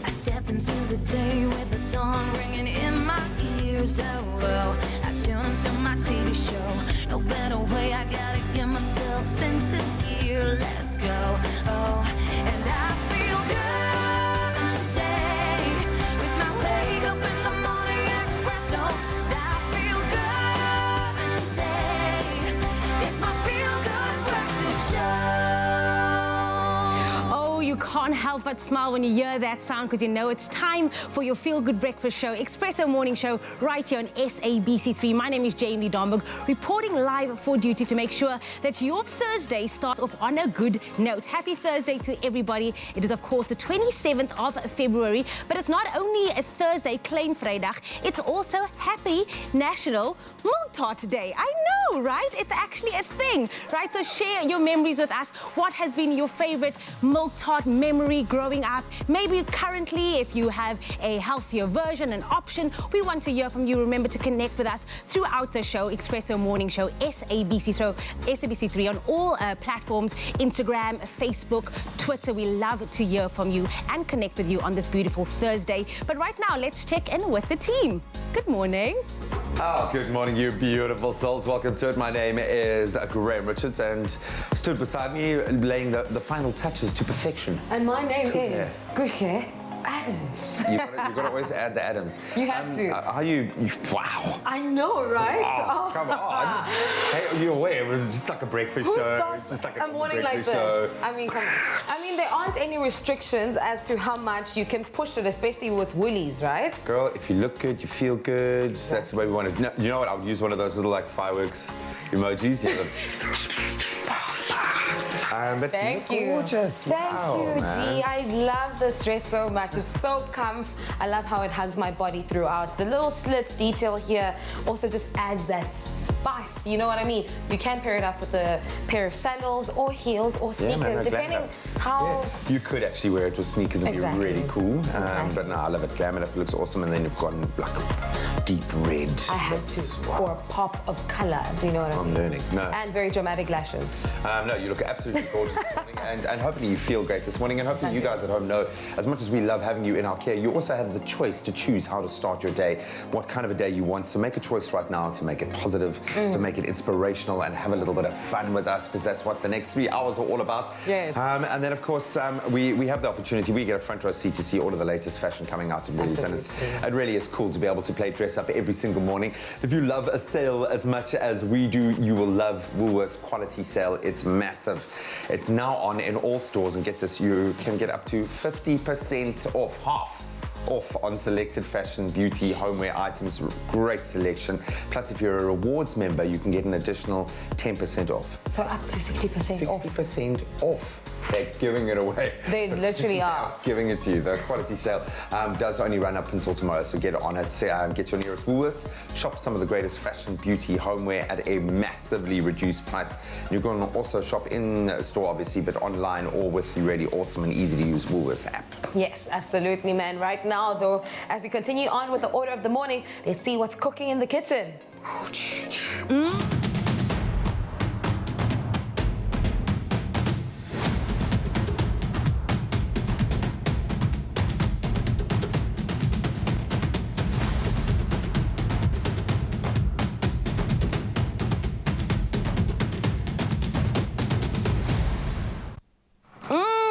I step into the day with the dawn ringing in my ears. Oh, well, I tune into my TV show. No better way, I gotta get myself into gear. Let's go. Oh, and I feel good today with my wake up in the morning espresso. I feel good today. It's my feel good breakfast show. You can't help but smile when you hear that sound, because you know it's time for your feel-good breakfast show, Expresso Morning Show, right here on SABC3. My name is Jamie Domberg, reporting live for duty to make sure that your Thursday starts off on a good note. Happy Thursday to everybody. It is, of course, the 27th of February, but it's not only a Thursday, Klein Vrydag, it's also Happy National Milk Tart Day. I know, right? It's actually a thing, right? So share your memories with us. What has been your favorite milk tart memory growing up? Maybe currently, if you have a healthier version, an option, we want to hear from you. Remember to connect with us throughout the show, Expresso Morning Show, SABC3 on all platforms, Instagram, Facebook, Twitter. We love to hear from you and connect with you on this beautiful Thursday. But right now, let's check in with the team. Good morning. Oh, good morning, you beautiful souls. Welcome to it. My name is Graham Richards, and stood beside me laying the final touches to perfection. And my name is Gushe Adams. You've got to always add the Adams. You have to. How you wow. I know, right? Oh, come on. Hey, are you aware? It was just like a breakfast show. It's just like a morning like this? show. I mean, come on. I mean, there aren't any restrictions as to how much you can push it, especially with Woolies, right? Girl, if you look good, you feel good. Yeah. That's the way we want to. You know what? I would use one of those little like fireworks emojis. You know, but Thank you. Gorgeous. Thank wow, you, man. G. I love this dress so much. It's so comfy. I love how it hugs my body throughout. The little slit detail here also just adds that spice. You know what I mean? You can pair it up with a pair of sandals or heels or sneakers, man, depending how... Yeah. You could actually wear it with sneakers and Exactly. be really cool. Exactly. But no, I love it. Glam it up. It looks awesome. And then you've got like a deep red. I had lips. to for a pop of color. Do you know what I mean? I'm learning. No. And very dramatic lashes. No, you look absolutely gorgeous this morning, and hopefully you feel great this morning, and hopefully you guys at home know, as much as we love having you in our care, you also have the choice to choose how to start your day, what kind of a day you want. So make a choice right now to make it positive, to make it inspirational, and have a little bit of fun with us, because that's what the next 3 hours are all about. Yes. And then, of course, we have the opportunity, we get a front row seat to see all of the latest fashion coming out in Woolies, and it really is cool to be able to play dress up every single morning. If you love a sale as much as we do, you will love Woolworths Quality Sale. It's massive. It's now on in all stores, and get this, you can get up to 50% off, half off on selected fashion, beauty, homeware items. Great selection. Plus, if you're a rewards member, you can get an additional 10% off. So up to 60% off. 60% off. They're giving it away. They literally are. Giving it to you. The quality sale does only run up until tomorrow, so get on it. Get your nearest Woolworths. Shop some of the greatest fashion, beauty, homeware at a massively reduced price. You're going to also shop in store, obviously, but online or with the really awesome and easy to use Woolworths app. Yes, absolutely, man. Right now, though, as we continue on with the order of the morning, let's see what's cooking in the kitchen.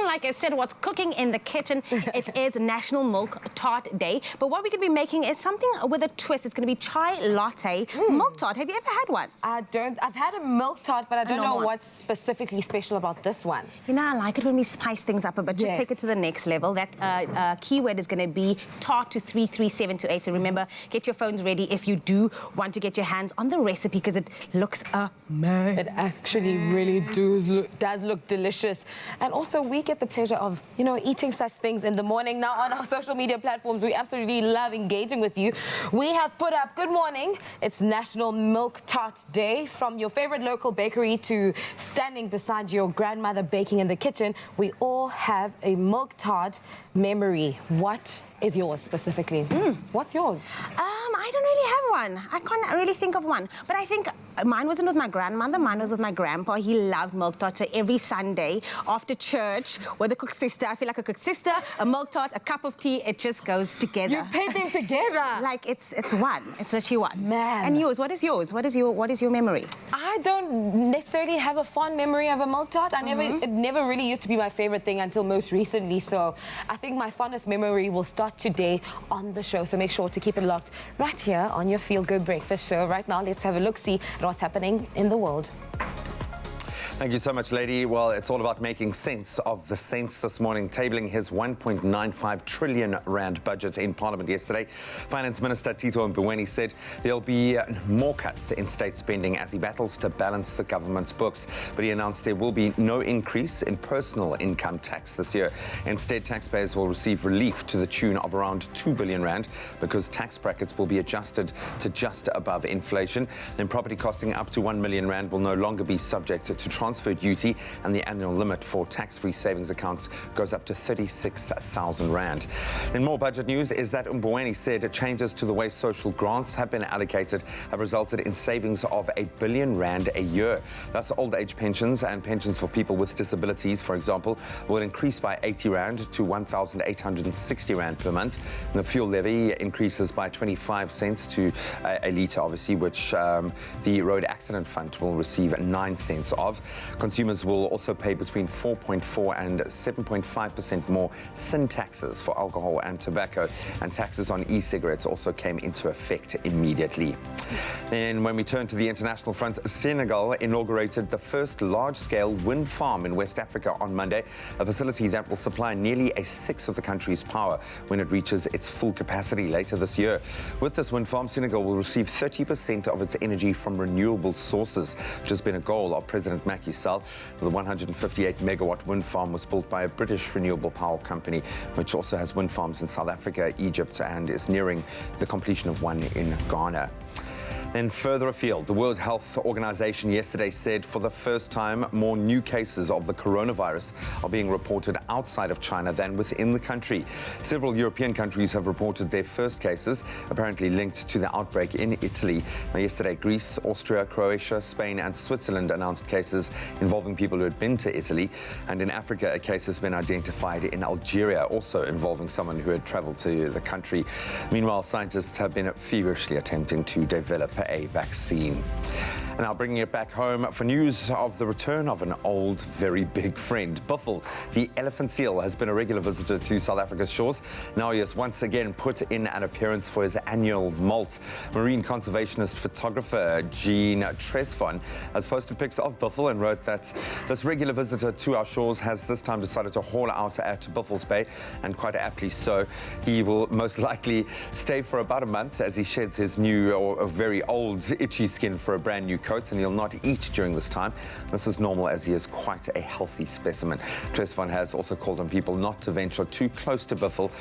Like I said, what's cooking in the kitchen, it is National Milk Tart Day. But what we're going to be making is something with a twist. It's going to be chai latte milk tart. Have you ever had one? I've had a milk tart, but I don't know one. what's specifically special about this one. You know, I like it when we spice things up a bit. Just Yes. take it to the next level. That keyword is going to be tart to 33728. So remember, get your phones ready if you do want to get your hands on the recipe, because it looks amazing. It actually really does look delicious. And also, we get the pleasure of, you know, eating such things in the morning. Now, on our social media platforms, we absolutely love engaging with you. We have put up, good morning, it's National Milk Tart Day. From your favorite local bakery to standing beside your grandmother baking in the kitchen, we all have a milk tart memory. What is yours specifically? What's yours? I I don't really have one. I can't really think of one. But I think mine wasn't with my grandmother. Mine was with my grandpa. He loved milk tart. So every Sunday after church with a cook sister, I feel like a cook sister, a milk tart, a cup of tea, it just goes together. You paid them together. Like it's one. It's literally one. Man. And yours? What is yours? What is your memory? I don't necessarily have a fond memory of a milk tart. It never really used to be my favorite thing until most recently. So I think my fondest memory will start today on the show. So make sure to keep it locked right here on your Feel Good Breakfast show. Right now, let's have a look-see at what's happening in the world. Thank you so much, lady. Well, it's all about making sense of the saints this morning, tabling his 1.95 trillion rand budget in Parliament yesterday. Finance Minister Tito Mboweni said there'll be more cuts in state spending as he battles to balance the government's books. But he announced there will be no increase in personal income tax this year. Instead, taxpayers will receive relief to the tune of around 2 billion rand because tax brackets will be adjusted to just above inflation. Then property costing up to 1 million rand will no longer be subject to transfer duty, and the annual limit for tax-free savings accounts goes up to 36,000 rand. Then more budget news is that Mboweni said changes to the way social grants have been allocated have resulted in savings of 1 billion rand a year. Thus, old age pensions and pensions for people with disabilities, for example, will increase by 80 rand to 1,860 rand per month. And the fuel levy increases by 25 cents to a litre, obviously, which the Road Accident Fund will receive 9 cents of. Consumers will also pay between 4.4 and 7.5% more sin taxes for alcohol and tobacco, and taxes on e-cigarettes also came into effect immediately. Then when we turn to the international front, Senegal inaugurated the first large-scale wind farm in West Africa on Monday, a facility that will supply nearly a sixth of the country's power when it reaches its full capacity later this year. With this wind farm, Senegal will receive 30% of its energy from renewable sources, which has been a goal of President Macky Sall. The 158-megawatt wind farm was built by a British renewable power company, which also has wind farms in South Africa, Egypt, and is nearing the completion of one in Ghana. Then further afield, the World Health Organization yesterday said for the first time more new cases of the coronavirus are being reported outside of China than within the country. Several European countries have reported their first cases, apparently linked to the outbreak in Italy. Now, yesterday, Greece, Austria, Croatia, Spain and Switzerland announced cases involving people who had been to Italy. And in Africa, a case has been identified in Algeria, also involving someone who had traveled to the country. Meanwhile, scientists have been feverishly attempting to develop a vaccine. And now bringing it back home for news of the return of an old, very big friend. Buffel, the elephant seal, has been a regular visitor to South Africa's shores. Now he has once again put in an appearance for his annual molt. Marine conservationist photographer Jean Tresfon has posted pics of Buffel and wrote that this regular visitor to our shores has this time decided to haul out at Buffels Bay, and quite aptly so. He will most likely stay for about a month as he sheds his new or very old itchy skin for a brand new coat, and he'll not eat during this time. This is normal as he is quite a healthy specimen. Tresfon has also called on people not to venture too close to Buffel.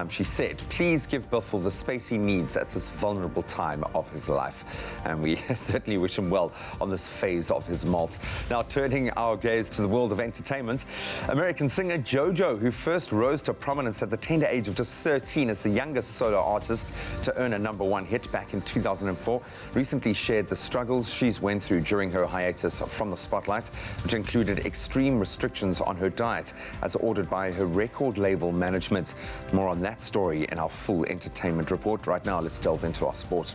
She said, please give Buffel the space he needs at this vulnerable time of his life. And we certainly wish him well on this phase of his molt. Now turning our gaze to the world of entertainment, American singer JoJo, who first rose to prominence at the tender age of just 13 as the youngest solo artist to earn a #1 hit back in 2004, recently shared the struggles she's went through during her hiatus from the spotlight, which included extreme restrictions on her diet as ordered by her record label management. More on that story in our full entertainment report. Right now, let's delve into our sport.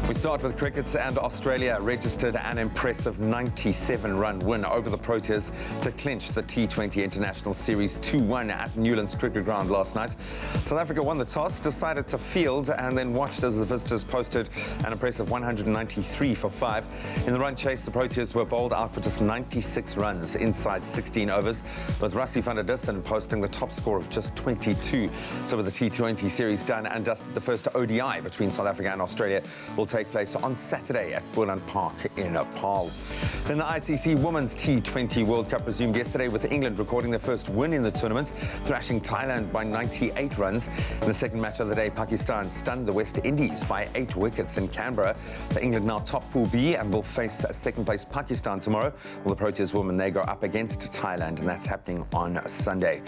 We start with cricket, and Australia registered an impressive 97-run win over the Proteas to clinch the T20 International Series 2-1 at Newlands Cricket Ground last night. South Africa won the toss, decided to field, and then watched as the visitors posted an impressive 193 for 5. In the run chase, the Proteas were bowled out for just 96 runs inside 16 overs, with Rassie van der Dussen posting the top score of just 22. So with the T20 Series done and just the first ODI between South Africa and Australia will take place on Saturday at Boland Park in Paarl. Then the ICC Women's T20 World Cup resumed yesterday with England recording their first win in the tournament, thrashing Thailand by 98 runs. In the second match of the day, Pakistan stunned the West Indies by 8 wickets in Canberra. So England now top Pool B and will face second-place Pakistan tomorrow. Well, the Proteas women, they go up against Thailand, and that's happening on Sunday.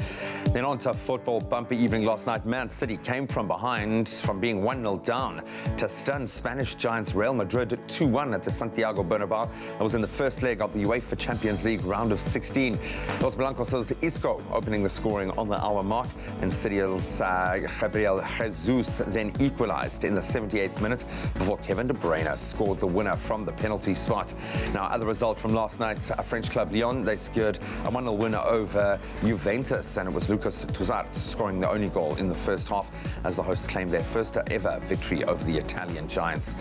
Then on to football. Bumper evening last night. Man City came from behind, from being 1-0 down, to stun Spanish giants Real Madrid 2-1 at the Santiago Bernabeu. That was in the first leg of the UEFA Champions League round of 16. Los Blancos' Isco opening the scoring on the hour mark, and City's Gabriel Jesus then equalised in the 78th minute before Kevin De Bruyne scored the winner from the penalty spot. Now, other result from last night, French club Lyon, they secured a 1-0 winner over Juventus, and it was Lucas Toussaint scoring the only goal in the first half as the hosts claimed their first ever victory over the Italian giants.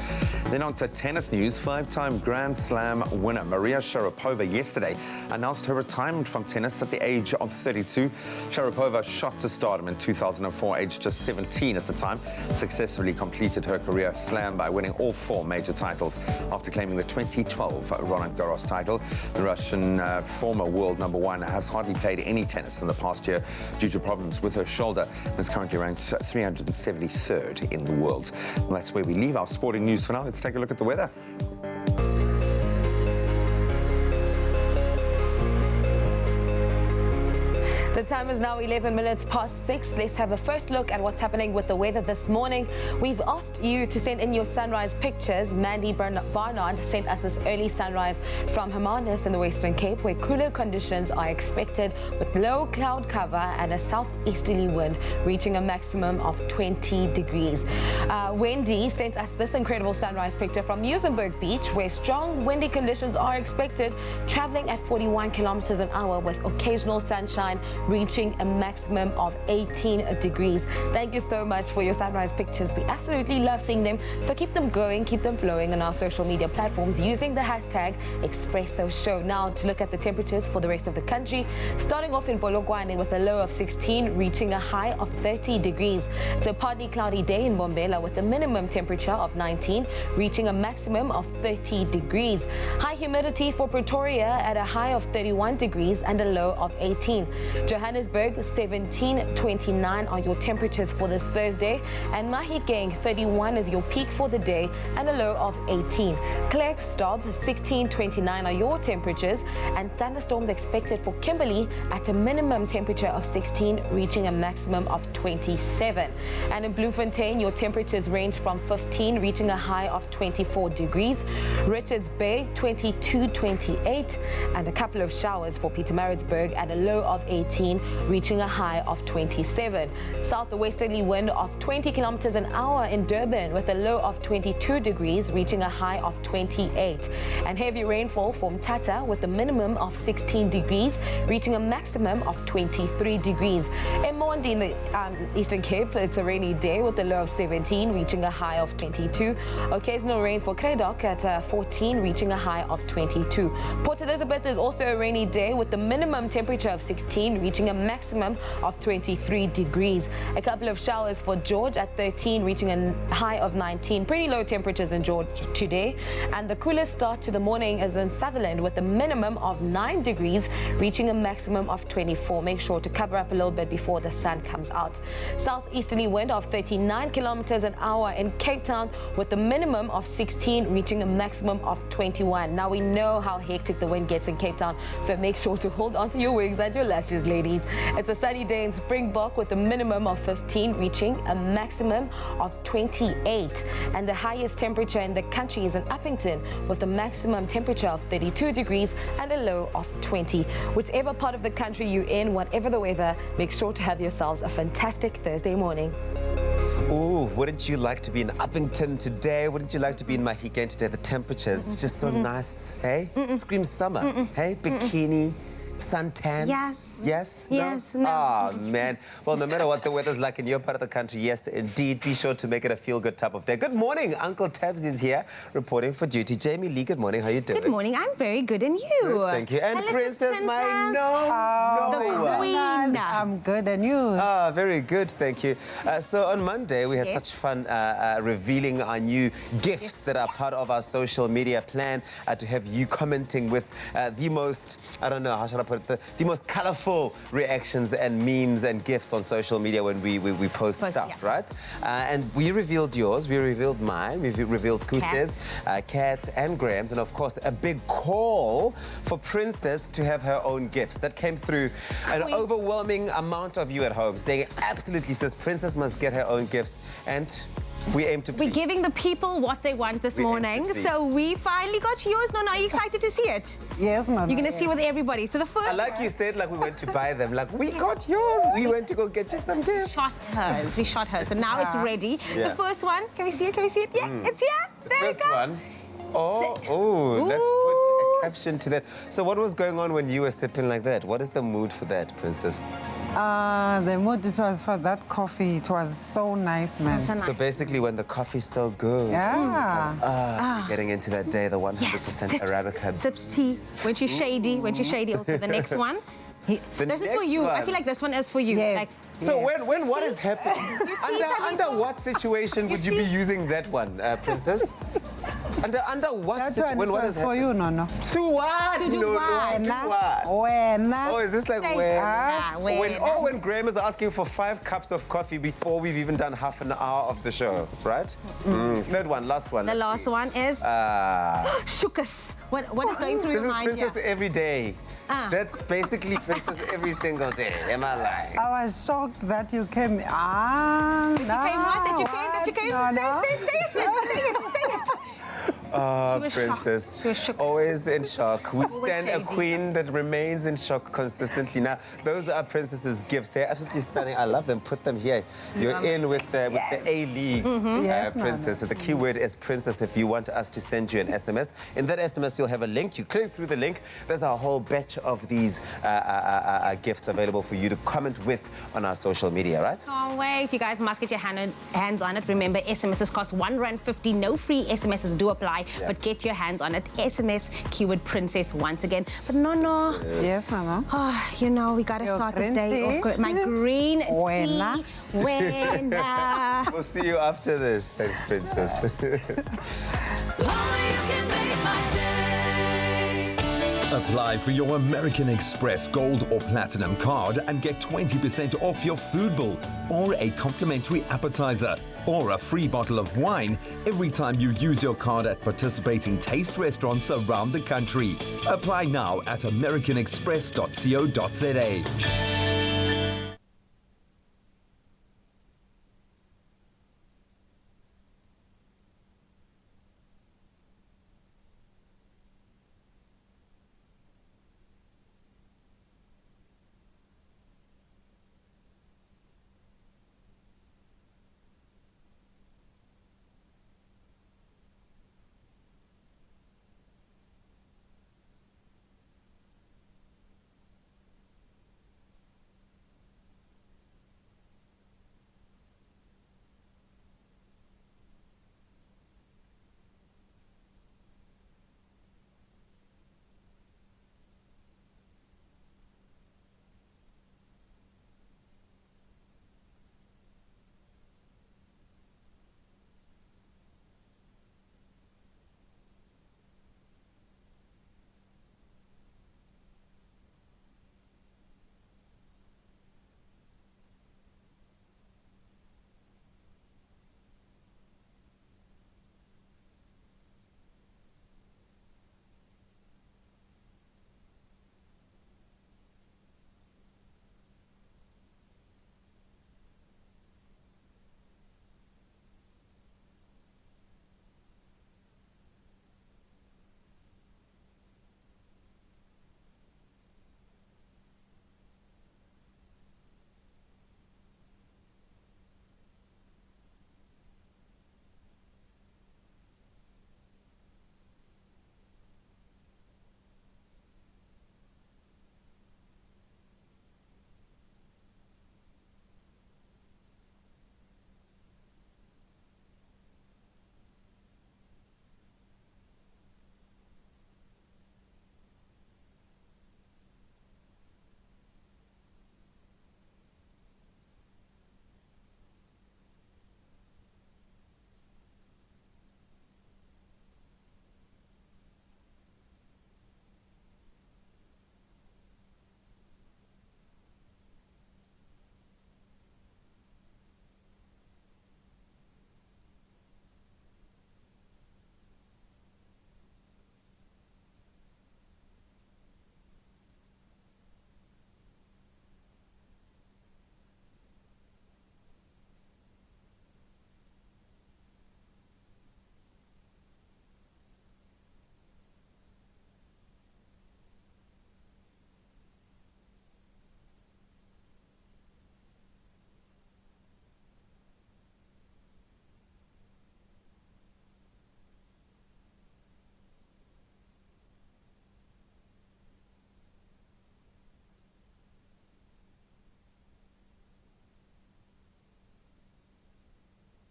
Then on to tennis news. 5-time Grand Slam winner Maria Sharapova yesterday announced her retirement from tennis at the age of 32. Sharapova shot to stardom in 2004, aged just 17 at the time, successfully completed her career slam by winning all 4 major titles after claiming the 2012 Roland Garros title. The Russian former world number 1 has hardly played any tennis in the past year due to problems with her shoulder and is currently ranked 373rd in the world. Well, that's where we leave our sporting news for now. Let's take a look at the weather. The time is now 11 minutes past 6. Let's have a first look at what's happening with the weather this morning. We've asked you to send in your sunrise pictures. Mandy Barnard sent us this early sunrise from Hermanus in the Western Cape, where cooler conditions are expected with low cloud cover and a southeasterly wind reaching a maximum of 20 degrees. Wendy sent us this incredible sunrise picture from Muizenberg Beach, where strong windy conditions are expected, traveling at 41 kilometers an hour with occasional sunshine, reaching a maximum of 18 degrees. Thank you so much for your sunrise pictures. We absolutely love seeing them. So keep them going, keep them flowing on our social media platforms using the hashtag Expresso Show. Now to look at the temperatures for the rest of the country. Starting off in Polokwane with a low of 16, reaching a high of 30 degrees. It's a partly cloudy day in Bombela with a minimum temperature of 19, reaching a maximum of 30 degrees. High humidity for Pretoria at a high of 31 degrees and a low of 18. Johannesburg, 17-29 are your temperatures for this Thursday, and Mahikeng, 31 is your peak for the day and a low of 18. Klerksdorp, 16-29 are your temperatures, and thunderstorms expected for Kimberley at a minimum temperature of 16, reaching a maximum of 27. And in Bloemfontein, your temperatures range from 15, reaching a high of 24 degrees. Richards Bay, 22-28, and a couple of showers for Pietermaritzburg at a low of 18, reaching a high of 27. Southwesterly wind of 20 kilometers an hour in Durban with a low of 22 degrees, reaching a high of 28. And heavy rainfall from Tata with a minimum of 16 degrees, reaching a maximum of 23 degrees. In Mondi in the Eastern Cape, it's a rainy day with a low of 17, reaching a high of 22. Occasional rain for Kredok at 14, reaching a high of 22. Port Elizabeth is also a rainy day with the minimum temperature of 16, reaching a maximum of 23 degrees. A couple of showers for George at 13, reaching a high of 19. Pretty low temperatures in George today. And the coolest start to the morning is in Sutherland with a minimum of 9 degrees, reaching a maximum of 24. Make sure to cover up a little bit before the sun comes out. Southeasterly wind of 39 kilometers an hour in Cape Town with a minimum of 16, reaching a maximum of 21. Now we know how hectic the wind gets in Cape Town, so make sure to hold on to your wigs and your lashes, ladies. It's a sunny day in Springbok with a minimum of 15, reaching a maximum of 28. And the highest temperature in the country is in Uppington with a maximum temperature of 32 degrees and a low of 20. Whichever part of the country you're in, whatever the weather, make sure to have yourselves a fantastic Thursday morning. Oh, wouldn't you like to be in Uppington today? Wouldn't you like to be in Mahikeng today? The temperature's just so nice, hey? Scream summer, hey? Bikini, suntan. Yes. Yes? Yes, No? no. Oh, man. Well, no matter what the weather's like in your part of the country, yes, indeed, be sure to make it a feel-good type of day. Good morning. Uncle Tabs is here reporting for duty. Jamie Lee, good morning. How you doing? Good morning. I'm very good, and you? Good, thank you. And Hello, Princess, my The Queen. I'm good, and you? Ah, very good, thank you. So on Monday, we had such fun revealing our new gifts that are part of our social media plan to have you commenting with the most, I don't know, how shall I put it, the most colorful reactions and memes and gifs on social media when we post stuff, right? And we revealed yours, we revealed mine, we revealed Kute's, Kat's and Graham's, and of course a big call for Princess to have her own gifts. That came through an overwhelming amount of you at home saying, absolutely, sis, Princess must get her own gifts, and we aim to please. We're giving the people what they want this morning, so we finally got yours. No, are you excited to see it? Yes, ma'am. You're going to see with everybody. So the first I like you said, like we went to buy them. Like, we got yours. We went to go get you some gifts. shot hers. We shot hers. So now it's ready. Yeah. The first one, can we see it? Can we see it? Yeah, it's here. There we First go. one. Oh, let's put a caption to that. So what was going on when you were sipping like that? What is the mood for that, Princess? The mood this was for that coffee. It was so nice, man. So nice. So basically when the coffee's so good. Yeah. Getting into that day, the 100% Sips, Arabica. sips tea. When she's shady, also the next one. This is for next you. I one. feel like this one is for you. Yes. Like, So when what is happening? see, Under what situation would you be using that one, Princess? Under what That situation? one What was is for happening? you, no. To To what? do No, what? to what? When? Oh, is this like Say, when Graham is asking for 5 cups of coffee before we've even done half an hour of the show, right? Third one, last one. the let's last see. one is Shuketh. What is going through This your is mind Princess here? every day. That's basically Princess every single day. Am I lying? I was shocked that you came. That you came? No, no. Say it. Say it. Oh, She was Princess. shocked. She was shocked. Always in shock. We Always stand a shady. queen that remains in shock consistently. Now, those are Princess's gifts. They're absolutely stunning. I love them. Put them here. You're in with the A-League, Yes, Princess. So the keyword is Princess if you want us to send you an SMS. In that SMS, you'll have a link. You click through the link. There's a whole batch of these gifts available for you to comment with on our social media, right? Can't wait. You guys must get your hands on it. Remember, SMSs cost R1.50. No free SMSs do apply, but get your hands on it. SMS keyword Princess once again. But no. Yes, mama. Oh, we gotta Your start this green day tea. off. My green Buena. tea. Buena. We'll see you after this. Thanks, Princess. Apply for your American Express Gold or Platinum card and get 20% off your food bill, or a complimentary appetizer, or a free bottle of wine every time you use your card at participating taste restaurants around the country. Apply now at americanexpress.co.za.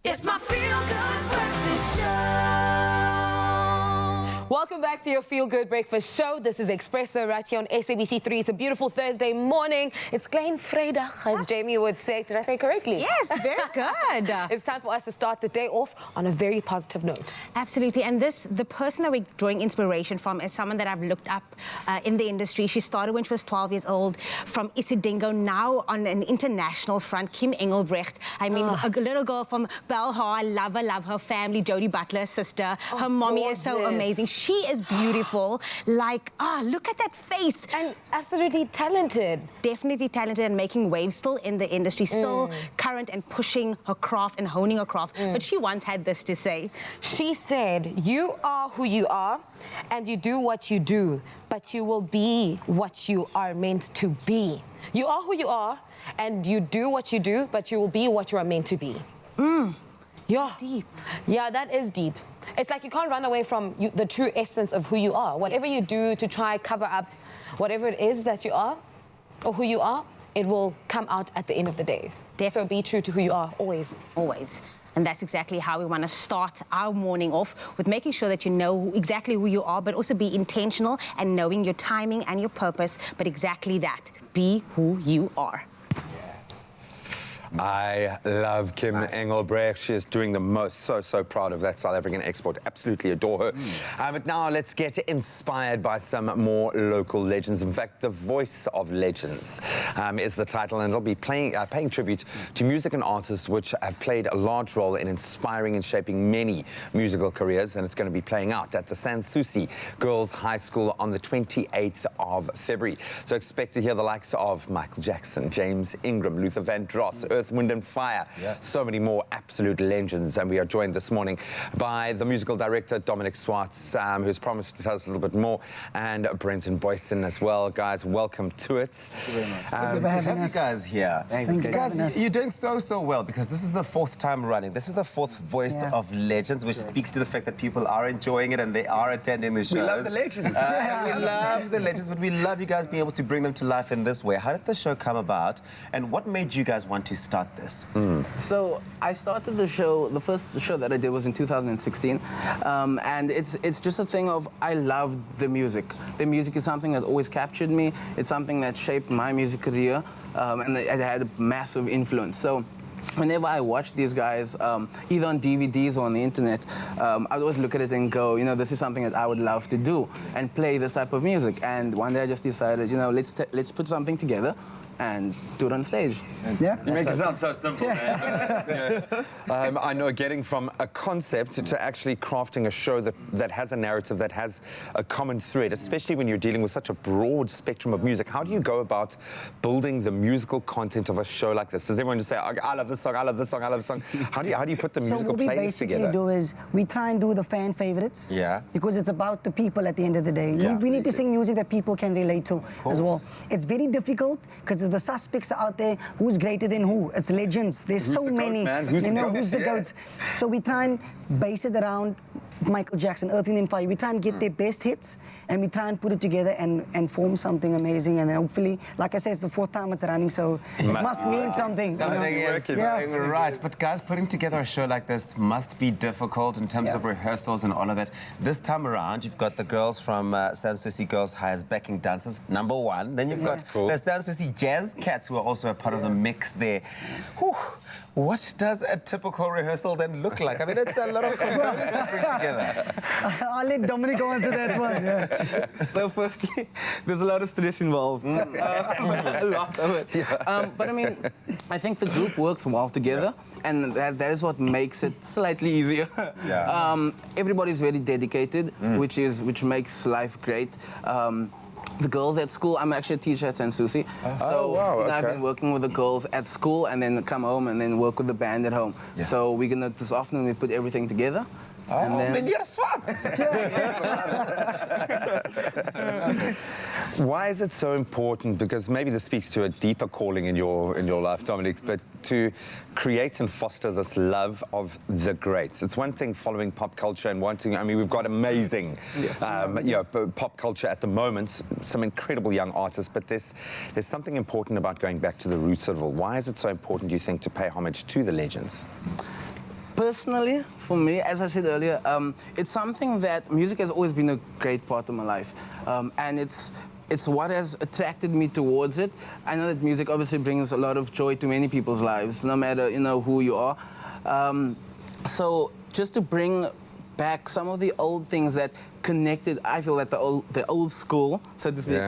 It's my feel-good breakfast show. Welcome back to your Feel Good Breakfast show. This is Expresso right here on SABC3. It's a beautiful Thursday morning. It's Klein Vrydag, as Jamie would say. Did I say it correctly? Yes, very good. It's time for us to start the day off on a very positive note. Absolutely. And the person that we're drawing inspiration from is someone that I've looked up in the industry. She started when she was 12 years old from Isidingo, now on an international front, Kym Engelbrecht. I mean, a little girl from Belhar. I love her family, Jodie Butler's sister. Her mommy is so amazing. She is beautiful. Like, look at that face. And absolutely talented. Definitely talented and making waves still in the industry, still current and pushing her craft and honing her craft. But she once had this to say. She said, you are who you are and you do what you do, but you will be what you are meant to be. You are who you are and you do what you do, but you will be what you are meant to be. Yeah. Deep. Yeah, that is deep. It's like you can't run away from the true essence of who you are. Whatever you do to try cover up whatever it is that you are or who you are, it will come out at the end of the day. So be true to who you are, always. Always. And that's exactly how we want to start our morning off, with making sure that you know exactly who you are, but also be intentional and knowing your timing and your purpose. But exactly that, be who you are. I love Kym Engelbrecht. She is doing the most. So proud of that South African export. Absolutely adore her. But now let's get inspired by some more local legends. In fact, the voice of legends is the title, and they'll be paying tribute to music and artists which have played a large role in inspiring and shaping many musical careers. And it's going to be playing out at the Sansusi Girls High School on the 28th of February. So expect to hear the likes of Michael Jackson, James Ingram, Luther Vandross, Earth, Wind and Fire, so many more absolute legends. And we are joined this morning by the musical director, Dominic Swartz, who's promised to tell us a little bit more, and Brenton Boyson as well. Guys, welcome to it. Thank you for having us. You guys here. Thank you guys, you're doing so well, because this is the 4th time running. This is the 4th Voice of Legends, which speaks to the fact that people are enjoying it and they are attending the shows. We love the legends. We love the legends, but we love you guys being able to bring them to life in this way. How did the show come about, and what made you guys want to start this? So I started the show, the first show that I did was in 2016, and it's just a thing of, I love the music. The music is something that always captured me. It's something that shaped my music career, and it had a massive influence. So whenever I watch these guys, either on DVDs or on the internet, I always look at it and go, you know, this is something that I would love to do and play this type of music. And one day I just decided, you know, let's put something together and do it on stage. Yeah. You make it sound so simple, man. I know, getting from a concept to actually crafting a show that has a narrative, that has a common thread, especially when you're dealing with such a broad spectrum of music. How do you go about building the musical content of a show like this? Does everyone just say, I love this song, I love this song, I love this song? How do you put the musical playlist together? So what we basically do is we try and do the fan favorites. Yeah. Because it's about the people at the end of the day. Yeah. We need to sing music that people can relate to as well. It's very difficult because the suspects are out there. Who's greater than who? It's legends. There's so many. Who's you the know, goat? who's the goats? So we try and base it around Michael Jackson, Earth, Wind and Fire. We try and get their best hits, and we try and put it together and form something amazing. And then hopefully, like I said, it's the 4th time it's running, so it must mean something. Something is going right. But guys, putting together a show like this must be difficult in terms of rehearsals and all of that. This time around, you've got the girls from Sansusi Girls High as backing dancers, #1. Then you've got the Sansusi Jazz Cats, who are also a part of the mix there. Whew. What does a typical rehearsal then look like? I mean, it's a lot of components to bring together. I'll let Dominic answer that one. Yeah. So firstly, there's a lot of stress involved. A lot of it. But I mean, I think the group works well together, and that is what makes it slightly easier. Everybody's very dedicated, which makes life great. The girls at school, I'm actually a teacher at Sansusi. So I've been working with the girls at school and then come home and then work with the band at home. So we're gonna, this afternoon, we put everything together. And then... Why is it so important? Because maybe this speaks to a deeper calling in your life, Dominic, but to create and foster this love of the greats. It's one thing following pop culture and wanting, I mean, we've got amazing pop culture at the moment, some incredible young artists, but there's something important about going back to the roots of it all. Why is it so important, do you think, to pay homage to the legends? Personally, for me, as I said earlier, it's something that music has always been a great part of my life, and it's what has attracted me towards it. I know that music obviously brings a lot of joy to many people's lives, no matter who you are. So just to bring back some of the old things that connected, I feel that the old school, so to speak,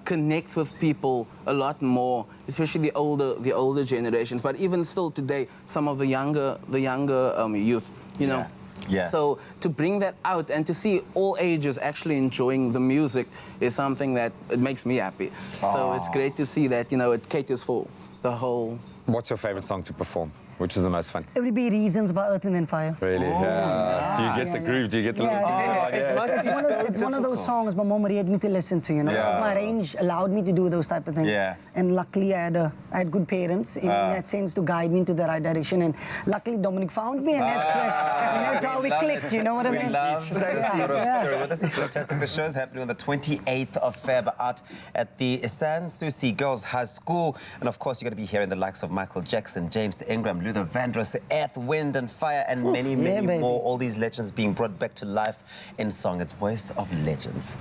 connects with people a lot more, especially the older generations. But even still today, some of the younger youth, you know. Yeah. So to bring that out and to see all ages actually enjoying the music is something that it makes me happy. So it's great to see that it caters for the whole. What's your favorite song to perform? Which is the most fun? It would be Reasons by Earth, Wind and Fire. Really? Do you get the groove? Do you get the little song? It's one of those songs my mom read me to listen to, because my range allowed me to do those type of things. Yeah. And luckily I had good parents in that sense to guide me into the right direction. And luckily Dominic found me, and that's how we clicked, you know what I mean? We love that sort of story. Well, this is fantastic. The show is happening on the 28th of Feb out at the Sanssouci Girls High School. And of course, you're going to be hearing the likes of Michael Jackson, James Ingram, Luther Vandross, Earth, Wind and Fire, and many more. All these legends being brought back to life in song. It's Voice of Legends.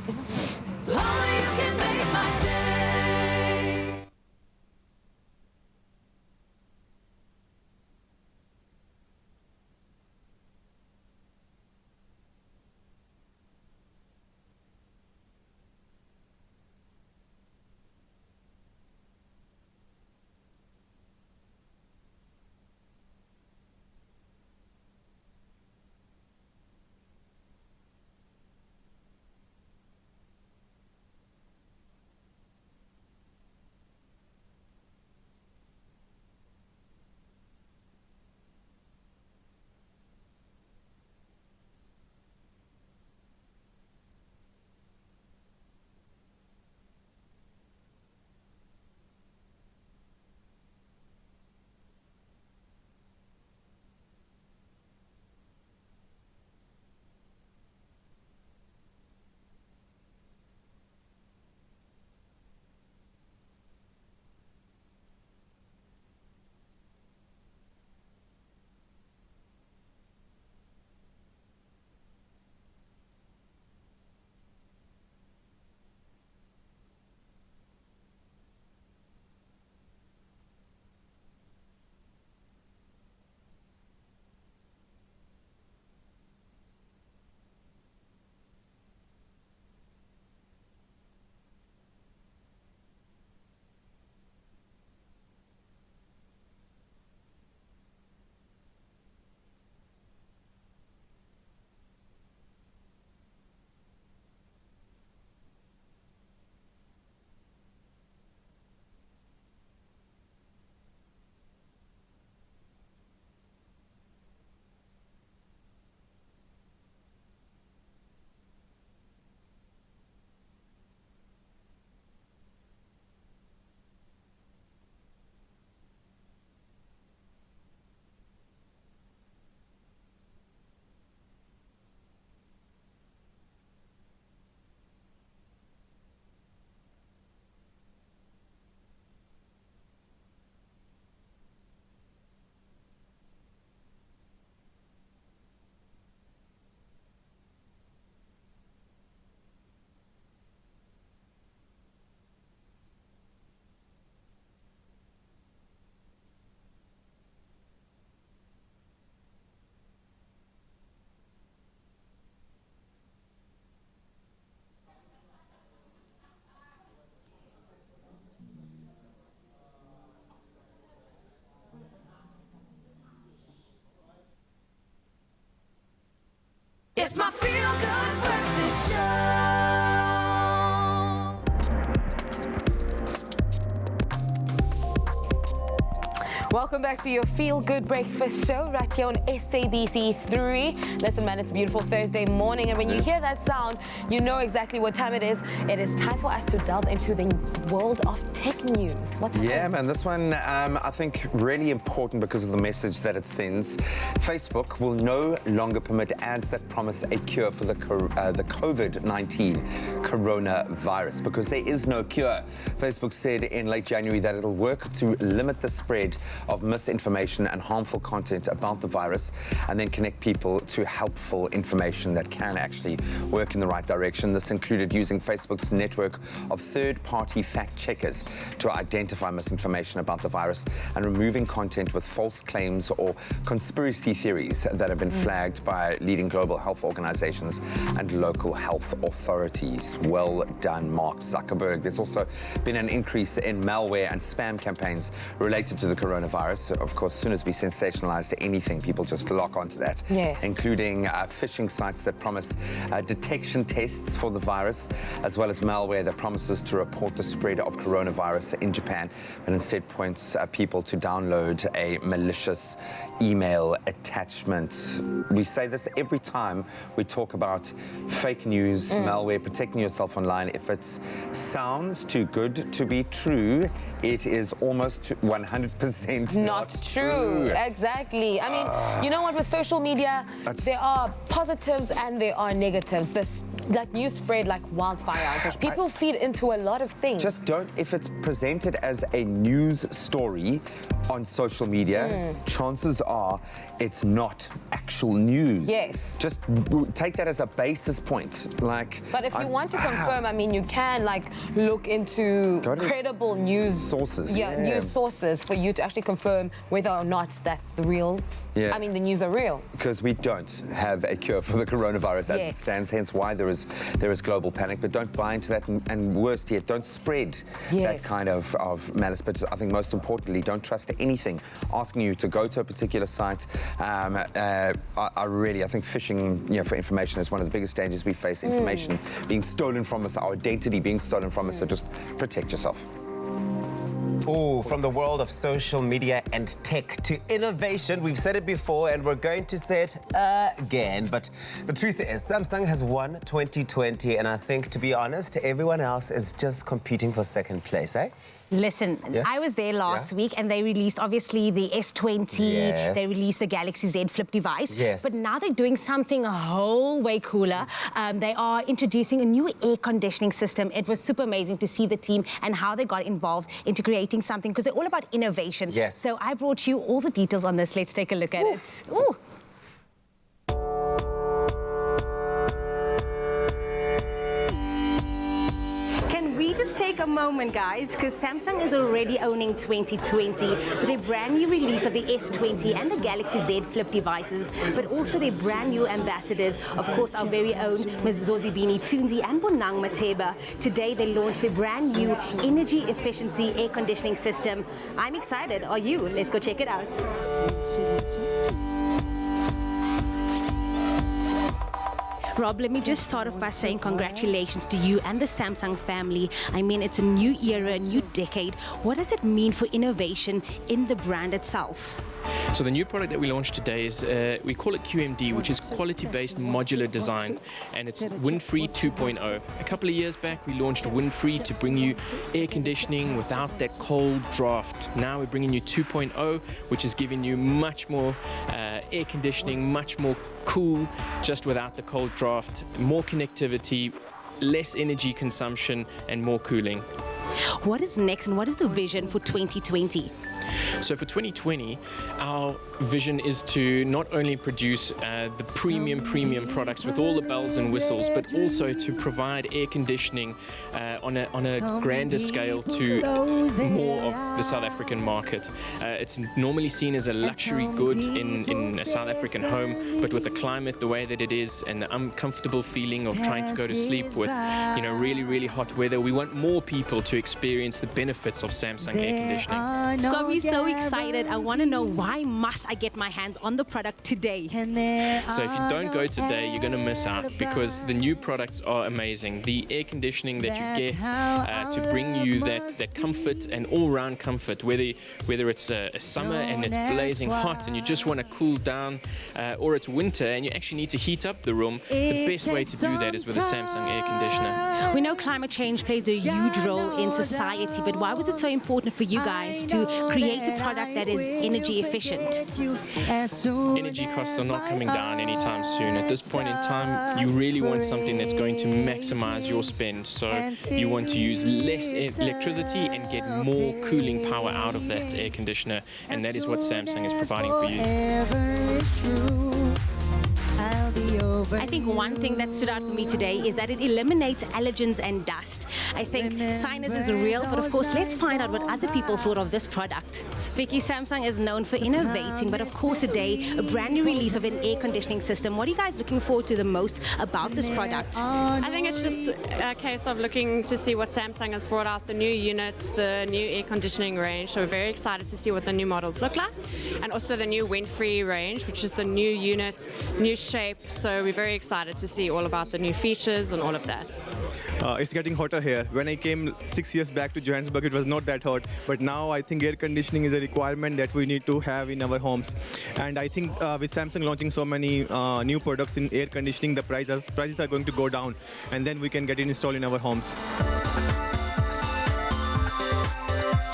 Only you can make my day. It's my feel-good breakfast show. Welcome back to your Feel Good Breakfast show right here on SABC 3. Listen, man, it's a beautiful Thursday morning, and when you hear that sound, you know exactly what time it is. It is time for us to delve into the world of tech news. What's happening? Yeah, man, this one I think really important because of the message that it sends. Facebook will no longer permit ads that promise a cure for the COVID-19 coronavirus because there is no cure. Facebook said in late January that it'll work to limit the spread of misinformation and harmful content about the virus, and then connect people to helpful information that can actually work in the right direction. This included using Facebook's network of third-party fact-checkers to identify misinformation about the virus and removing content with false claims or conspiracy theories that have been flagged by leading global health organizations and local health authorities. Well done, Mark Zuckerberg. There's also been an increase in malware and spam campaigns related to the coronavirus. Of course, as soon as we sensationalize anything, people just lock onto that, including phishing sites that promise detection tests for the virus, as well as malware that promises to report the spread of coronavirus in Japan, and instead points people to download a malicious email attachment. We say this every time we talk about fake news, malware, protecting yourself online. If it sounds too good to be true, it is almost 100% not true. Exactly. I mean, you know what, with social media, there are positives and there are negatives. This like news spread like wildfire on social. People feed into a lot of things. Just don't, if it's presented as a news story on social media, chances are it's not actual news. Yes. Just take that as a basis point. But if you want to confirm, I mean, you can like look into credible news sources. News sources for you to actually confirm whether or not that the real, I mean, the news are real. Because we don't have a cure for the coronavirus as it stands, hence why there is global panic. But don't buy into that, and worst yet, don't spread that kind of malice. But I think most importantly, don't trust anything asking you to go to a particular site. I think phishing, for information is one of the biggest dangers we face. Information being stolen from us, our identity being stolen from us. So just protect yourself. Oh, from the world of social media and tech to innovation. We've said it before and we're going to say it again. But the truth is, Samsung has won 2020, and I think, to be honest, everyone else is just competing for second place, eh? Listen, I was there last week and they released, obviously, the S20. They released the Galaxy Z Flip device. But now they're doing something a whole way cooler. They are introducing a new air conditioning system. It was super amazing to see the team and how they got involved into creating something, because they're all about innovation. So I brought you all the details on this. Let's take a look at it. Ooh. Just take a moment, guys, because Samsung is already owning 2020 with a brand new release of the S20 and the Galaxy Z Flip devices, but also their brand new ambassadors, of course, our very own Ms. Zozibini Tunzi and Bonang Mateba. Today, they launched their brand new energy efficiency air conditioning system. I'm excited. Are you? Let's go check it out. Rob, let me just start off by saying congratulations to you and the Samsung family. I mean, it's a new era, a new decade. What does it mean for innovation in the brand itself? So the new product that we launched today is, we call it QMD, which is quality-based modular design, and it's Wind-Free 2.0. A couple of years back, we launched Wind-Free to bring you air conditioning without that cold draft. Now we're bringing you 2.0, which is giving you much more air conditioning, much more cool, just without the cold draft, more connectivity, less energy consumption, and more cooling. What is next, and what is the vision for 2020? So for 2020, our vision is to not only produce the premium products with all the bells and whistles, but also to provide air conditioning on a grander scale to more of the South African market. It's normally seen as a luxury good in a South African home, but with the climate the way that it is and the uncomfortable feeling of trying to go to sleep with really, really hot weather, we want more people to experience the benefits of Samsung air conditioning. Got me so excited. I want to know, why must I get my hands on the product today? So if you don't go today, you're going to miss out, because the new products are amazing. The air conditioning that you get to bring you that comfort and all-round comfort, whether it's a summer and it's blazing hot and you just want to cool down, or it's winter and you actually need to heat up the room, the best way to do that is with a Samsung air conditioner. We know climate change plays a huge role in society, but why was it so important for you guys to create a product that is energy efficient? Energy costs are not coming down anytime soon. At this point in time, you really want something that's going to maximize your spend. So you want to use less electricity and get more cooling power out of that air conditioner, and that is what Samsung is providing for you. I think one thing that stood out for me today is that it eliminates allergens and dust. I think sinus is real, but of course, let's find out what other people thought of this product. Vicky, Samsung is known for innovating, but of course today, a brand new release of an air conditioning system. What are you guys looking forward to the most about this product? I think it's just a case of looking to see what Samsung has brought out, the new units, the new air conditioning range. So we're very excited to see what the new models look like. And also the new wind-free range, which is the new unit, new shape. So we're very excited to see all about the new features and all of that. It's getting hotter here. When I came 6 years back to Johannesburg, it was not that hot. But now I think air conditioning is a requirement that we need to have in our homes. And I think with Samsung launching so many new products in air conditioning, the prices are going to go down. And then we can get it installed in our homes.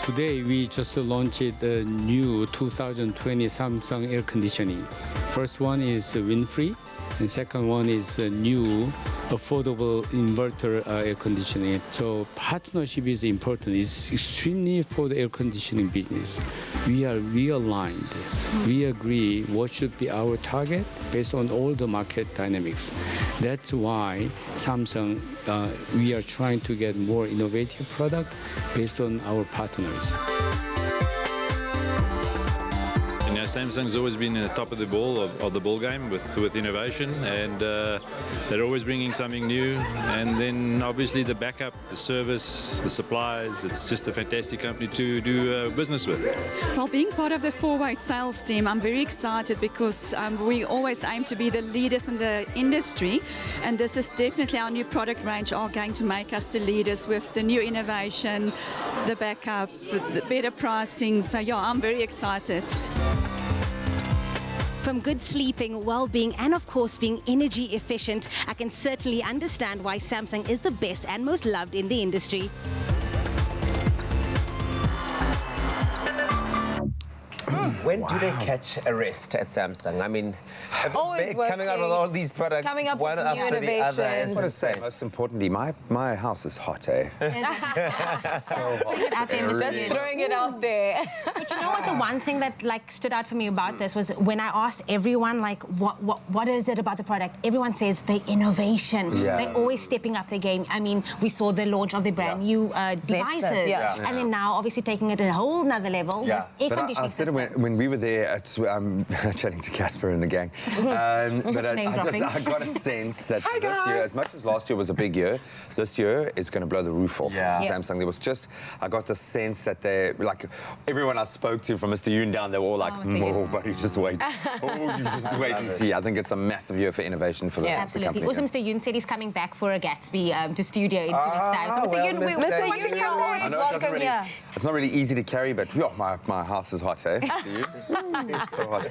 Today we just launched the new 2020 Samsung air conditioning. First one is wind-free, and second one is a new affordable inverter air conditioning. So partnership is important. It's extremely for the air conditioning business. We are realigned. We agree what should be our target based on all the market dynamics. That's why Samsung, we are trying to get more innovative product based on our partners. You know, Samsung's always been in the top of the ball game with innovation, and they're always bringing something new. And then obviously the backup, the service, the supplies. It's just a fantastic company to do business with. Well, being part of the four-way sales team, I'm very excited because we always aim to be the leaders in the industry, and this is definitely our new product range are going to make us the leaders with the new innovation, the backup, the better pricing. So yeah, I'm very excited. From good sleeping, well-being, and of course being energy efficient, I can certainly understand why Samsung is the best and most loved in the industry. When do they catch a rest at Samsung? I mean, Always coming out with all these products, coming up one with new after the other. innovations. I want to say, most importantly, my house is hot, eh? So hot. Out there, Mr. Just throwing it out there. But you know what? The one thing that stood out for me about this was when I asked everyone what is it about the product? Everyone says the innovation. Yeah. They're always stepping up their game. I mean, we saw the launch of the brand new devices, and then now obviously taking it a whole nother level. Yeah. Air But conditioning I said system. when we were there at chatting to Casper and the gang, but I got a sense that this year, as much as last year was a big year, this year is going to blow the roof off Samsung. There was I got the sense that they, like, everyone I spoke to from Mr. Yoon down, they were all like, oh, buddy, just wait. Oh, you just wait and see. I think it's a massive year for innovation for the Absolutely. company. Also, Mr. Yoon said he's coming back for a Gatsby to studio in 2 weeks' time. So, Mr. Yoon, Mr. Yoon, you're always welcome here. It's not really easy to carry, but my house is hot, eh? It's so hot.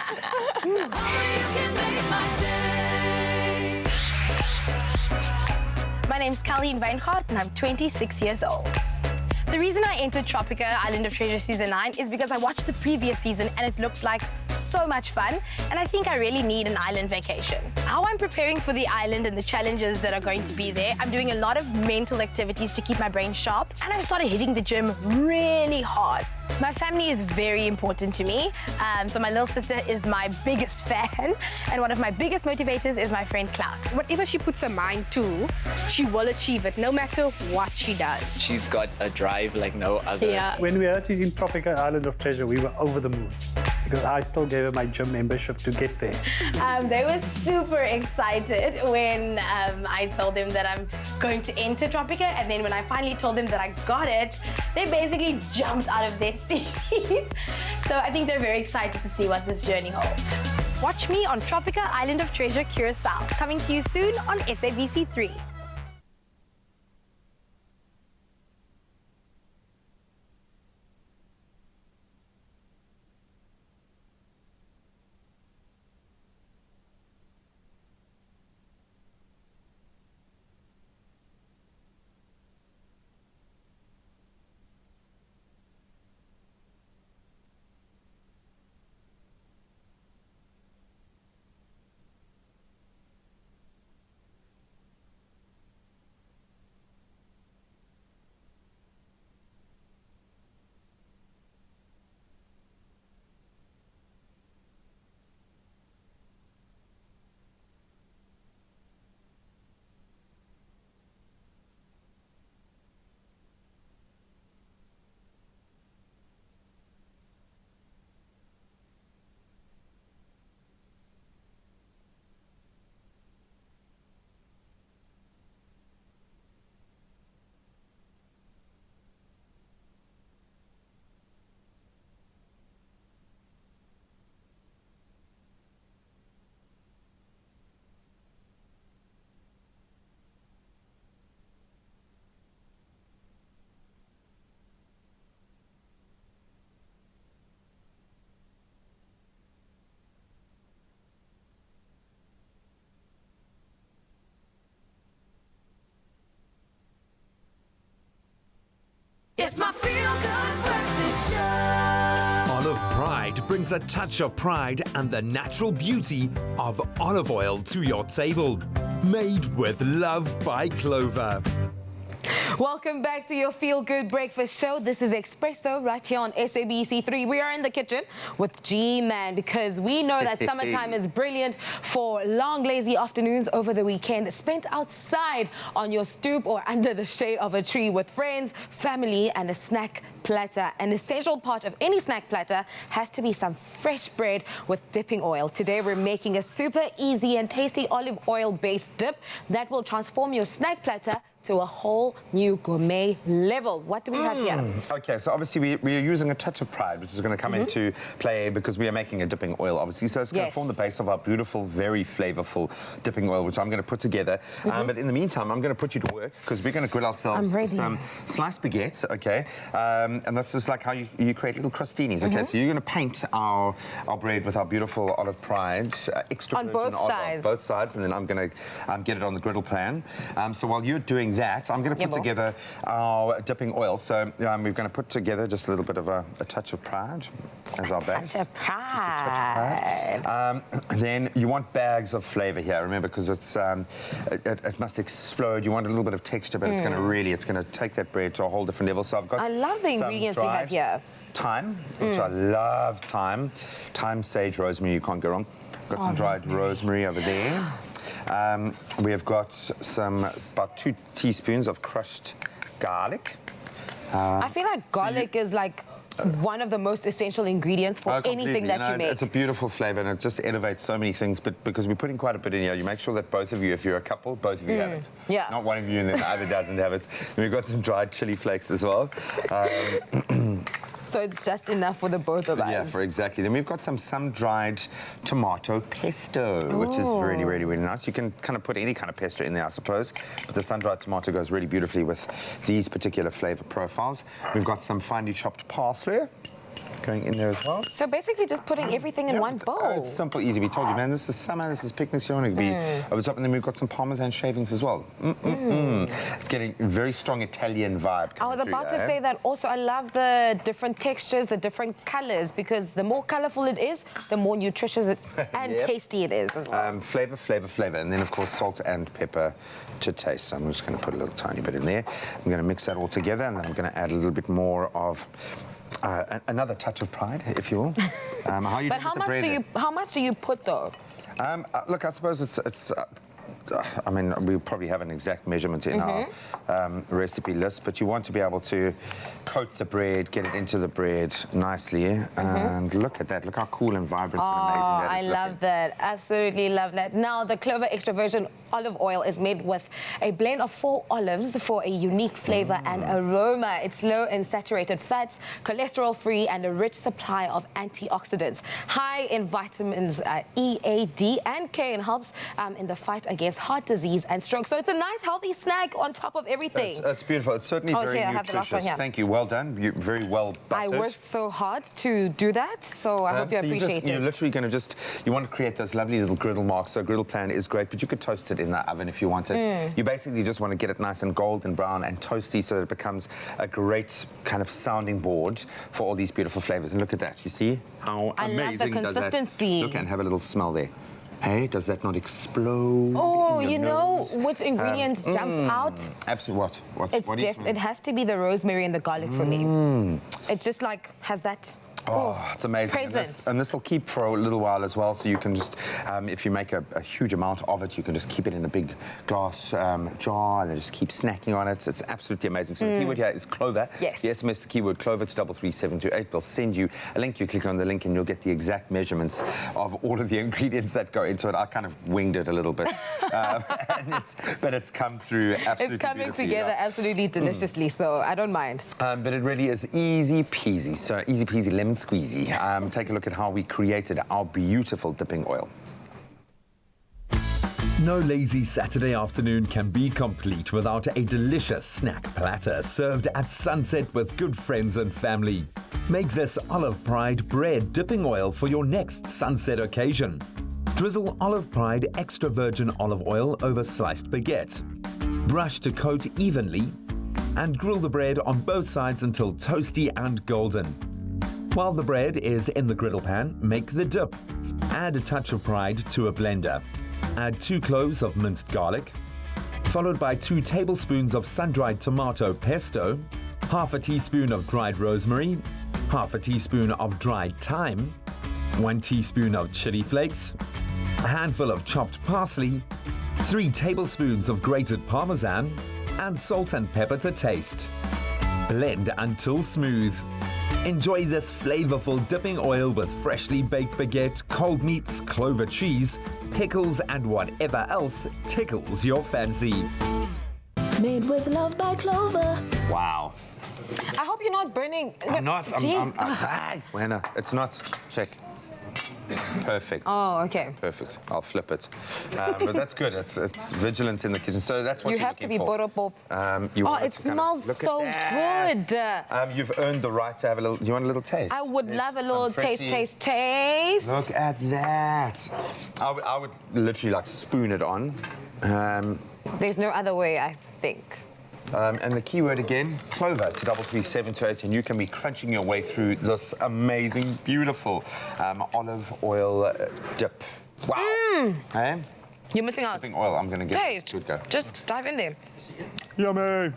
My name's Colleen Weinhardt and I'm 26 years old. The reason I entered Tropica Island of Treasure Season 9 is because I watched the previous season and it looked like so much fun, and I think I really need an island vacation. How I'm preparing for the island and the challenges that are going to be there, I'm doing a lot of mental activities to keep my brain sharp, and I've started hitting the gym really hard. My family is very important to me, so my little sister is my biggest fan, and one of my biggest motivators is my friend Klaus. Whatever she puts her mind to, she will achieve it, no matter what she does. She's got a drive like no other. Yeah. When we heard she's in Tropica Island of Treasure, we were over the moon, because I still gave her my gym membership to get there. They were super excited when I told them that I'm going to enter Tropica, and then when I finally told them that I got it, they basically jumped out of their seats. So I think they're very excited to see what this journey holds. Watch me on Tropica Island of Treasure Curacao, coming to you soon on SABC3. brings a touch of pride and the natural beauty of olive oil to your table. Made with love by Clover. Welcome back to your Feel Good Breakfast Show. This is Expresso right here on SABC3. We are in the kitchen with G-Man because we know that summertime is brilliant for long, lazy afternoons over the weekend spent outside on your stoop or under the shade of a tree with friends, family, and a snack platter. An essential part of any snack platter has to be some fresh bread with dipping oil. Today we're making a super easy and tasty olive oil-based dip that will transform your snack platter to a whole new gourmet level. What do we have here? Okay, so obviously we are using a touch of pride, which is going to come into play because we are making a dipping oil, obviously. So it's going to form the base of our beautiful, very flavorful dipping oil, which I'm going to put together. But in the meantime, I'm going to put you to work because we're going to grill ourselves some sliced baguettes, okay? And this is like how you create little crostinis, okay? So you're going to paint our bread with our beautiful olive pride, extra virgin olive on both sides, and then I'm going to get it on the griddle pan. So while you're doing that, I'm going to put together our dipping oil. So we're going to put together just a little bit of a touch of pride as our base. Touch of pride. Then you want bags of flavor here, remember, because it must explode. You want a little bit of texture, but it's going to take that bread to a whole different level. So I've got I love the ingredients we have here. Thyme, which I love thyme. Thyme, sage, rosemary, you can't go wrong. Got some dried rosemary over there. We have got about 2 teaspoons of crushed garlic. I feel like garlic is like one of the most essential ingredients for anything that you make. It's a beautiful flavor and it just elevates so many things, but because we're putting quite a bit in here, you make sure that both of you, if you're a couple, both of you have it. Yeah. Not one of you and then the other doesn't have it. And we've got some dried chili flakes as well. So it's just enough for the both of us. Yeah, exactly. Then we've got some sun-dried tomato pesto, which is really, really, really nice. You can kind of put any kind of pesto in there, I suppose, but the sun-dried tomato goes really beautifully with these particular flavor profiles. We've got some finely chopped parsley going in there as well. So basically just putting everything in one bowl. It's simple, easy. We told you, man, this is summer, this is picnic season. It could be over top, and then we've got some Parmesan shavings as well. It's getting a very strong Italian vibe. I was about to say that also. I love the different textures, the different colors, because the more colorful it is, the more nutritious and tasty it is as well. Flavor. And then, of course, salt and pepper to taste. So I'm just going to put a little tiny bit in there. I'm going to mix that all together, and then I'm going to add a little bit more of another touch of pride, if you will. How are you doing with the bread? How much do you put though? Look, I suppose it's I mean, we probably have an exact measurement in our recipe list, but you want to be able to coat the bread, get it into the bread nicely, and look at that. Look how cool and vibrant and amazing that is. I love that. Absolutely love that. Now, the Clover Extra Virgin olive oil is made with a blend of 4 olives for a unique flavor and aroma. It's low in saturated fats, cholesterol-free, and a rich supply of antioxidants. High in vitamins E, A, D, and K, and helps in the fight against heart disease and stroke. So it's a nice, healthy snack on top of everything. It's beautiful. It's certainly very nutritious. Thank you. Well done. You're very well buttered. I worked so hard to do that, so I hope you appreciate it. You're literally going to you want to create those lovely little griddle marks. So a griddle pan is great, but you could toast it in the oven if you wanted. You basically just want to get it nice and golden brown and toasty so that it becomes a great kind of sounding board for all these beautiful flavors. And look at that. You see how amazing does that? I love the consistency. Look, and have a little smell there. Hey, does that not explode? Oh, you know which ingredient jumps out? Absolutely. What? It has to be the rosemary and the garlic for me. It just like has that. Oh, it's amazing. And this will keep for a little while as well, so you can just, if you make a huge amount of it, you can just keep it in a big glass jar and then just keep snacking on it. It's absolutely amazing. So the keyword here is Clover. Yes. The SMS, the keyword Clover to 33728. They'll send you a link. You click on the link and you'll get the exact measurements of all of the ingredients that go into it. I kind of winged it a little bit, but it's come through absolutely It's coming together absolutely deliciously, so I don't mind. But it really is easy peasy. So easy peasy, lemon squeezy. Take a look at how we created our beautiful dipping oil. No lazy Saturday afternoon can be complete without a delicious snack platter served at sunset with good friends and family. Make this Olive Pride bread dipping oil for your next sunset occasion. Drizzle Olive Pride extra virgin olive oil over sliced baguette. Brush to coat evenly and grill the bread on both sides until toasty and golden. While the bread is in the griddle pan, make the dip. Add a touch of pride to a blender. Add 2 cloves of minced garlic, followed by 2 tablespoons of sun-dried tomato pesto, half a teaspoon of dried rosemary, half a teaspoon of dried thyme, 1 teaspoon of chili flakes, a handful of chopped parsley, 3 tablespoons of grated parmesan, and salt and pepper to taste. Blend until smooth. Enjoy this flavorful dipping oil with freshly baked baguette, cold meats, clover cheese, pickles, and whatever else tickles your fancy. Made with love by Clover. Wow. I hope you're not burning. I'm not. Gee. Wenna, it's not. Check. Perfect. Oh, okay. Perfect. I'll flip it. But that's good. It's vigilant in the kitchen. So that's what You you're have to looking be for. Oh, it smells so good. You've earned the right to have a little. Do you want a little taste? I would love a some little freshly- taste. Look at that. I would literally like spoon it on. There's no other way, I think. And the key word again, Clover to 33728, and you can be crunching your way through this amazing, beautiful olive oil dip. Wow. Hey? You're missing out. Dipping oil, I'm going to give Taste. it a good go. Just dive in there. Yummy.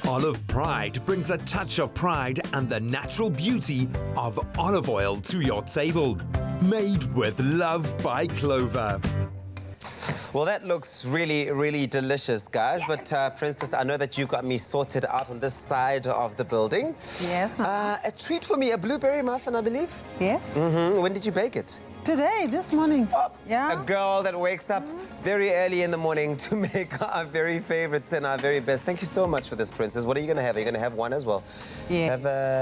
Olive Pride brings a touch of pride and the natural beauty of olive oil to your table. Made with love by Clover. Well, that looks really, really delicious, guys. Yes. But, Princess, I know that you got me sorted out on this side of the building. Yes. A treat for me, a blueberry muffin, I believe. Yes. When did you bake it? Today, this morning. Yeah. A girl that wakes up very early in the morning to make our very favorites and our very best. Thank you so much for this, Princess. What are you going to have? Are you going to have one as well? Yeah.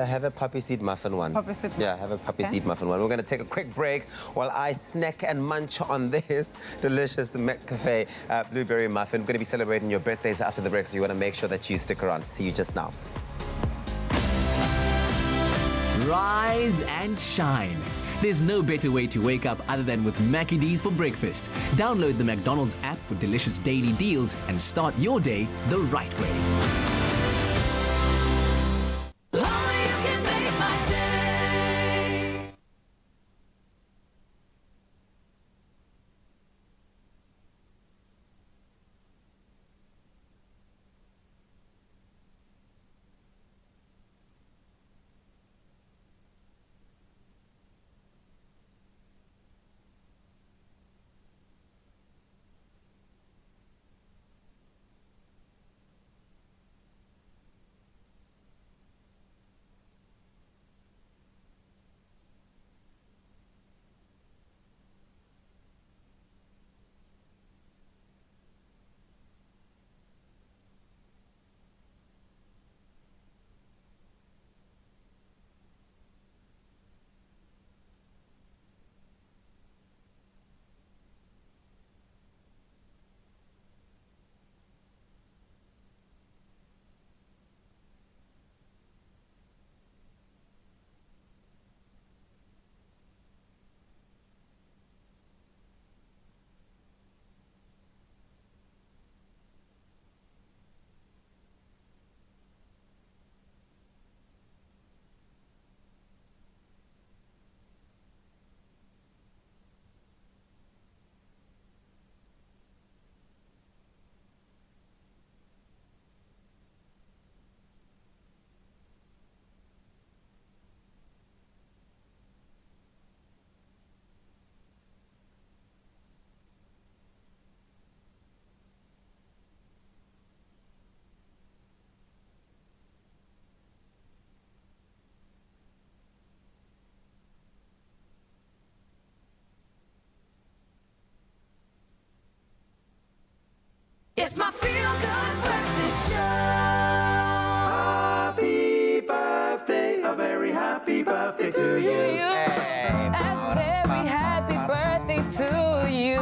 Have a poppy seed muffin one. Poppy seed Yeah, have a poppy seed muffin one. We're going to take a quick break while I snack and munch on this delicious McCafe blueberry muffin. We're going to be celebrating your birthdays after the break, so you want to make sure that you stick around. See you just now. Rise and shine. There's no better way to wake up other than with Mackie D's for breakfast. Download the McDonald's app for delicious daily deals and start your day the right way. It's my feel-good breakfast show. Happy birthday, a very happy birthday to you. A very happy birthday to you.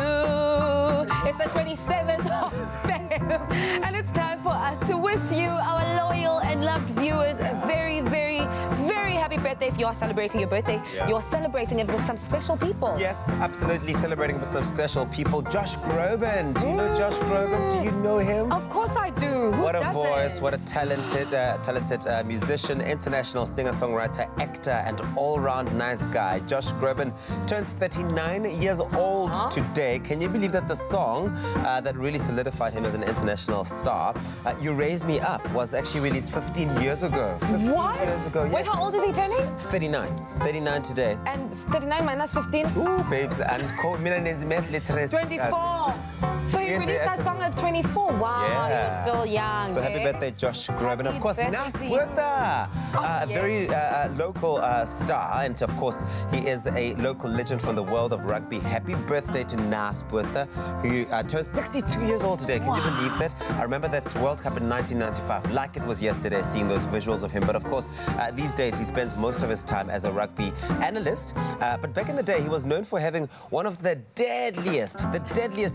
It's the 27th of Feb, and it's time for us to wish you, our loyal and loved viewers, a very, very, very happy birthday. If you are celebrating your birthday, you're celebrating it with some special people. Yes, absolutely celebrating with some special people. Josh Groban. Do you know Josh Groban? Do you know him? Of course I do. Who What a doesn't? voice, Yes, what a talented musician, international singer-songwriter, actor, and all-round nice guy. Josh Groban turns 39 years old today. Can you believe that the song that really solidified him as an international star, You Raise Me Up, was actually released 15 years ago. 15 years ago, yes. Wait, how old is he turning? 39. 39 today. And 39 minus 15? Ooh, babes. And 24. So he released that song at 24. Wow, he was still young. So happy birthday, Josh Groban. Of course, Nas Puerta, a very local star. And of course, he is a local legend from the world of rugby. Happy birthday to Nas Puerta, who turns 62 years old today. Can you believe that? I remember that World Cup in 1995, like it was yesterday, seeing those visuals of him. But of course, these days, he spends most of his time as a rugby analyst. But back in the day, he was known for having one of the deadliest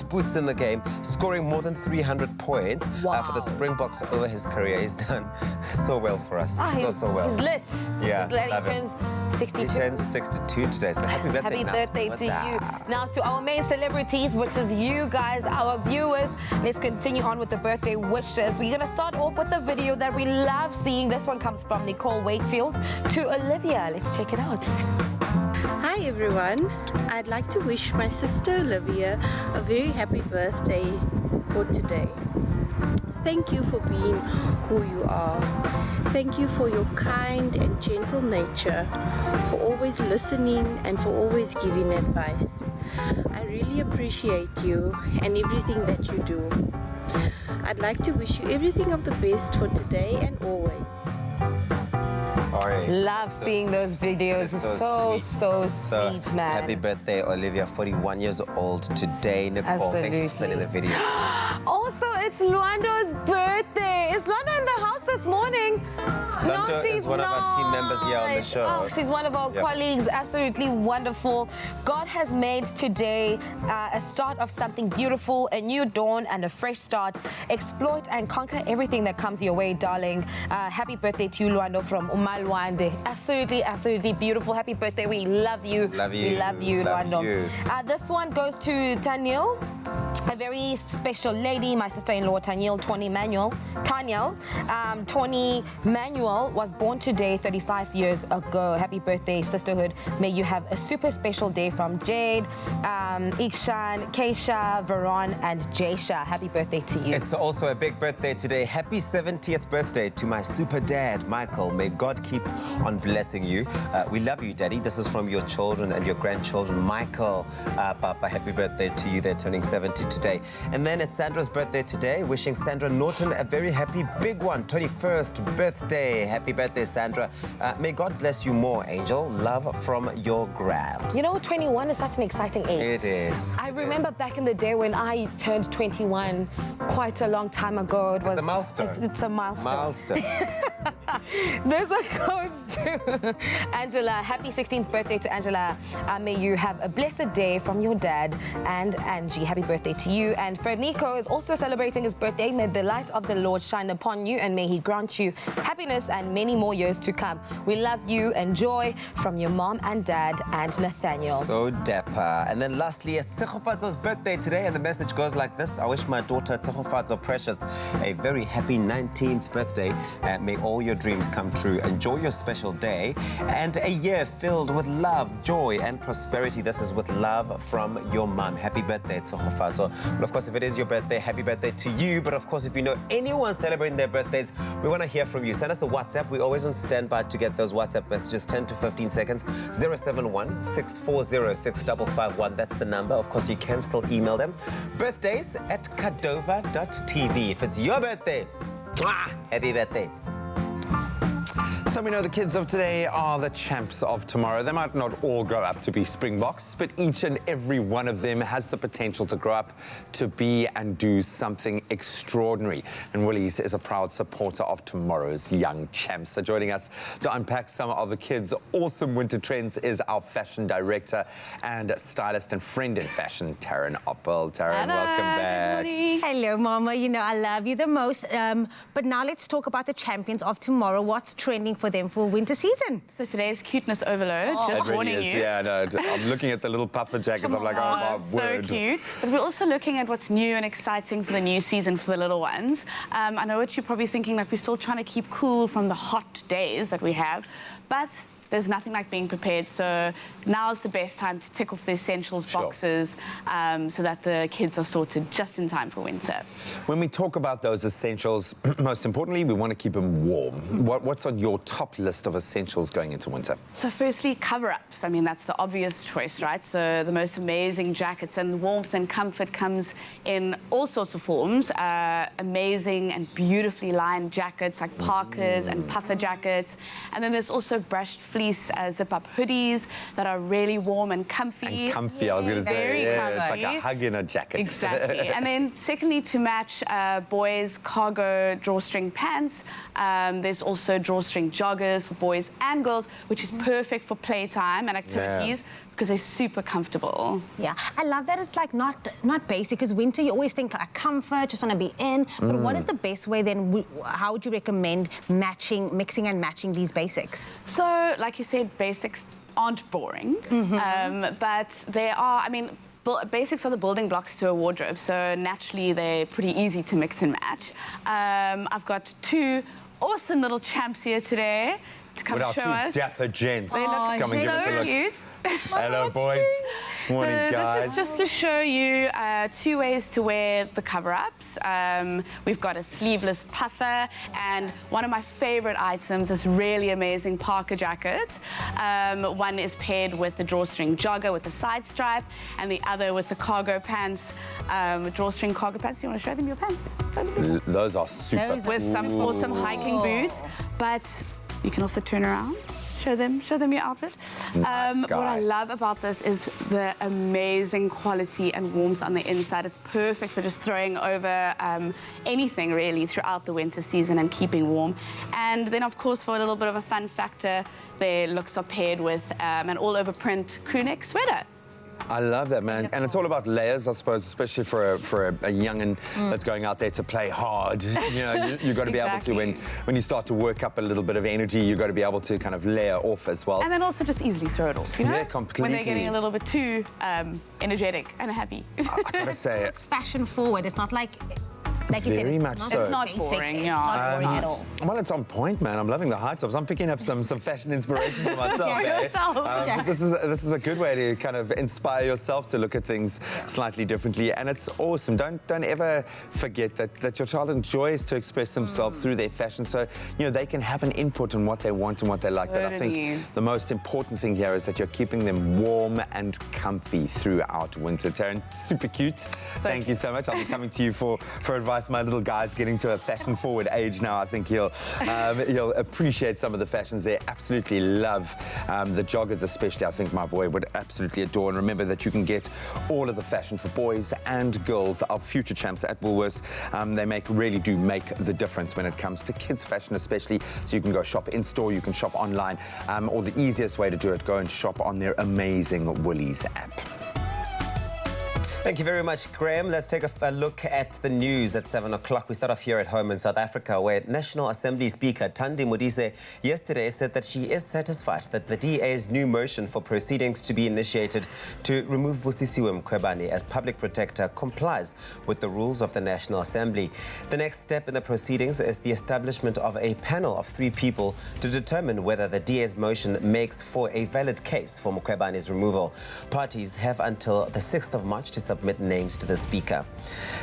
boots in the game, scoring more than 300 points for the Springboks over his career. He's done so well for us. So well. He's lit. Yeah, he's lit. He love turns 62. He turns 62 today, so happy birthday, Happy Nas birthday to Puerta. you. Now to our main celebrities, which is you guys, our viewers. Let's continue on with the birthday wishes. We're going to start off with the video that we love seeing. This one comes from Nicole Wakefield to Olivia. Let's check it out. Hi everyone, I'd like to wish my sister Olivia a very happy birthday for today. Thank you for being who you are. Thank you for your kind and gentle nature, for always listening and for always giving advice. I really appreciate you and everything that you do. I'd like to wish you everything of the best for today and always. Love seeing those videos. So sweet, man. Happy birthday, Olivia, 41 years old today. Nicole, thank you for sending the video. Also, it's Luando's birthday. Is Luando in the house this morning? Luando is one of our team members here on the show. Oh, she's one of our colleagues. Absolutely wonderful. God has made today a start of something beautiful, a new dawn and a fresh start. Exploit and conquer everything that comes your way, darling. Happy birthday to you, Luando, from Umalwande. Absolutely beautiful. Happy birthday. We love you. We love you, Luando. This one goes to Tanyel, a very special lady, my sister-in-law, Tanyel Tony Manuel. Tony Manuel was born today 35 years ago. Happy birthday, sisterhood. May you have a super special day from Jade, Ikshan, Keisha, Veron, and Jaysha. Happy birthday to you. It's also a big birthday today. Happy 70th birthday to my super dad, Michael. May God keep on blessing you. We love you, Daddy. This is from your children and your grandchildren. Michael, Papa, happy birthday to you. They're turning 70 today. And then it's Sandra's birthday today. Wishing Sandra Norton a very happy big one, 21st birthday. Happy birthday, Sandra. May God bless you more, Angel. Love from your grabs. You know, 21 is such an exciting age. It is. I remember back in the day when I turned 21 quite a long time ago. It's a milestone. It's a milestone. This one goes to Angela. Happy 16th birthday to Angela. May you have a blessed day from your dad and Angie. Happy birthday to you. And Fred Nico is also celebrating his birthday. May the light of the Lord shine upon you and may he grant you happiness and many more years to come. We love you and joy from your mom and dad and Nathaniel. So dapper. And then lastly, it's Tsegofatso's birthday today, and the message goes like this. I wish my daughter Tsegofatso Precious a very happy 19th birthday. May all your dreams come true. Enjoy your special day and a year filled with love, joy, and prosperity. This is with love from your mom. Happy birthday, Tsegofatso. But of course, if it is your birthday, happy birthday to you. But of course, if you know anyone celebrating their birthdays, we want to hear from you. Send us a WhatsApp. We're always on standby to get those WhatsApp messages, 10 to 15 seconds. 071-640-6551. That's the number. Of course, you can still email them. birthdays@kadova.tv. If it's your birthday, happy birthday. So we know the kids of today are the champs of tomorrow. They might not all grow up to be Springboks, but each and every one of them has the potential to grow up to be and do something extraordinary. And Woolies is a proud supporter of tomorrow's young champs. So joining us to unpack some of the kids' awesome winter trends is our fashion director and stylist and friend in fashion, Taryn Oppel. Taryn, welcome back. Hello, Mama. You know, I love you the most. But now let's talk about the champions of tomorrow. What's trending for for them for winter season. So today's cuteness overload, just It really warning is. you. Yeah, no, I'm looking at the little puffer jackets. I'm like, oh my So word. cute. But we're also looking at what's new and exciting for the new season for the little ones. I know what you're probably thinking, like we're still trying to keep cool from the hot days that we have, but there's nothing like being prepared. So now's the best time to tick off the essentials boxes so that the kids are sorted just in time for winter. When we talk about those essentials, most importantly, we want to keep them warm. What's on your top list of essentials going into winter? So firstly, cover-ups. I mean, that's the obvious choice, right? So the most amazing jackets, and warmth and comfort comes in all sorts of forms. Amazing and beautifully lined jackets like parkas and puffer jackets. And then there's also brushed fleece zip-up hoodies that are really warm and comfy. And comfy, I was going to say. Very Yeah, comfy. it's like a hug in a jacket. Exactly. And then secondly, to match boys' cargo drawstring pants, there's also drawstring joggers for boys and girls, which is perfect for playtime and activities. Because they're super comfortable. Yeah, I love that it's like not basic, because winter you always think like comfort, just want to be in. But what is the best way then? How would you recommend mixing and matching these basics? So, like you said, basics aren't boring, but they are, I mean, basics are the building blocks to a wardrobe, so naturally they're pretty easy to mix and match. I've got two awesome little champs here today to come show us. Dapper gents. They look Come and give us a look. cute. Hello, boys. Morning, guys. This is just to show you two ways to wear the cover-ups. We've got a sleeveless puffer, and one of my favorite items is really amazing parka jacket. One is paired with the drawstring jogger with the side stripe, and the other with the cargo pants, drawstring cargo pants. You want to show them your pants? Those are super. With some awesome hiking boots, but you can also turn around. Show them your outfit. Nice what I love about this is the amazing quality and warmth on the inside. It's perfect for just throwing over anything really throughout the winter season and keeping warm. And then of course, for a little bit of a fun factor, their looks are paired with an all-over print crew neck sweater. I love that, man. And it's all about layers, I suppose, especially for a young'un that's going out there to play hard. You know, you've got to be able to, when you start to work up a little bit of energy, you've got to be able to kind of layer off as well. And then also just easily throw it off, you know? Yeah, completely. When they're getting a little bit too energetic and happy. I gotta say it. Fashion forward. It's not like you said, Very much so. It's not boring, It's not boring at all. Well, it's on point, man. I'm loving the high tops. I'm picking up some fashion inspiration for myself. For yourself. But this is a good way to kind of inspire yourself to look at things slightly differently, and it's awesome. Don't ever forget that your child enjoys to express themselves through their fashion, so you know they can have an input on what they want and what they like. But I think the most important thing here is that you're keeping them warm and comfy throughout winter. Taryn, super cute. Thank you so much. I'll be coming to you for advice. My little guy's getting to a fashion-forward age now. I think he'll appreciate some of the fashions there. Absolutely love the joggers, especially. I think my boy would absolutely adore. And remember that you can get all of the fashion for boys and girls, our future champs at Woolworths. They really do make the difference when it comes to kids' fashion, especially. So you can go shop in store, you can shop online, or the easiest way to do it, go and shop on their amazing Woolies app. Thank you very much, Graham. Let's take a look at the news at 7 o'clock. We start off here at home in South Africa, where National Assembly Speaker Thandi Modise yesterday said that she is satisfied that the DA's new motion for proceedings to be initiated to remove Busisiwe Mkhwebane as public protector complies with the rules of the National Assembly. The next step in the proceedings is the establishment of a panel of 3 people to determine whether the DA's motion makes for a valid case for Mkhwebane's removal. Parties have until the 6th of March to submit names to the Speaker.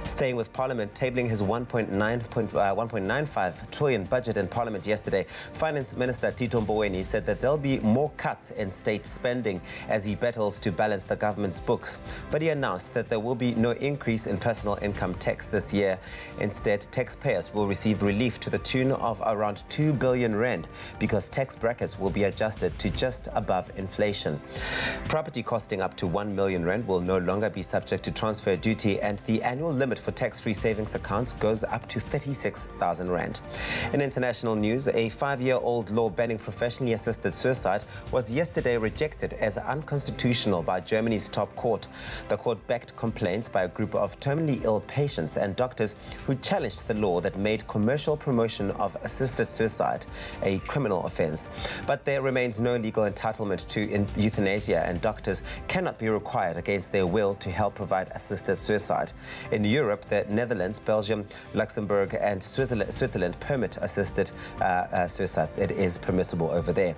Staying with Parliament, tabling his 1.95 trillion budget in Parliament yesterday, Finance Minister Tito Mboweni said that there'll be more cuts in state spending as he battles to balance the government's books. But he announced that there will be no increase in personal income tax this year. Instead, taxpayers will receive relief to the tune of around 2 billion rand because tax brackets will be adjusted to just above inflation. Property costing up to 1 million rand will no longer be subject subject to transfer duty, and the annual limit for tax-free savings accounts goes up to 36,000 rand. In international news, a 5-year-old law banning professionally assisted suicide was yesterday rejected as unconstitutional by Germany's top court. The court backed complaints by a group of terminally ill patients and doctors who challenged the law that made commercial promotion of assisted suicide a criminal offense. But there remains no legal entitlement to euthanasia, and doctors cannot be required against their will to help provide assisted suicide. In Europe, the Netherlands, Belgium, Luxembourg and Switzerland permit assisted suicide. It is permissible over there.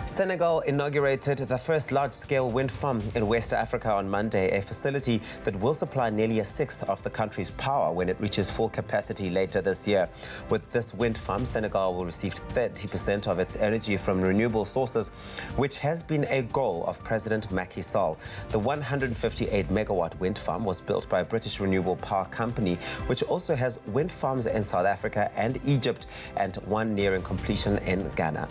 Senegal inaugurated the first large-scale wind farm in West Africa on Monday, a facility that will supply nearly a sixth of the country's power when it reaches full capacity later this year. With this wind farm, Senegal will receive 30% of its energy from renewable sources, which has been a goal of President Macky Sall. The 158-megawatt wind farm was built by a British renewable power company, which also has wind farms in South Africa and Egypt, and one nearing completion in Ghana.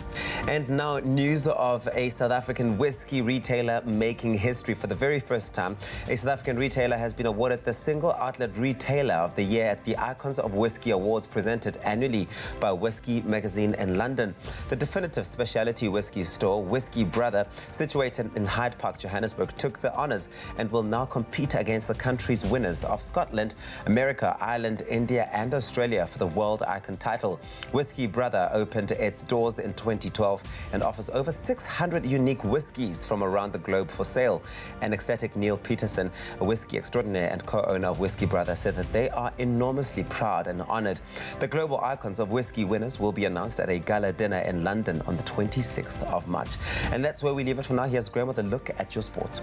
And now news of a South African whiskey retailer making history. For the very first time, a South African retailer has been awarded the Single Outlet Retailer of the Year at the Icons of Whiskey Awards presented annually by Whiskey Magazine in London. The definitive specialty whiskey store, Whiskey Brother, situated in Hyde Park, Johannesburg, took the honours and will now compete against the country's winners of Scotland, America, Ireland, India and Australia for the World Icon title. Whiskey Brother opened its doors in 2012 and offers over 600 unique whiskies from around the globe for sale. And ecstatic Neil Peterson, a whiskey extraordinaire and co-owner of Whiskey Brother, said that they are enormously proud and honoured. The global icons of whiskey winners will be announced at a gala dinner in London on the 26th of March. And that's where we leave it for now. Here's Graham with a look at your sports.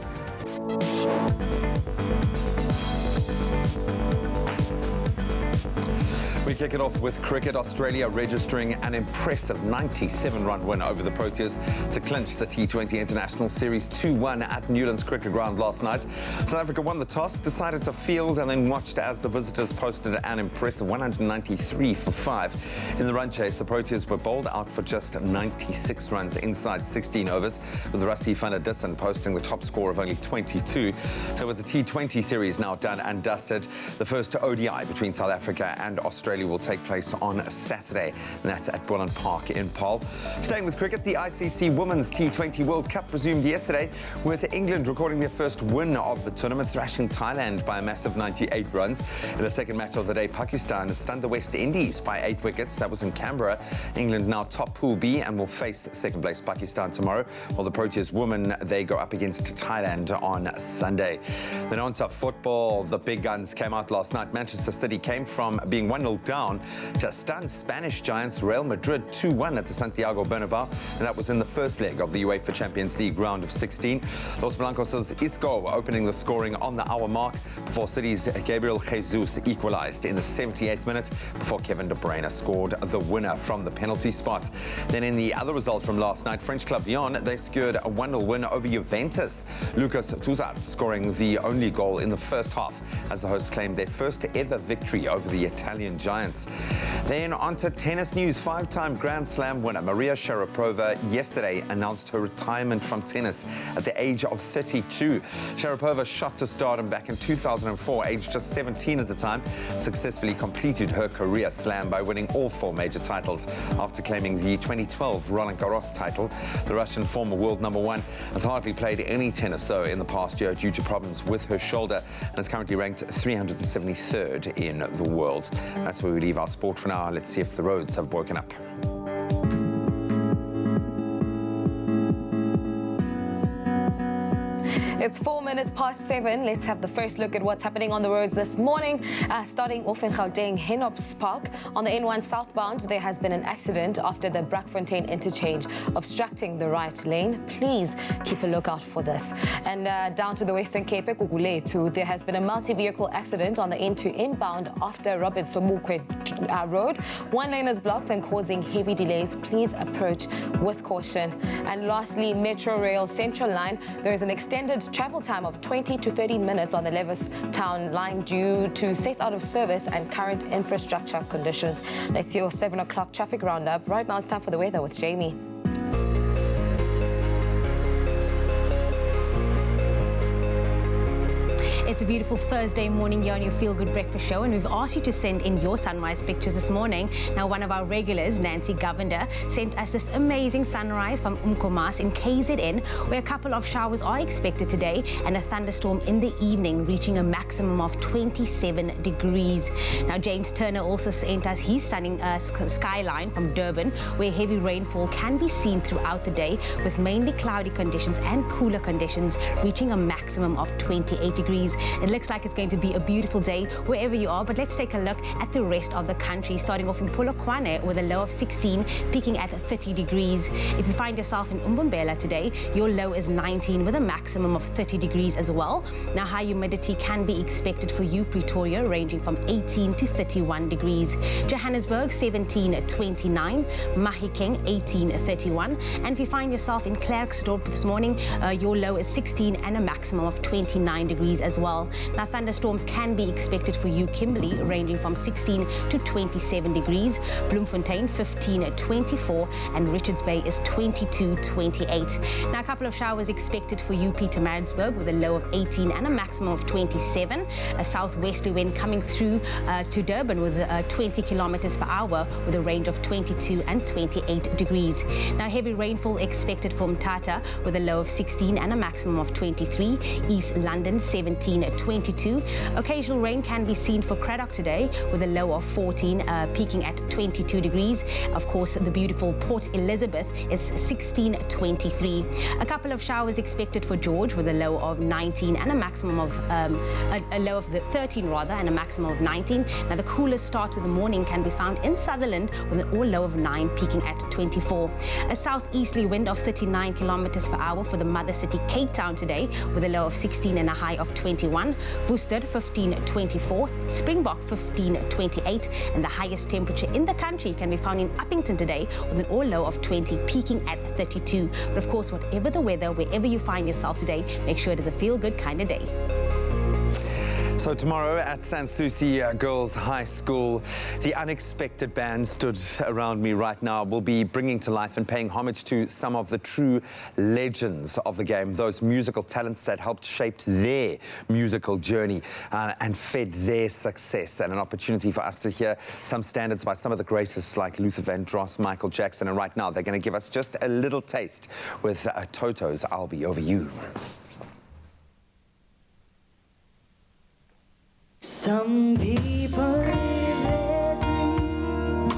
We kick it off with cricket. Australia registering an impressive 97-run win over the Proteas to clinch the T20 International Series 2-1 at Newlands Cricket Ground last night. South Africa won the toss, decided to field and then watched as the visitors posted an impressive 193 for 5. In the run chase, the Proteas were bowled out for just 96 runs inside 16 overs, with Rassie van der Dussen posting the top score of only 22. So with the T20 series now done and dusted, the first ODI between South Africa and Australia will take place on Saturday, and that's at Bullen Park in Paarl. Staying with cricket, the ICC Women's T20 World Cup resumed yesterday, with England recording their first win of the tournament, thrashing Thailand by a massive 98 runs. In the second match of the day, Pakistan stunned the West Indies by 8 wickets. That was in Canberra. England now top Pool B and will face second-place Pakistan tomorrow, while the Proteas women, they go up against Thailand on Sunday. Then on to football. The big guns came out last night. Manchester City came from being 1-0 down to stun Spanish giants Real Madrid 2-1 at the Santiago Bernabeu, and that was in the first leg of the UEFA Champions League round of 16. Los Blancos' Isco opening the scoring on the hour mark before City's Gabriel Jesus equalised in the 78th minute before Kevin De Bruyne scored the winner from the penalty spot. Then in the other result from last night, French club Lyon, they secured a 1-0 win over Juventus. Lucas Touzard scoring the only goal in the first half as the hosts claimed their first ever victory over the Italian giants. Then on to tennis news. 5-time Grand Slam winner Maria Sharapova yesterday announced her retirement from tennis at the age of 32. Sharapova shot to stardom back in 2004, aged just 17 at the time, successfully completed her career slam by winning all 4 major titles after claiming the 2012 Roland Garros title. The Russian former world #1 has hardly played any tennis, though, in the past year due to problems with her shoulder, and is currently ranked 373rd in the world. That's where we leave our sport for now. Let's see if the roads have woken up. It's 4 minutes past 7. Let's have the first look at what's happening on the roads this morning. Starting off in Gauteng, Henops Park. On the N1 southbound, there has been an accident after the Brakfontein interchange, obstructing the right lane. Please keep a lookout for this. And down to the Western Cape, Gugulethu, there has been a multi-vehicle accident on the N2 inbound after Robert Somukwe Road. One lane is blocked and causing heavy delays. Please approach with caution. And lastly, Metro Rail Central Line. There is an extended travel time of 20 to 30 minutes on the Lewistown line due to sets out of service and current infrastructure conditions. That's your 7 o'clock traffic roundup. Right now it's time for the weather with Jamie. It's it's a beautiful Thursday morning here on your Feel Good Breakfast Show, and we've asked you to send in your sunrise pictures this morning. Now, one of our regulars, Nancy Govender, sent us this amazing sunrise from Umkomas in KZN, where a couple of showers are expected today and a thunderstorm in the evening, reaching a maximum of 27 degrees. Now, James Turner also sent us his stunning skyline from Durban, where heavy rainfall can be seen throughout the day, with mainly cloudy conditions and cooler conditions, reaching a maximum of 28 degrees. It looks like it's going to be a beautiful day wherever you are, but let's take a look at the rest of the country, starting off in Polokwane with a low of 16, peaking at 30 degrees. If you find yourself in Umbombela today, your low is 19 with a maximum of 30 degrees as well. Now, high humidity can be expected for you, Pretoria, ranging from 18 to 31 degrees. Johannesburg, 17 29, Mahikeng, 18 31. And if you find yourself in Klerksdorp this morning, your low is 16 and a maximum of 29 degrees as well. Now, thunderstorms can be expected for you, Kimberley, ranging from 16 to 27 degrees. Bloemfontein, 15 24, and Richards Bay is 22 28. Now, a couple of showers expected for you, Pietermaritzburg, with a low of 18 and a maximum of 27. A southwesterly wind coming through to Durban with 20 kilometers per hour, with a range of 22 and 28 degrees. Now, heavy rainfall expected for Mthatha with a low of 16 and a maximum of 23. East London, 17 22. Occasional rain can be seen for Cradock today with a low of 14, peaking at 22 degrees. Of course, the beautiful Port Elizabeth is 16 23. A couple of showers expected for George with a low of 19 and a maximum of a low of 13 rather, and a maximum of 19. Now, the coolest start to the morning can be found in Sutherland with an all low of 9, peaking at 24. A southeasterly wind of 39 kilometers per hour for the mother city Cape Town today with a low of 16 and a high of 21. Worcester, 15 24. Springbok, 15 28. And the highest temperature in the country can be found in Uppington today with an all low of 20, peaking at 32. But of course, whatever the weather, wherever you find yourself today, make sure it is a feel-good kind of day. So tomorrow at Sanssouci Girls High School, the unexpected band stood around me right now will be bringing to life and paying homage to some of the true legends of the game, those musical talents that helped shape their musical journey and fed their success, and an opportunity for us to hear some standards by some of the greatest like Luther Vandross, Michael Jackson, and right now they're going to give us just a little taste with Toto's I'll Be Over You. Some people live their dreams.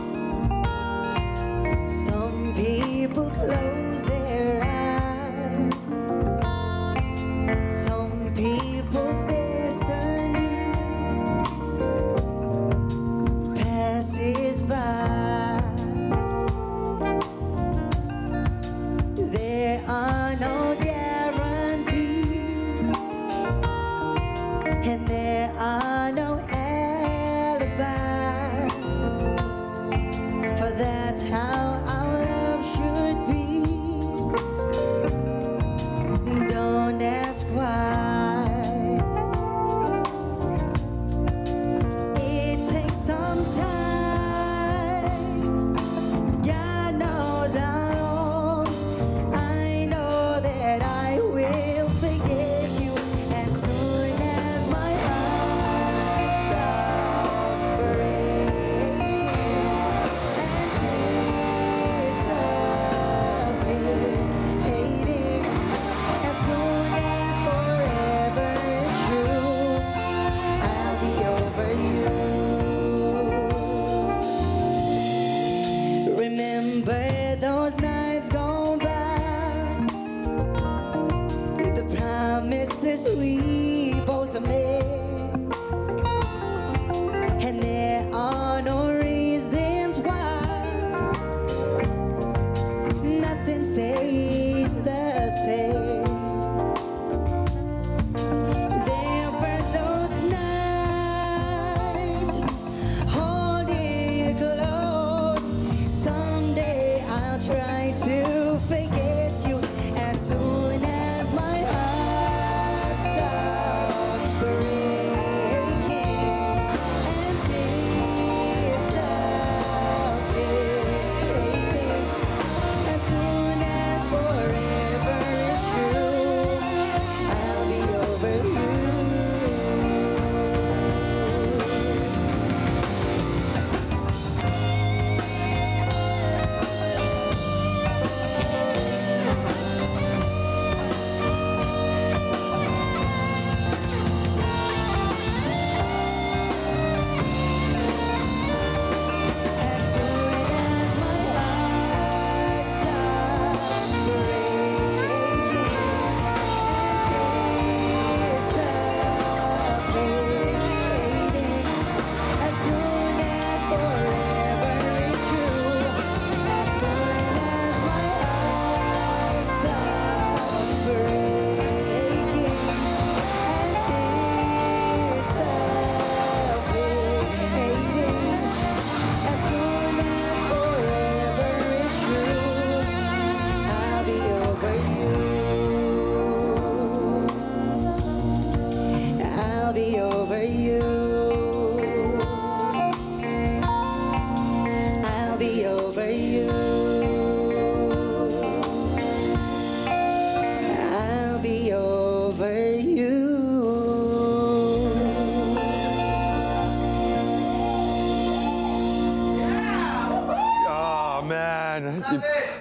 Some people close their eyes. Some people's destiny passes by. There are no guarantees.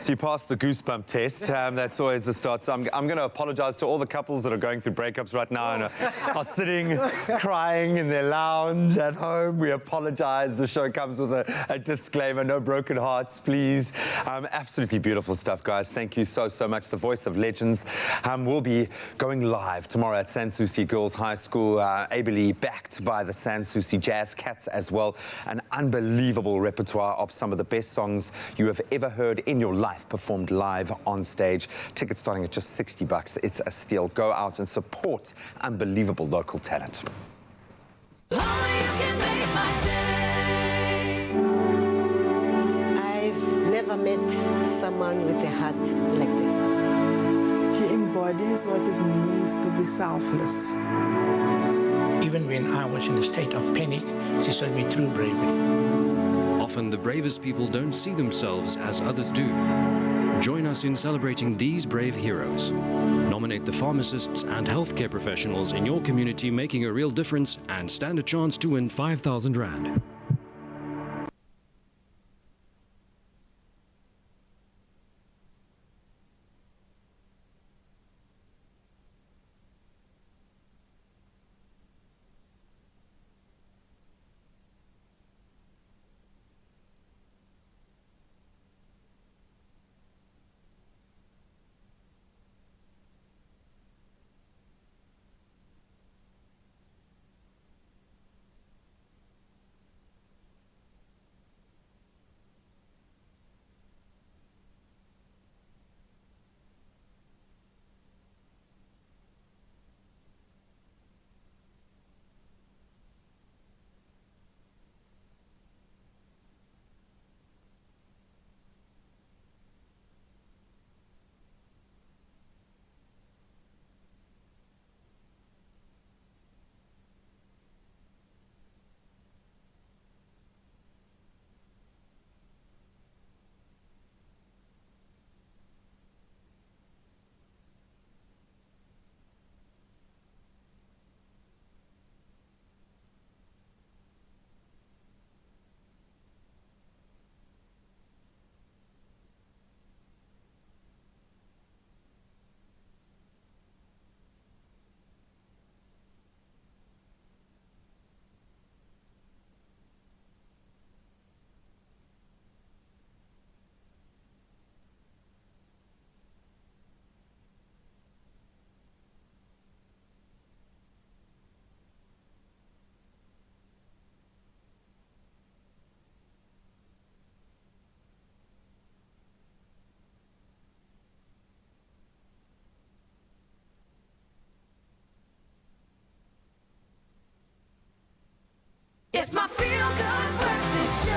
So you passed the goosebump test. That's always the start. So I'm going to apologize to all the couples that are going through breakups right now and are sitting crying in their lounge at home. We apologize. The show comes with a disclaimer. No broken hearts, please. Absolutely beautiful stuff, guys. Thank you so much. The voice of legends will be going live tomorrow at Sanssouci Girls High School, ably backed by the Sanssouci Jazz Cats as well. An unbelievable repertoire of some of the best songs you have ever heard in your life performed live on stage. Tickets starting at just $60. It's a steal. Go out and support unbelievable local talent. I've never met someone with a heart like this. He embodies what it means to be selfless. Even when I was in a state of panic, she saw me through bravery. Often the bravest people don't see themselves as others do. Join us in celebrating these brave heroes. Nominate the pharmacists and healthcare professionals in your community making a real difference and stand a chance to win 5,000 Rand. It's my feel-good breakfast show.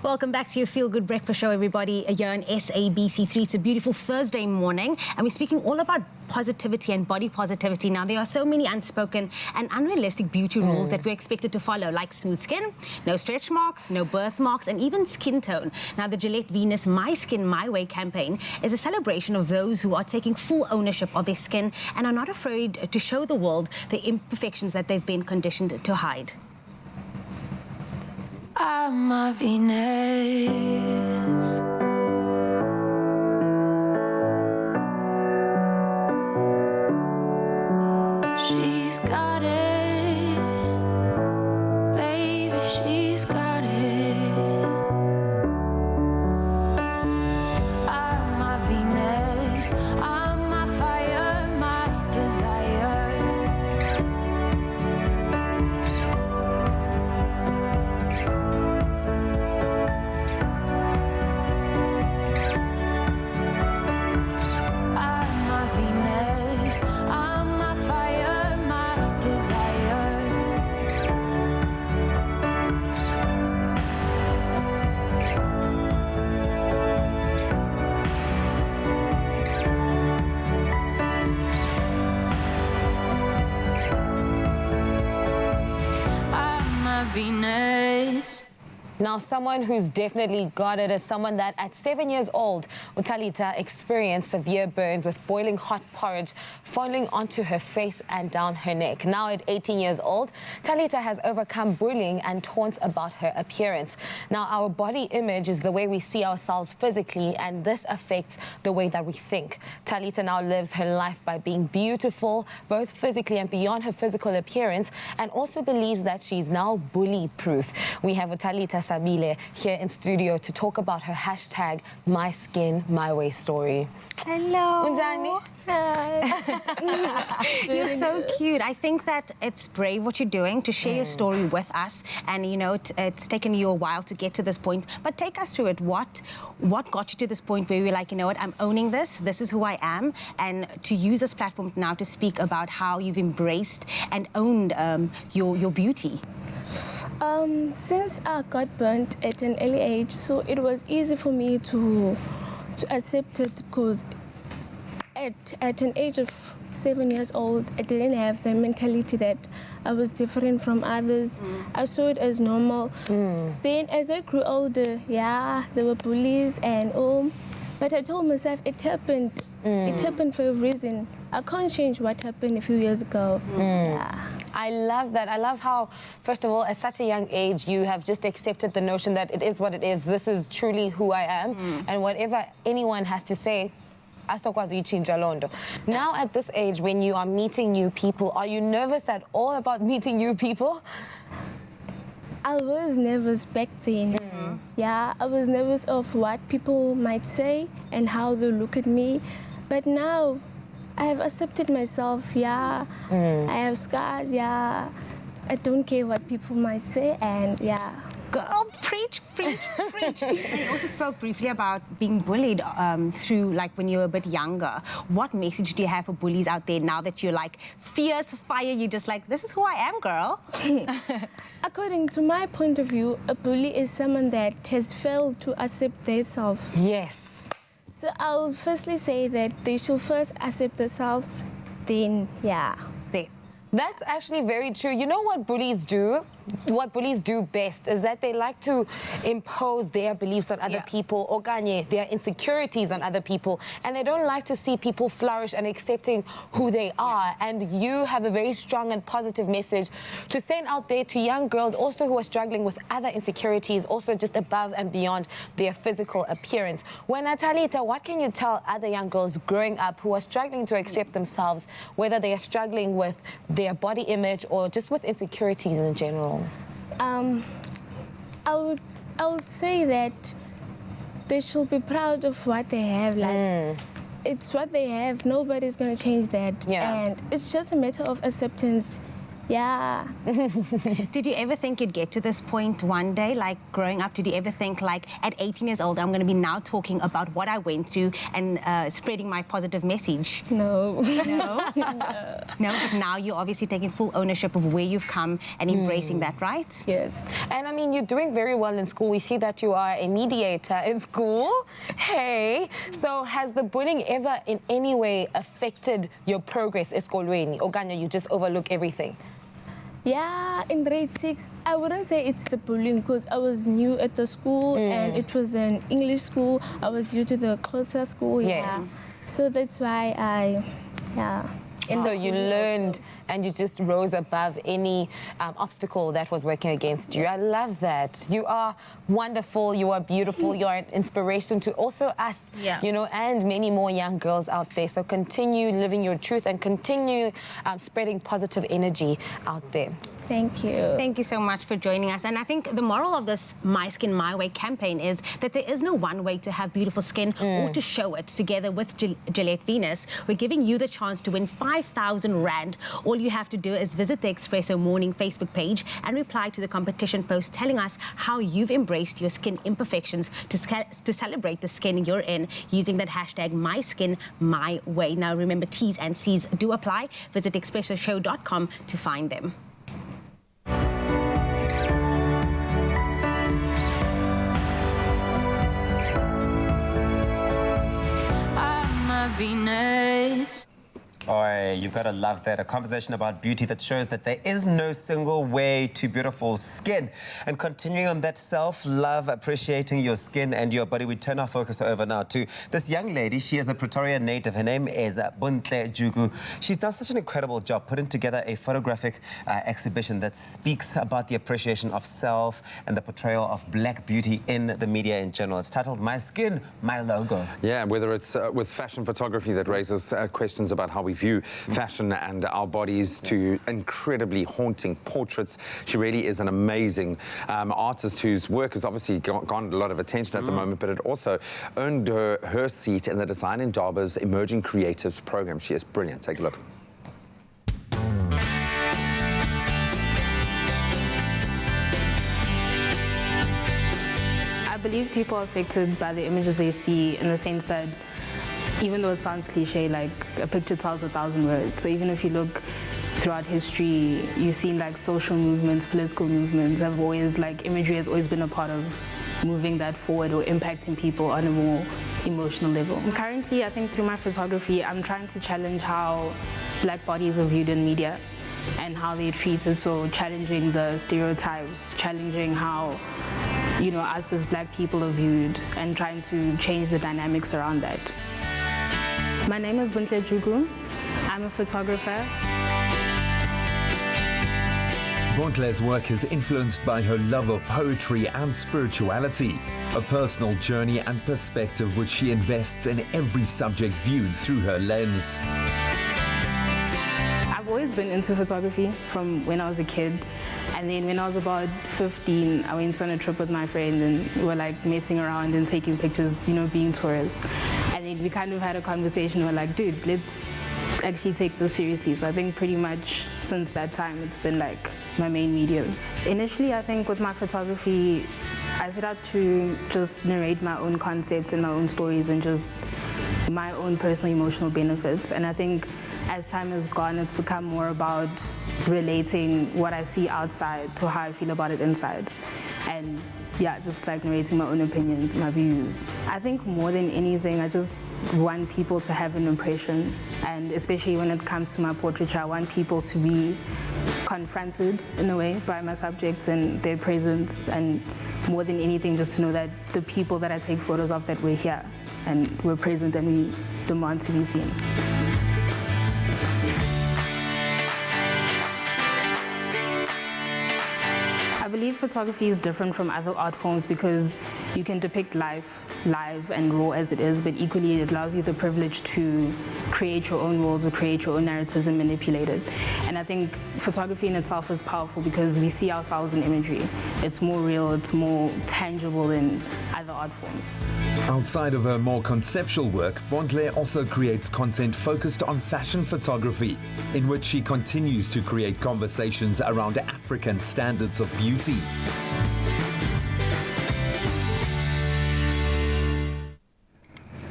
Welcome back to your Feel Good Breakfast Show, everybody, here on SABC3. It's a beautiful Thursday morning, and we're speaking all about positivity and body positivity. Now, there are so many unspoken and unrealistic beauty rules that we're expected to follow, like smooth skin, no stretch marks, no birthmarks, and even skin tone. Now, the Gillette Venus My Skin, My Way campaign is a celebration of those who are taking full ownership of their skin and are not afraid to show the world the imperfections that they've been conditioned to hide. I'm a Venus. She's got it, baby, she's got it. I'm a Venus, I'm my fire, my desire. Now, someone who's definitely got it is someone that at 7 years old, Talita experienced severe burns with boiling hot porridge falling onto her face and down her neck. Now at 18 years old, Talita has overcome bullying and taunts about her appearance. Now, our body image is the way we see ourselves physically, and this affects the way that we think. Talita now lives her life by being beautiful, both physically and beyond her physical appearance, and also believes that she's now bully-proof. We have Talita Sabile here in studio to talk about her hashtag My Skin, My Way story. Hello. Unjani? You're so cute. I think that it's brave what you're doing to share your story with us, and you know it's taken you a while to get to this point. But take us through it. What got you to this point where you're like, you know what, I'm owning this. This is who I am, and to use this platform now to speak about how you've embraced and owned your beauty. Since I got burnt at an early age, so it was easy for me to accept it, because at an age of 7 years old, I didn't have the mentality that I was different from others. I saw it as normal. Then as I grew older, yeah, there were bullies and all, but I told myself it happened. It happened for a reason. I can't change what happened a few years ago. Yeah. I love that. I love how, first of all, at such a young age, you have just accepted the notion that it is what it is. This is truly who I am. And whatever anyone has to say, now at this age, when you are meeting new people, are you nervous at all about meeting new people? I was nervous back then. Yeah, I was nervous of what people might say and how they look at me. But now, I have accepted myself, yeah. I have scars, yeah. I don't care what people might say, and yeah. Girl, preach, preach, preach. And you also spoke briefly about being bullied through, like, when you were a bit younger. What message do you have for bullies out there now that you're, like, fierce fire? You're just like, this is who I am, girl. According to my point of view, a bully is someone that has failed to accept themselves. Yes. So I will firstly say that they should first accept themselves, then, yeah. That's actually very true. You know what bullies do? What bullies do best is that they like to impose their beliefs on other people, or their insecurities on other people, and they don't like to see people flourish and accepting who they are. And you have a very strong and positive message to send out there to young girls also who are struggling with other insecurities, also just above and beyond their physical appearance. When Talita, what can you tell other young girls growing up who are struggling to accept themselves, whether they are struggling with their body image or just with insecurities in general? I would say that they should be proud of what they have. Like, it's what they have. Nobody's gonna change that. And it's just a matter of acceptance. Yeah. Did you ever think you'd get to this point one day, like growing up? Did you ever think, like, at 18 years old, I'm going to be now talking about what I went through and spreading my positive message? No. No? No, but now you're obviously taking full ownership of where you've come and embracing that, right? Yes. And I mean, you're doing very well in school. We see that you are a mediator in school. Hey. So has the bullying ever in any way affected your progress eskolweni? Or Ganya, you just overlook everything? Yeah, in grade 6, I wouldn't say it's the bullying, because I was new at the school and it was an English school. I was new to the closer school. Yes. So that's why So you learned and you just rose above any obstacle that was working against you. I love that. You are wonderful, you are beautiful, you are an inspiration to also us, you know, and many more young girls out there. So continue living your truth and continue spreading positive energy out there. Thank you. Thank you so much for joining us. And I think the moral of this My Skin, My Way campaign is that there is no one way to have beautiful skin or to show it. Together with Gillette Venus, we're giving you the chance to win 5,000 Rand. All you have to do is visit the Expresso Morning Facebook page and reply to the competition post telling us how you've embraced your skin imperfections to celebrate the skin you're in using that hashtag My Skin, My Way. Now remember, T's and C's do apply. Visit expressoshow.com to find them. Venus. Oh, you've got to love that. A conversation about beauty that shows that there is no single way to beautiful skin. And continuing on that self-love, appreciating your skin and your body, we turn our focus over now to this young lady. She is a Pretoria native. Her name is Bontle Jugu. She's done such an incredible job putting together a photographic exhibition that speaks about the appreciation of self and the portrayal of black beauty in the media in general. It's titled My Skin, My Logo. Yeah, whether it's with fashion photography that raises questions about how we view fashion and our bodies, to incredibly haunting portraits. She really is an amazing artist whose work has obviously garnered a lot of attention at the moment, but it also earned her seat in the Design Indaba's Emerging Creatives program. She is brilliant. Take a look. I believe people are affected by the images they see, in the sense that even though it sounds cliche, like a picture tells 1,000 words. So even if you look throughout history, you've seen like social movements, political movements have always, like, imagery has always been a part of moving that forward or impacting people on a more emotional level. And currently, I think through my photography, I'm trying to challenge how black bodies are viewed in media and how they're treated. So challenging the stereotypes, challenging how, you know, us as black people are viewed, and trying to change the dynamics around that. My name is Bontle Jugu. I'm a photographer. Bontle's work is influenced by her love of poetry and spirituality, a personal journey and perspective which she invests in every subject viewed through her lens. I've always been into photography from when I was a kid. And then when I was about 15, I went on a trip with my friend, and we were like messing around and taking pictures, you know, being tourists. And then we kind of had a conversation. We're like, dude, let's actually take this seriously. So I think pretty much since that time, it's been like my main medium. Initially, I think with my photography, I set out to just narrate my own concepts and my own stories and just my own personal emotional benefits. And I think as time has gone, it's become more about relating what I see outside to how I feel about it inside. And yeah, just like narrating my own opinions, my views. I think more than anything, I just want people to have an impression. And especially when it comes to my portraiture, I want people to be confronted in a way by my subjects and their presence. And more than anything, just to know that the people that I take photos of, that we're here and we're present and we demand to be seen. I believe photography is different from other art forms because you can depict life live and raw as it is, but equally it allows you the privilege to create your own worlds or create your own narratives and manipulate it. And I think photography in itself is powerful because we see ourselves in imagery. It's more real, it's more tangible than other art forms. Outside of her more conceptual work, Bontle also creates content focused on fashion photography, in which she continues to create conversations around African standards of beauty.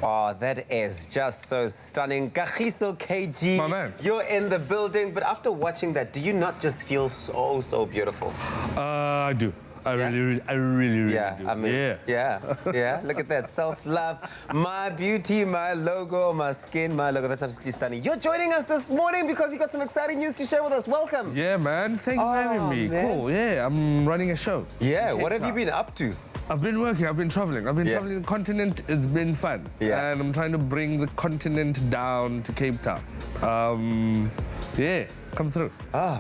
Oh, that is just so stunning. Kagiso KG, my man, you're in the building, but after watching that, do you not just feel so beautiful? I do. I really do. I mean, yeah. Look at that, self-love, my beauty, my logo, my skin, my logo. That's absolutely stunning. You're joining us this morning because you got some exciting news to share with us. Welcome. Yeah, man. Thank you for having me. Man. Cool. Yeah, I'm running a show. Yeah. What have you been up to? I've been working. I've been traveling. I've been traveling the continent. It's been fun. Yeah. And I'm trying to bring the continent down to Cape Town. Yeah. Come through.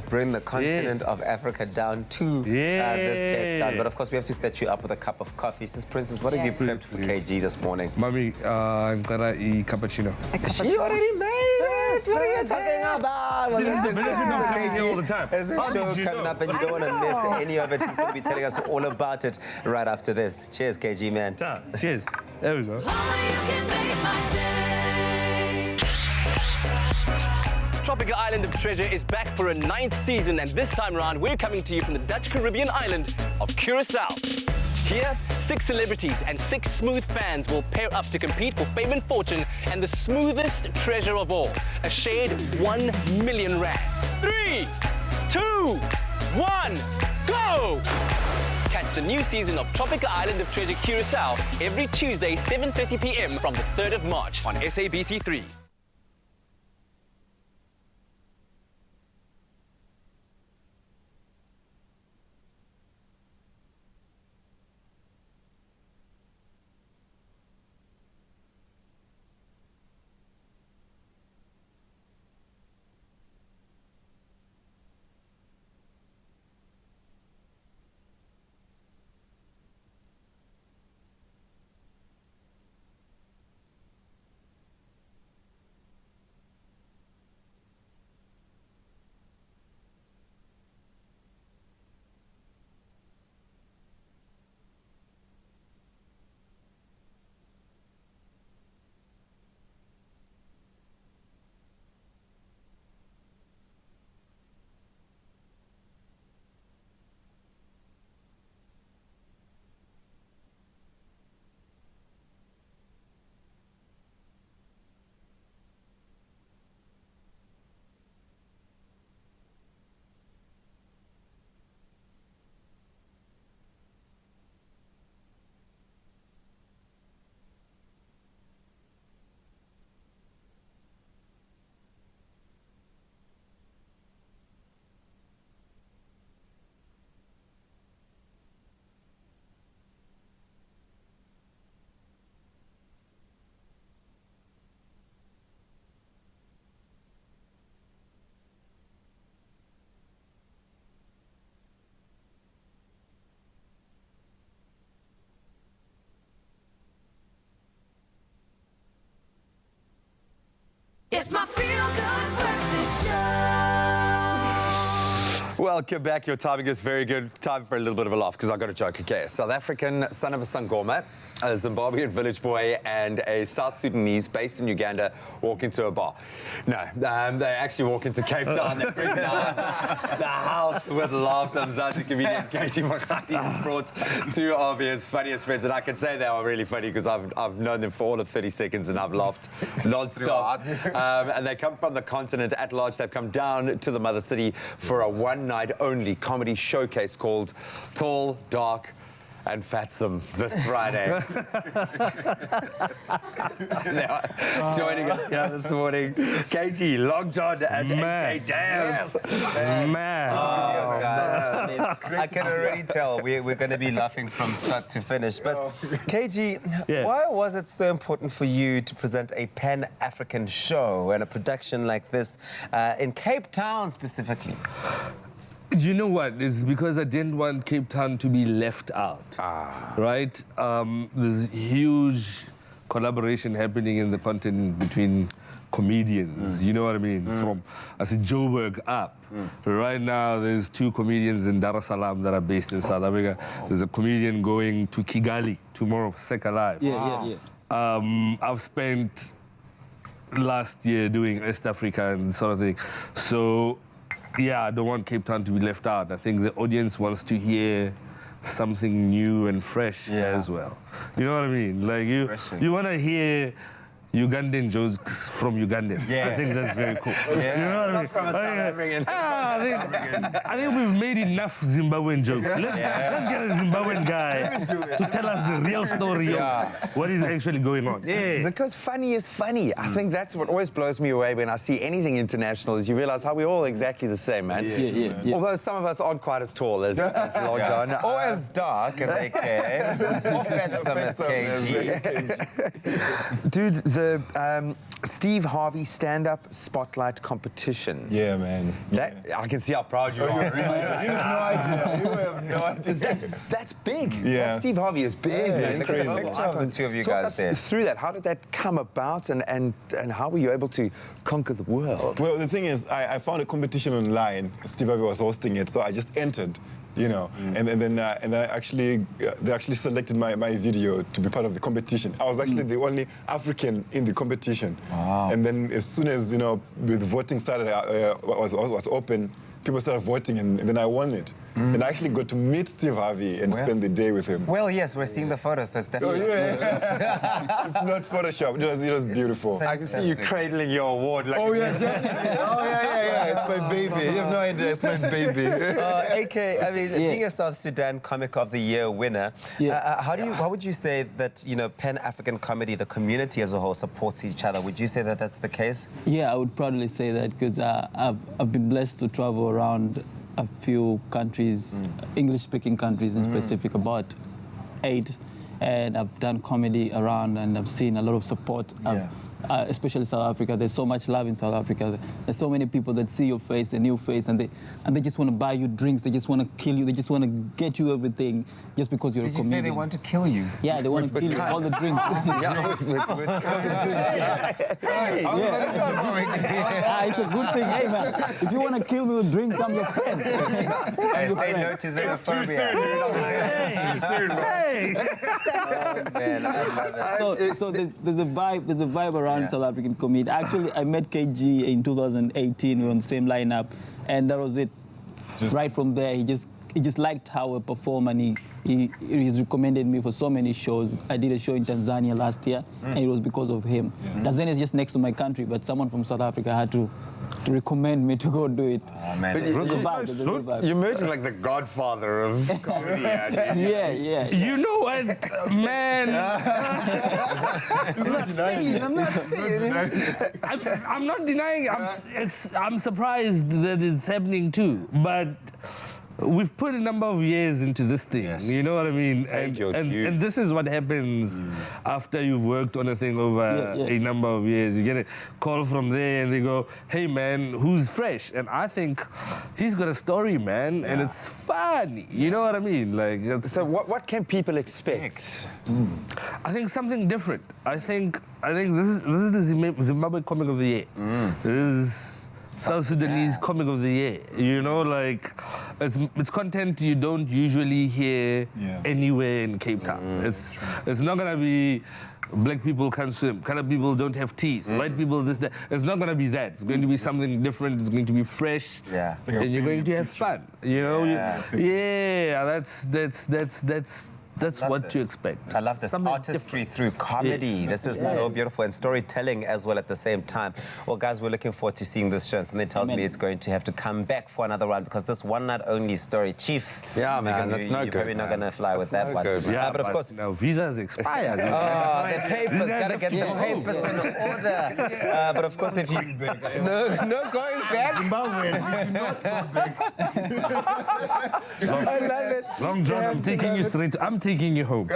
Bring the continent of Africa down to this Cape Town. But of course, we have to set you up with a cup of coffee. Sis Princess, what have you prepped for KG this morning? Mommy, I'm gonna eat cappuccino. She already made it! What are you talking about? See, this is the benefit of coming here all the time. There's a show coming up and you don't want to miss any of it. She's going to be telling us all about it right after this. Cheers, KG, man. Cheers. There we go. Tropical Island of Treasure is back for a 9th season, and this time around we're coming to you from the Dutch Caribbean island of Curacao. Here, 6 celebrities and 6 smooth fans will pair up to compete for fame and fortune and the smoothest treasure of all, a shared 1 million rand. 3, 2, 1, go! Catch the new season of Tropical Island of Treasure Curacao every Tuesday, 7:30 p.m. from the 3rd of March on SABC3. Welcome back. Your timing is very good. Time for a little bit of a laugh because I got a joke. Okay, South African son of a Sangoma, a Zimbabwean village boy, and a South Sudanese based in Uganda walk into a bar. No, they actually walk into Cape Town. They bring down the house with laughter. Mzansi comedian Kym Engelbrecht has brought two of his funniest friends, and I can say they are really funny because I've known them for all of 30 seconds and I've laughed non-stop. And they come from the continent at large. They've come down to the mother city for a one-night only comedy showcase called Tall, Dark, and Fatsome this Friday. Now, joining us here this morning, KG, Long John, and AK Dams. Man. I can already tell we're going to be laughing from start to finish. But KG, why was it so important for you to present a Pan-African show and a production like this in Cape Town specifically? You know what? It's because I didn't want Cape Town to be left out, right? There's huge collaboration happening in the continent between comedians, you know what I mean? From, I said, Joburg up. Right now, there's two comedians in Dar es Salaam that are based in South Africa. There's a comedian going to Kigali tomorrow, Second Life. I've spent last year doing East Africa and sort of thing. So, yeah, I don't want Cape Town to be left out. I think the audience wants to hear something new and fresh as well. You know what I mean? Like you want to hear Ugandan jokes from Ugandans. I think that's very cool. You know what I mean? From a South African. I think we've made enough Zimbabwean jokes. Let's get a Zimbabwean guy to tell us the real story of what is actually going on. Because funny is funny. I think that's what always blows me away when I see anything international is you realize how we're all exactly the same, man. Although some of us aren't quite as tall as Long John. Or as dark as AK. Or fatsome as KG. Dude, the Steve Harvey stand-up spotlight competition. Yeah, man. That, I can see how proud you are. You have no idea. You have no idea. That's big. Yeah. Steve Harvey is big. Yeah, it's crazy. Picture of the two of you guys there. Through that, how did that come about, and how were you able to conquer the world? Well, the thing is, I found a competition online. Steve Harvey was hosting it, so I just entered. You know, and then they actually selected my video to be part of the competition. I was actually the only African in the competition. Wow. And then as soon as the voting started, was open, people started voting, and then I won it. And I actually got to meet Steve Harvey and spend the day with him. Well, yes, we're seeing the photos, so it's definitely... It's not Photoshop. It was beautiful. I can see you cradling your award. Like Definitely. It's my baby. You have no idea. It's my baby. AK, I mean, being a South Sudan Comic of the Year winner, how would you say that, Pan-African comedy, the community as a whole, supports each other? Would you say that that's the case? Yeah, I would proudly say that because I've been blessed to travel around a few countries, English-speaking countries in specific, about 8, and I've done comedy around, and I've seen a lot of support. Especially South Africa, there's so much love in South Africa. There's so many people that see your face, a new face, and they just want to buy you drinks. They just want to kill you. They just want to get you everything just because you're a comedian. Did you say they want to kill you? Yeah, they want to kill you. All the drinks. It's a good thing. Hey, man, if you want to kill me with drinks, I'm your friend. I say no to xenophobia. So there's a vibe around South African comedy. Actually, I met KG in 2018. We were on the same lineup, and that was it. Right from there, he just liked how I perform, and he's recommended me for so many shows. I did a show in Tanzania last year, and it was because of him. Tanzania is just next to my country, but someone from South Africa had to recommend me to go do it. Oh, man. There's a vibe. You're emerging like the godfather of comedy. Yeah. You know what, man? I'm not denying. I'm surprised that it's happening too, but we've put a number of years into this thing, you know what I mean? And this is what happens after you've worked on a thing over a number of years. You get a call from there and they go, hey man, who's fresh? And I think he's got a story, man, and it's funny. You know what I mean? Like, so what can people expect? I think something different. I think this is the Zimbabwe Comic of the Year. This is South Sudanese comic of the year. You know, like, it's content you don't usually hear anywhere in Cape Town. It's not gonna be black people can't swim, colored people don't have teeth, white people this, that. It's not gonna be that. It's going to be something different. It's going to be fresh. Yeah. And you're going to have fun. You know? That's what to expect. I love this artistry through comedy. This is so beautiful, and storytelling as well at the same time. Well, guys, we're looking forward to seeing this show. And something tells me it's going to have to come back for another round, because this one night only story, Chief. Yeah, man, that's no you're good. probably not going to fly with that one. Yeah, but of course, no, visas expired. the papers, gotta get the papers in order. But of course, if you no going back. Zimbabwe, you do not go back. I love it. Long John, I'm taking you straight. I'm taking you home.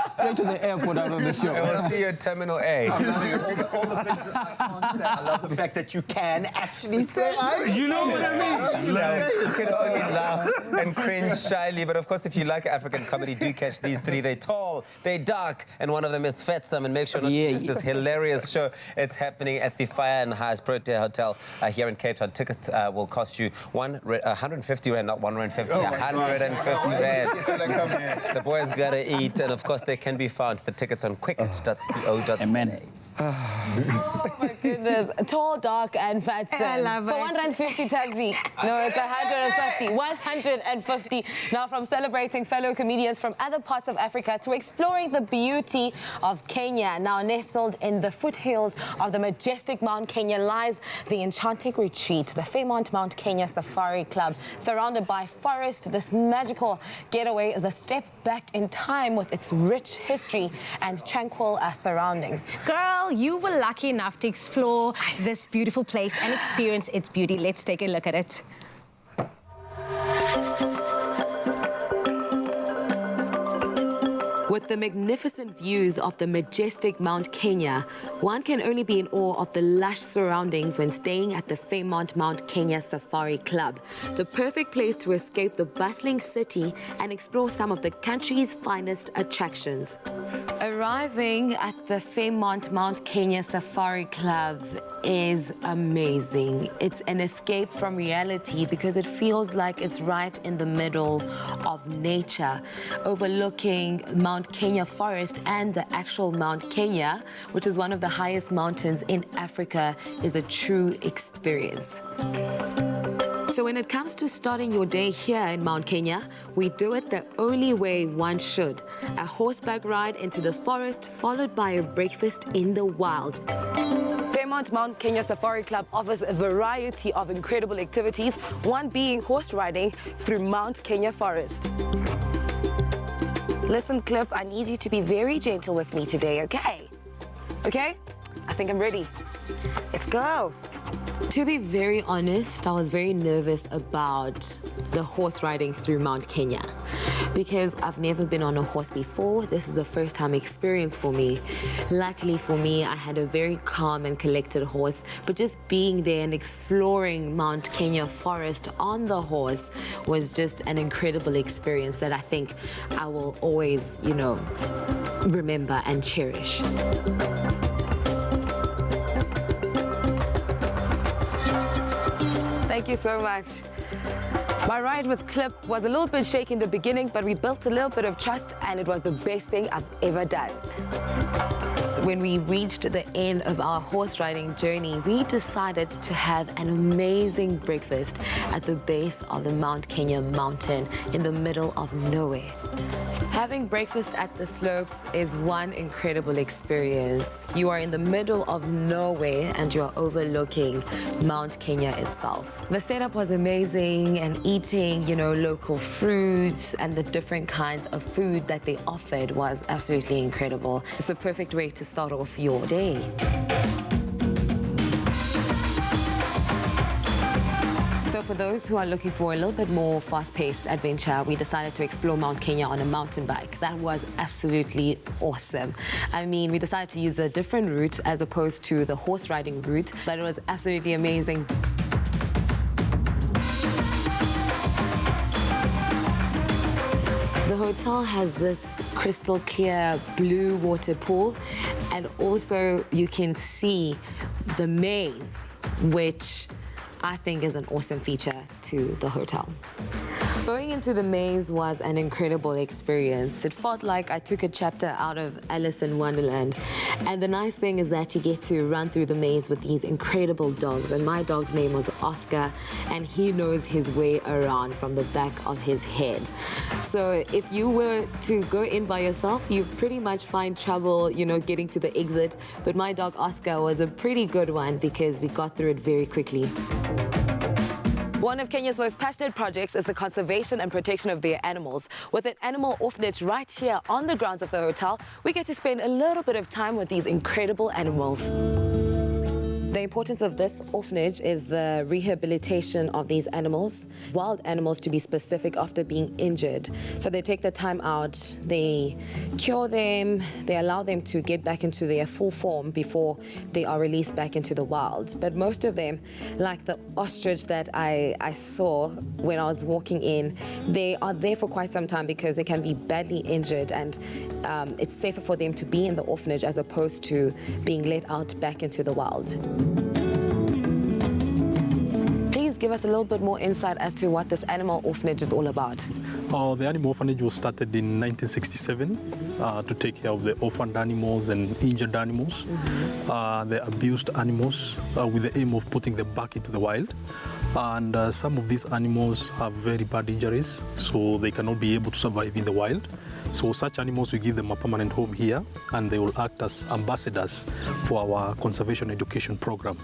Straight to the airport after the show. And we'll see you at Terminal A. All the things that I can't say. I love the fact that you can actually say it. You know what I mean? You can only laugh and cringe shyly. But of course, if you like African comedy, do catch these three. They're tall, they're dark, and one of them is Fetsam. And make sure not to miss this hilarious show. It's happening at the Fire and Highs Protea Hotel here in Cape Town. Tickets will cost you 150 rand, not 150, 150 rand. The boys gotta eat, and of course they can be found. The tickets on quicket.co.za. Amen. Oh my goodness. Tall, dark, and fat. I love it. For 150 taxi. No, it's 150. 150. Now, from celebrating fellow comedians from other parts of Africa to exploring the beauty of Kenya. Now, nestled in the foothills of the majestic Mount Kenya lies the enchanting retreat, the Fairmont Mount Kenya Safari Club. Surrounded by forest, this magical getaway is a step back in time with its rich history and tranquil surroundings. Girl, you were lucky enough to explore this beautiful place and experience its beauty. Let's take a look at it. With the magnificent views of the majestic Mount Kenya, one can only be in awe of the lush surroundings when staying at the Fairmont Mount Kenya Safari Club, the perfect place to escape the bustling city and explore some of the country's finest attractions. Arriving at the Fairmont Mount Kenya Safari Club is amazing. It's an escape from reality because it feels like it's right in the middle of nature, overlooking Mount Kenya forest, and the actual Mount Kenya, which is one of the highest mountains in Africa, is a true experience. So when it comes to starting your day here in Mount Kenya, we do it the only way one should. A horseback ride into the forest, followed by a breakfast in the wild. Fairmont Mount Kenya Safari Club offers a variety of incredible activities, one being horse riding through Mount Kenya forest. Listen, Clip, I need you to be very gentle with me today, okay? Okay? I think I'm ready. Let's go. To be very honest, I was very nervous about the horse riding through Mount Kenya because I've never been on a horse before. This is the first time experience for me. Luckily for me, I had a very calm and collected horse, but just being there and exploring Mount Kenya forest on the horse was just an incredible experience that I think I will always, you know, remember and cherish. Thank you so much. My ride with Clip was a little bit shaky in the beginning, but we built a little bit of trust, and it was the best thing I've ever done. When we reached the end of our horse riding journey, we decided to have an amazing breakfast at the base of the Mount Kenya mountain in the middle of nowhere. Having breakfast at the slopes is one incredible experience. You are in the middle of nowhere and you are overlooking Mount Kenya itself. The setup was amazing, and eating, you know, local fruits and the different kinds of food that they offered was absolutely incredible. It's the perfect way to start off your day. So for those who are looking for a little bit more fast-paced adventure, we decided to explore Mount Kenya on a mountain bike. That was absolutely awesome. I mean, we decided to use a different route as opposed to the horse riding route, but it was absolutely amazing. The hotel has this crystal clear blue water pool, and also you can see the maze which I think is an awesome feature to the hotel. Going into the maze was an incredible experience. It felt like I took a chapter out of Alice in Wonderland. And the nice thing is that you get to run through the maze with these incredible dogs. And my dog's name was Oscar, and he knows his way around from the back of his head. So if you were to go in by yourself, you pretty much find trouble, you know, getting to the exit. But my dog Oscar was a pretty good one because we got through it very quickly. One of Kenya's most passionate projects is the conservation and protection of their animals. With an animal orphanage right here on the grounds of the hotel, we get to spend a little bit of time with these incredible animals. The importance of this orphanage is the rehabilitation of these animals, wild animals to be specific, after being injured. So they take the time out, they cure them, they allow them to get back into their full form before they are released back into the wild. But most of them, like the ostrich that I saw when I was walking in, they are there for quite some time because they can be badly injured, and it's safer for them to be in the orphanage as opposed to being let out back into the wild. Please give us a little bit more insight as to what this animal orphanage is all about. The animal orphanage was started in 1967 to take care of the orphaned animals and injured animals, the abused animals, with the aim of putting them back into the wild. And some of these animals have very bad injuries, so they cannot be able to survive in the wild. So such animals, we give them a permanent home here, and they will act as ambassadors for our conservation education program.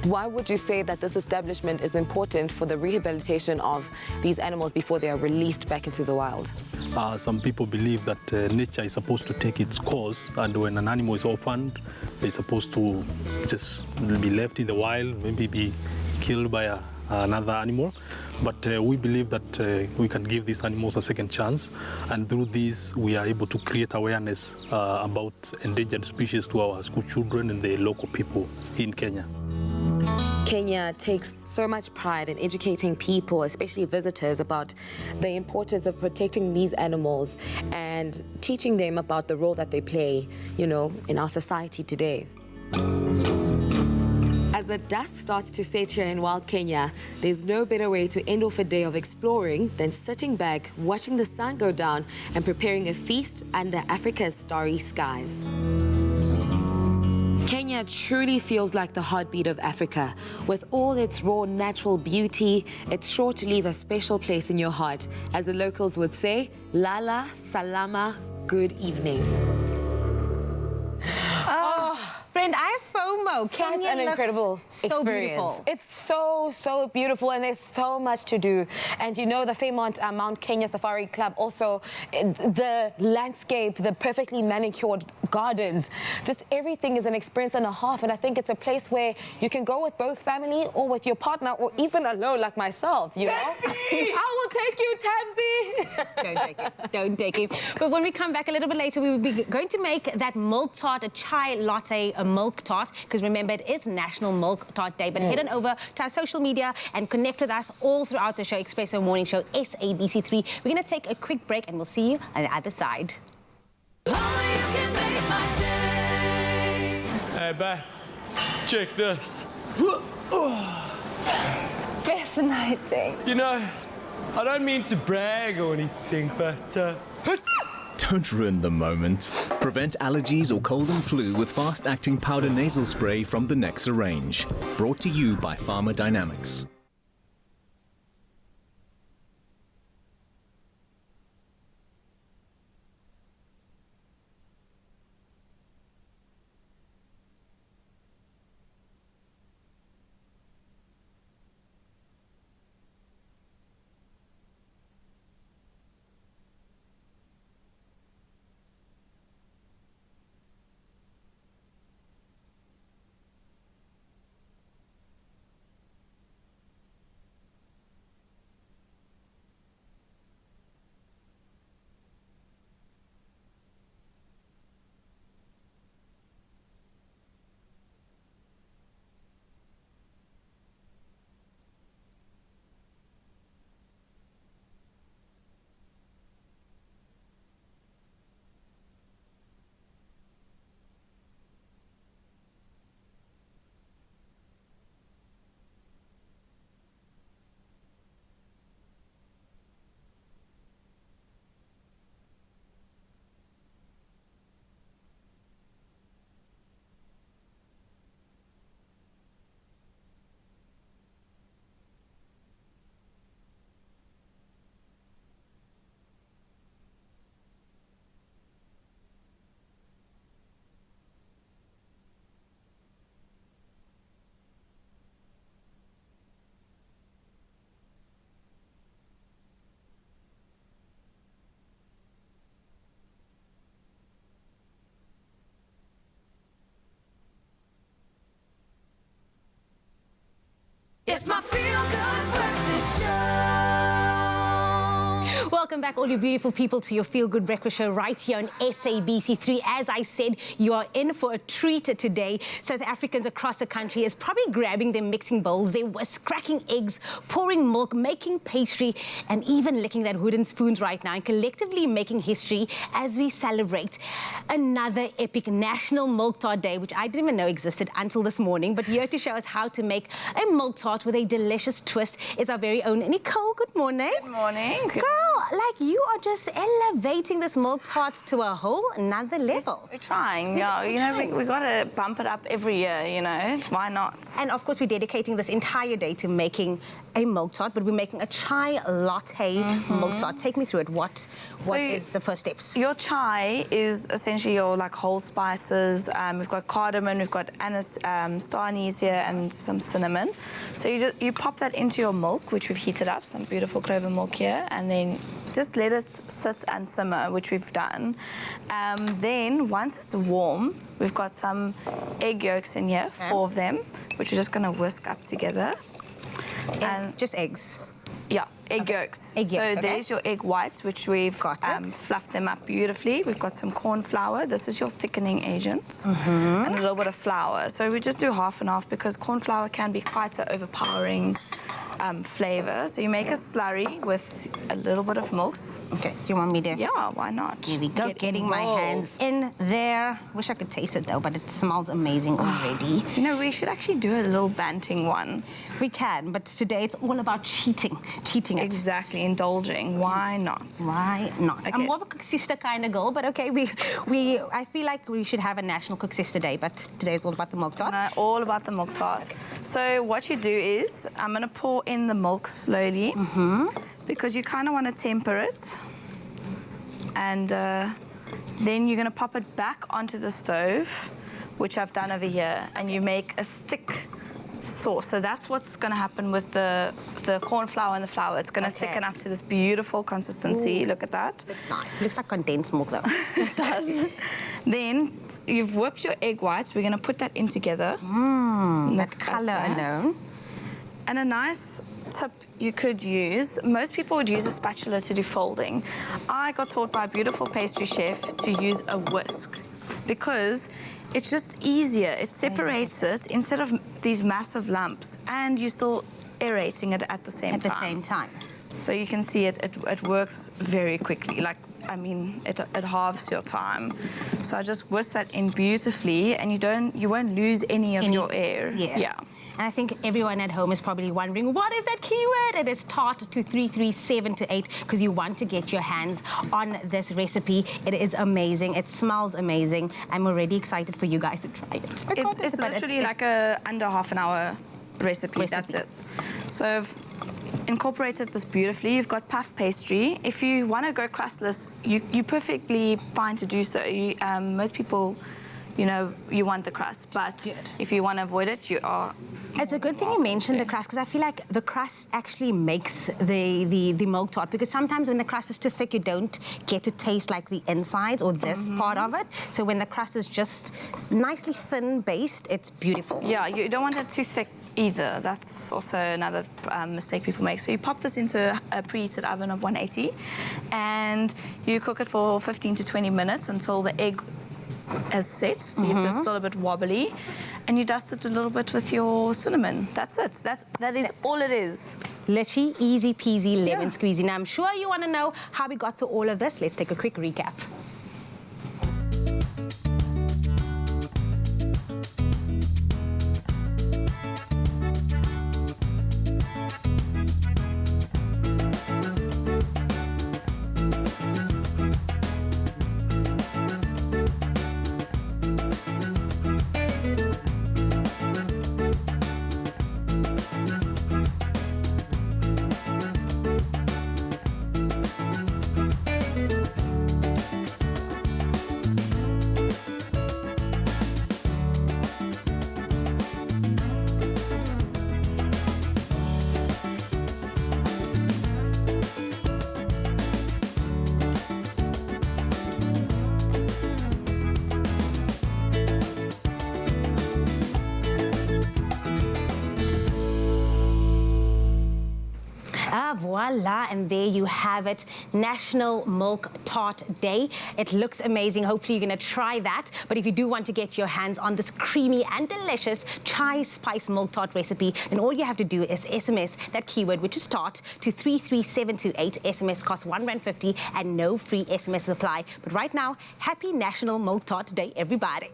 Why would you say that this establishment is important for the rehabilitation of these animals before they are released back into the wild? Some people believe that nature is supposed to take its course, and when an animal is orphaned, they're supposed to just be left in the wild, maybe be killed by another animal. But we believe that we can give these animals a second chance, and through this we are able to create awareness about endangered species to our school children and the local people in Kenya. Kenya takes so much pride in educating people, especially visitors, about the importance of protecting these animals and teaching them about the role that they play, you know, in our society today. As the dust starts to set here in wild Kenya, there's no better way to end off a day of exploring than sitting back, watching the sun go down, and preparing a feast under Africa's starry skies. Kenya truly feels like the heartbeat of Africa. With all its raw natural beauty, it's sure to leave a special place in your heart. As the locals would say, Lala, Salama, good evening. Friend, I have FOMO. Such an incredible so beautiful. It's so beautiful, and there's so much to do. And you know, the Fairmont Mount Kenya Safari Club, also the landscape, the perfectly manicured gardens, just everything is an experience and a half. And I think it's a place where you can go with both family or with your partner, or even alone like myself, you know? I will take you, Tabsy. Don't take it. Don't take it. But when we come back a little bit later, we will be going to make that milk tart, a chai latte, a milk tart, because remember, it is National Milk Tart Day. But head on over to our social media and connect with us all throughout the show, Expresso Morning Show, SABC3. We're going to take a quick break, and we'll see you on the other side. Hey, babe, check this. Fascinating. You know, I don't mean to brag or anything, but Don't ruin the moment. Prevent allergies or cold and flu with fast-acting powder nasal spray from the Nexa range. Brought to you by Pharma Dynamics. Welcome back, all you beautiful people, to your Feel Good Breakfast Show right here on SABC3. As I said, you are in for a treat today. South Africans across the country is probably grabbing their mixing bowls, their whisk, cracking eggs, pouring milk, making pastry, and even licking that wooden spoons right now, and collectively making history as we celebrate another epic National Milk Tart Day, which I didn't even know existed until this morning. But here to show us how to make a milk tart with a delicious twist is our very own Nicole. Good morning. Good morning. Girl, like you are just elevating this milk tart to a whole another level. We're trying, yeah. You know, we got to bump it up every year, you know. Why not? And of course, we're dedicating this entire day to making a milk tart, but we're making a chai latte milk tart. Take me through it. What is the first steps? Your chai is essentially your like whole spices. We've got cardamom, we've got star anise here, and some cinnamon. So you pop that into your milk, which we've heated up, some beautiful clover milk here, and then just let it sit and simmer, which we've done. Then once it's warm, we've got some egg yolks in here, 4 of them, which we're just going to whisk up together. And just eggs? Yeah, egg yolks. Egg yolks, so there's your egg whites, which we've fluffed them up beautifully. We've got some corn flour. This is your thickening agent. And a little bit of flour. So we just do half and half because corn flour can be quite an overpowering flavor. So you make a slurry with a little bit of milk. Okay, do you want me to? Yeah, why not? Here we go, getting my hands in there. Wish I could taste it though, but it smells amazing already. You know, we should actually do a little banting one. We can, but today it's all about cheating it. Exactly, indulging. Why not? Why not? Okay. I'm more of a cook sister kind of girl, but okay, I feel like we should have a National Cook Sister Day, but today is all about the milk tart. No, all about the milk tart. So what you do is, I'm going to pour in the milk slowly because you kind of want to temper it, and then you're going to pop it back onto the stove, which I've done over here, and you make a thick sauce. So that's what's going to happen with the corn flour and the flour. It's going to thicken up to this beautiful consistency. Ooh. Look at that. Looks nice. Looks like condensed milk though. It does. Then you've whipped your egg whites. We're going to put that in together. That colour alone. And a nice tip you could use, most people would use a spatula to do folding. I got taught by a beautiful pastry chef to use a whisk because it's just easier. It separates it instead of these massive lumps, and you're still aerating it at the same time. So you can see it works very quickly. Like, I mean, it halves your time. So I just whisk that in beautifully, and you won't lose any of your air. Yeah. And I think everyone at home is probably wondering, what is that keyword? It is tart to 33728 because you want to get your hands on this recipe. It is amazing. It smells amazing. I'm already excited for you guys to try it. It's literally like a under half an hour recipe. That's it. So I've incorporated this beautifully. You've got puff pastry. If you want to go crustless, you're perfectly fine to do so. Most people, you know, you want the crust, but if you want to avoid it, you are. It's a good thing you mentioned the crust, because I feel like the crust actually makes the milk tart, because sometimes when the crust is too thick, you don't get to taste like the insides or this part of it. So when the crust is just nicely thin based, it's beautiful. Yeah, you don't want it too thick either. That's also another mistake people make. So you pop this into a preheated oven of 180, and you cook it for 15 to 20 minutes until the egg is set. See, it's still a bit wobbly. And you dust it a little bit with your cinnamon. That's it. That is all it is. Literally easy peasy lemon squeezy. Now, I'm sure you want to know how we got to all of this. Let's take a quick recap. voila, and there you have it, National Milk Tart Day. It looks amazing. Hopefully you're going to try that. But if you do want to get your hands on this creamy and delicious chai spice milk tart recipe, then all you have to do is SMS that keyword, which is tart, to 33728. SMS costs R1.50 and no free SMS apply. But right now, happy National Milk Tart Day, everybody.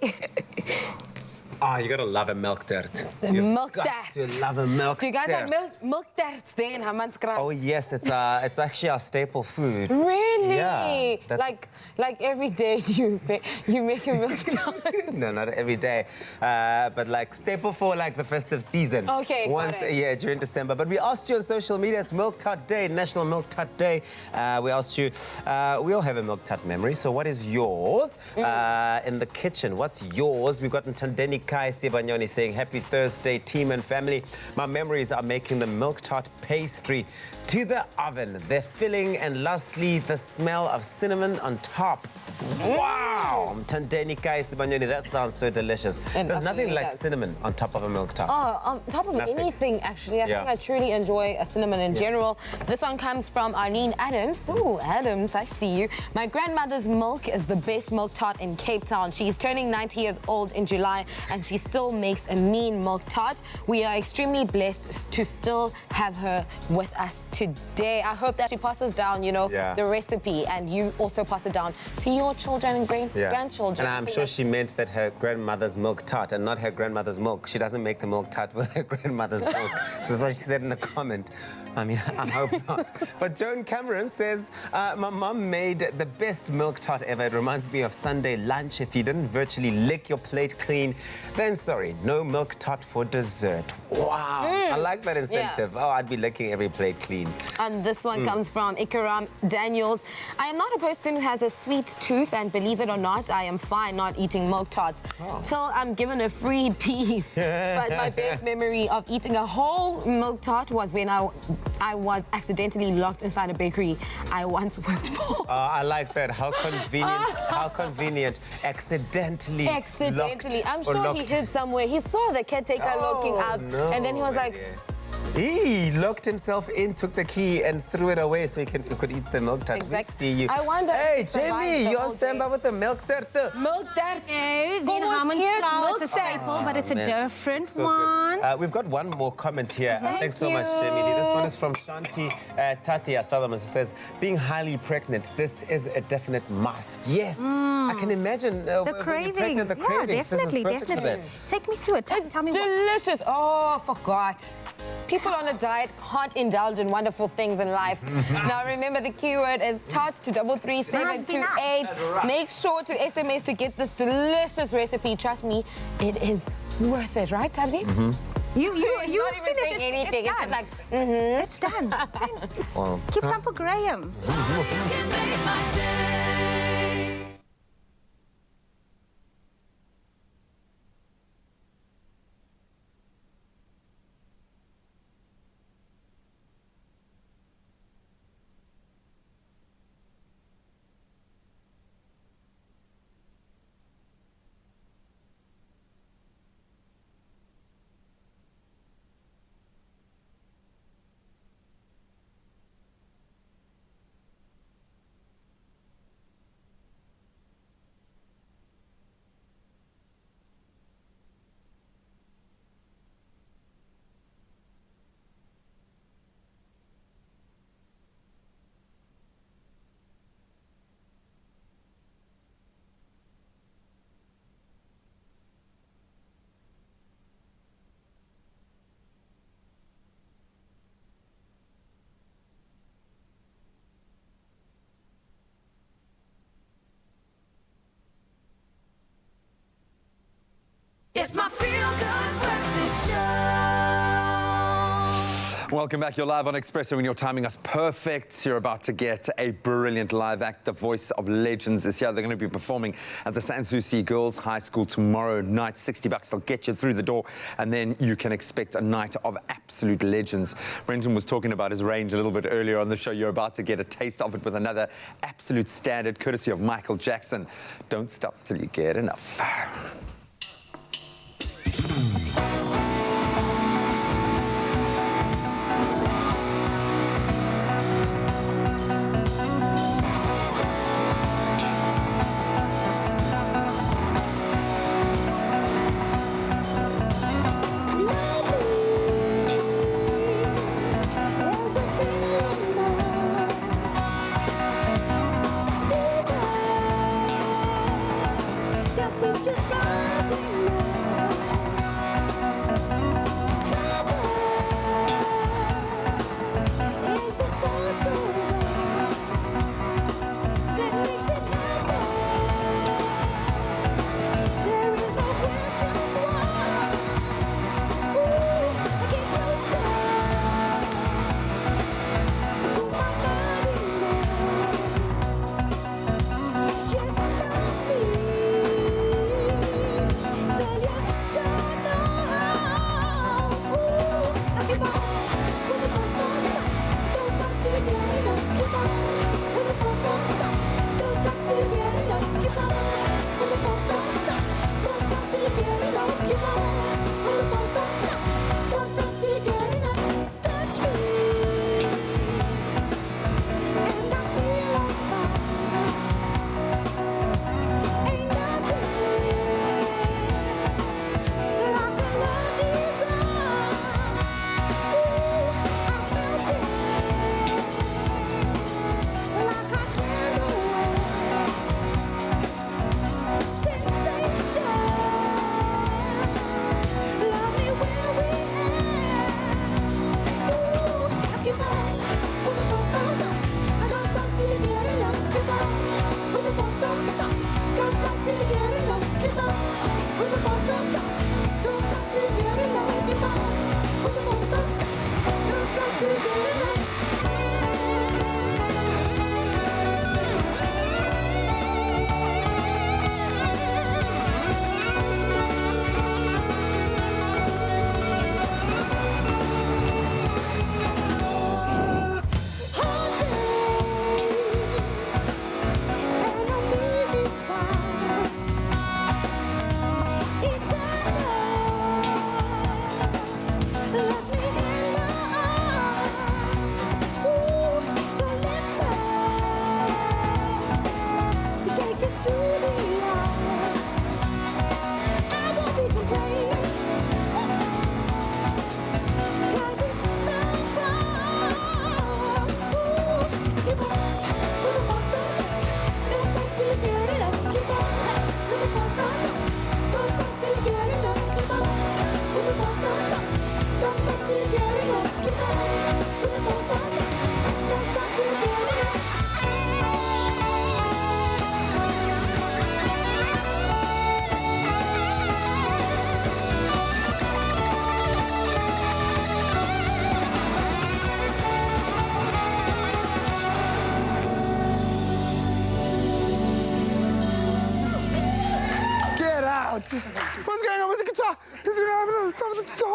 Ah, you gotta love a milk tart. Milk got tart. to love a milk Do you guys tart. have milk tarts there in Hammanskraal? Oh yes, it's actually our staple food. Really? Yeah. Like every day you make a milk tart? No, not every day, but like staple for like the festive season. Okay, once a year during December. But we asked you on social media, it's Milk Tart Day, National Milk Tart Day. We asked you, we all have a milk tart memory. So what is yours in the kitchen? What's yours? We've got Ntandeni Kai Sibanyoni saying, happy Thursday, team and family. My memories are making the milk tart pastry to the oven. They're filling, and lastly, the smell of cinnamon on top. Wow! Ntandeni Kai Sibanyoni, that sounds so delicious. And there's nothing absolutely like does. cinnamon on top of a milk tart. Oh, on top of Nothing. anything, actually. I Yeah. think I truly enjoy a cinnamon in general. This one comes from Arlene Adams. Oh, Adams, I see you. My grandmother's milk is the best milk tart in Cape Town. She's turning 90 years old in July, and she still makes a mean milk tart. We are extremely blessed to still have her with us today. I hope that she passes down, you know, the recipe, and you also pass it down to your children and grandchildren. And I'm sure she meant that her grandmother's milk tart and not her grandmother's milk. She doesn't make the milk tart with her grandmother's milk. That's what she said in the comment. I mean, I hope not. But Joan Cameron says, my mum made the best milk tart ever. It reminds me of Sunday lunch. If you didn't virtually lick your plate clean, then sorry, no milk tart for dessert. Wow, I like that incentive. Oh, I'd be licking every plate clean. And this one comes from Ikaram Daniels. I am not a person who has a sweet tooth, and believe it or not, I am fine not eating milk tarts till I'm given a free piece. But my best memory of eating a whole milk tart was when I was accidentally locked inside a bakery I once worked for. I like that. How convenient. How convenient. Accidentally. I'm sure he hid somewhere. He saw the caretaker locking up, and then he was like, he locked himself in, took the key, and threw it away so he could eat the milk tarts. We see you. I wonder. Hey, Jamie, you're on standby with the milk tart. Milk tart. In Hammanskraal, it's a staple, but it's a different one. We've got one more comment here. Thanks so much, Jamie. This one is from Shanti Tatia Solomon, who says, being highly pregnant, this is a definite must. Yes, I can imagine. The cravings. The cravings. Definitely, this is perfect for that. Take me through it. Tell me delicious. Oh, forgot. People on a diet can't indulge in wonderful things in life. Now remember, the keyword is tart to 33728. Right. Make sure to SMS to get this delicious recipe. Trust me, it is worth it, right, Tabzi? You not even finish saying it. anything. It's It's just done. like, It's done. Wow. Keep some for Graham. It's my feel-good breakfast show. Welcome back. You're live on Expresso and you're timing us perfect. You're about to get a brilliant live act. The voice of legends is here. They're going to be performing at the Sanssouci Girls High School tomorrow night. $60 will get you through the door, and then you can expect a night of absolute legends. Brenton was talking about his range a little bit earlier on the show. You're about to get a taste of it with another absolute standard, courtesy of Michael Jackson. Don't stop till you get enough. What's going on with the guitar?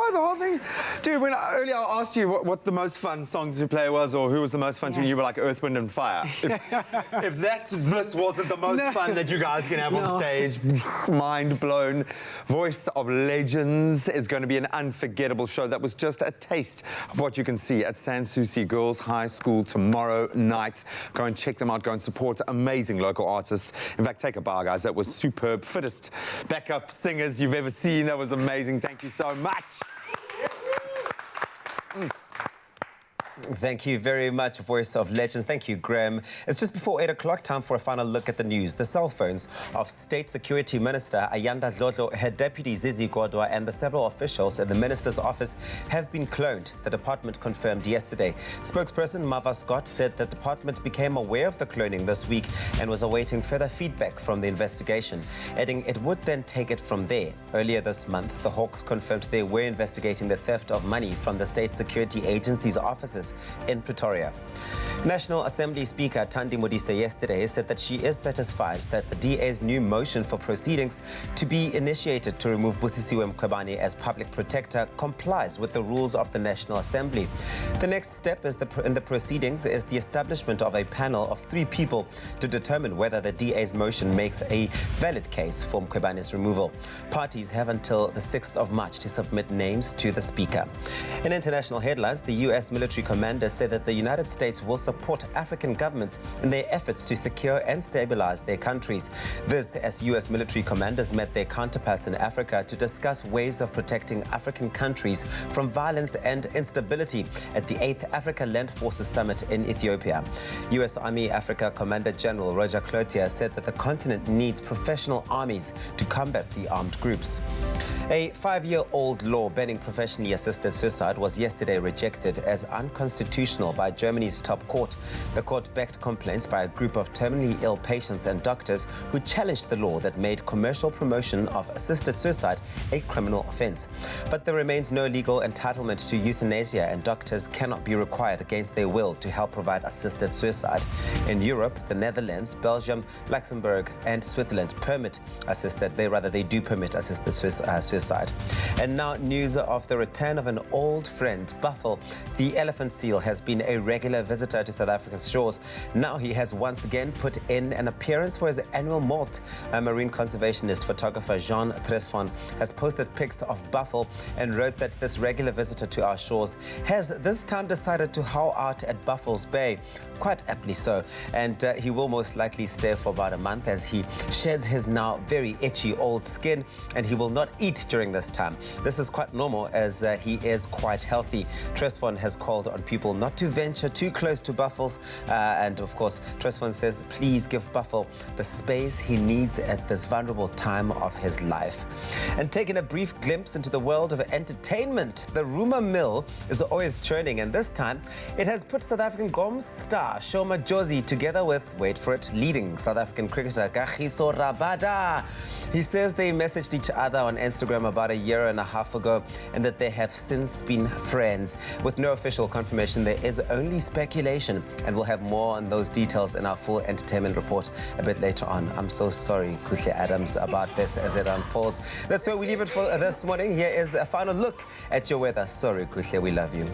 The whole thing. Dude, when earlier I asked you what the most fun song to play was, or who was the most fun to you, you were like Earth, Wind and Fire. If this wasn't the most fun that you guys can have on stage, mind blown. Voice of Legends is going to be an unforgettable show. That was just a taste of what you can see at Sanssouci Girls High School tomorrow night. Go and check them out. Go and support amazing local artists. In fact, take a bow, guys. That was superb. Fittest backup singers you've ever seen. That was amazing. Thank you so much. Thank you very much, Voice of Legends. Thank you, Graham. It's just before 8 o'clock, time for a final look at the news. The cell phones of State Security Minister Ayanda Dlodlo, her deputy Zizi Godwa, and the several officials at the minister's office have been cloned, the department confirmed yesterday. Spokesperson Mava Scott said the department became aware of the cloning this week and was awaiting further feedback from the investigation, adding it would then take it from there. Earlier this month, the Hawks confirmed they were investigating the theft of money from the State Security Agency's offices in Pretoria. National Assembly Speaker Thandi Modise yesterday said that she is satisfied that the DA's new motion for proceedings to be initiated to remove Busisiwe Mkhwebane as public protector complies with the rules of the National Assembly. The next step in the proceedings is the establishment of a panel of 3 people to determine whether the DA's motion makes a valid case for Mkhwebane's removal. Parties have until the 6th of March to submit names to the Speaker. In international headlines, the U.S. military commanders say that the United States will support African governments in their efforts to secure and stabilize their countries. This as U.S. military commanders met their counterparts in Africa to discuss ways of protecting African countries from violence and instability at the 8th Africa Land Forces Summit in Ethiopia. U.S. Army Africa Commander General Roger Cloutier said that the continent needs professional armies to combat the armed groups. A 5-year-old law banning professionally assisted suicide was yesterday rejected as unconstitutional by Germany's top court. The court backed complaints by a group of terminally ill patients and doctors who challenged the law that made commercial promotion of assisted suicide a criminal offense. But there remains no legal entitlement to euthanasia, and doctors cannot be required against their will to help provide assisted suicide. In Europe, the Netherlands, Belgium, Luxembourg and Switzerland they do permit assisted suicide. And now news of the return of an old friend. Buffalo, the elephant seal, has been a regular visitor to South Africa's shores. Now he has once again put in an appearance for his annual molt. Marine conservationist photographer Jean Tresfon has posted pics of Buffalo and wrote that this regular visitor to our shores has this time decided to haul out at Buffalo's Bay. Quite aptly so. And he will most likely stay for about a month as he sheds his now very itchy old skin, and he will not eat during this time. This is quite normal as he is quite healthy. Tresfon has called on people not to venture too close to Buffalo's, and of course Tresfon says please give Buffalo the space he needs at this vulnerable time of his life. And taking a brief glimpse into the world of entertainment, the rumor mill is always churning, and this time it has put South African Gom star Shoma Jozi together with, wait for it, leading South African cricketer Kagiso Rabada. He says they messaged each other on Instagram about a year and a half ago and that they have since been friends. With no official confirmation, there is only speculation, and we'll have more on those details in our full entertainment report a bit later on. I'm so sorry, Kuhle Adams, about this as it unfolds. That's where we leave it for this morning. Here is a final look at your weather. Sorry, Kuhle, we love you.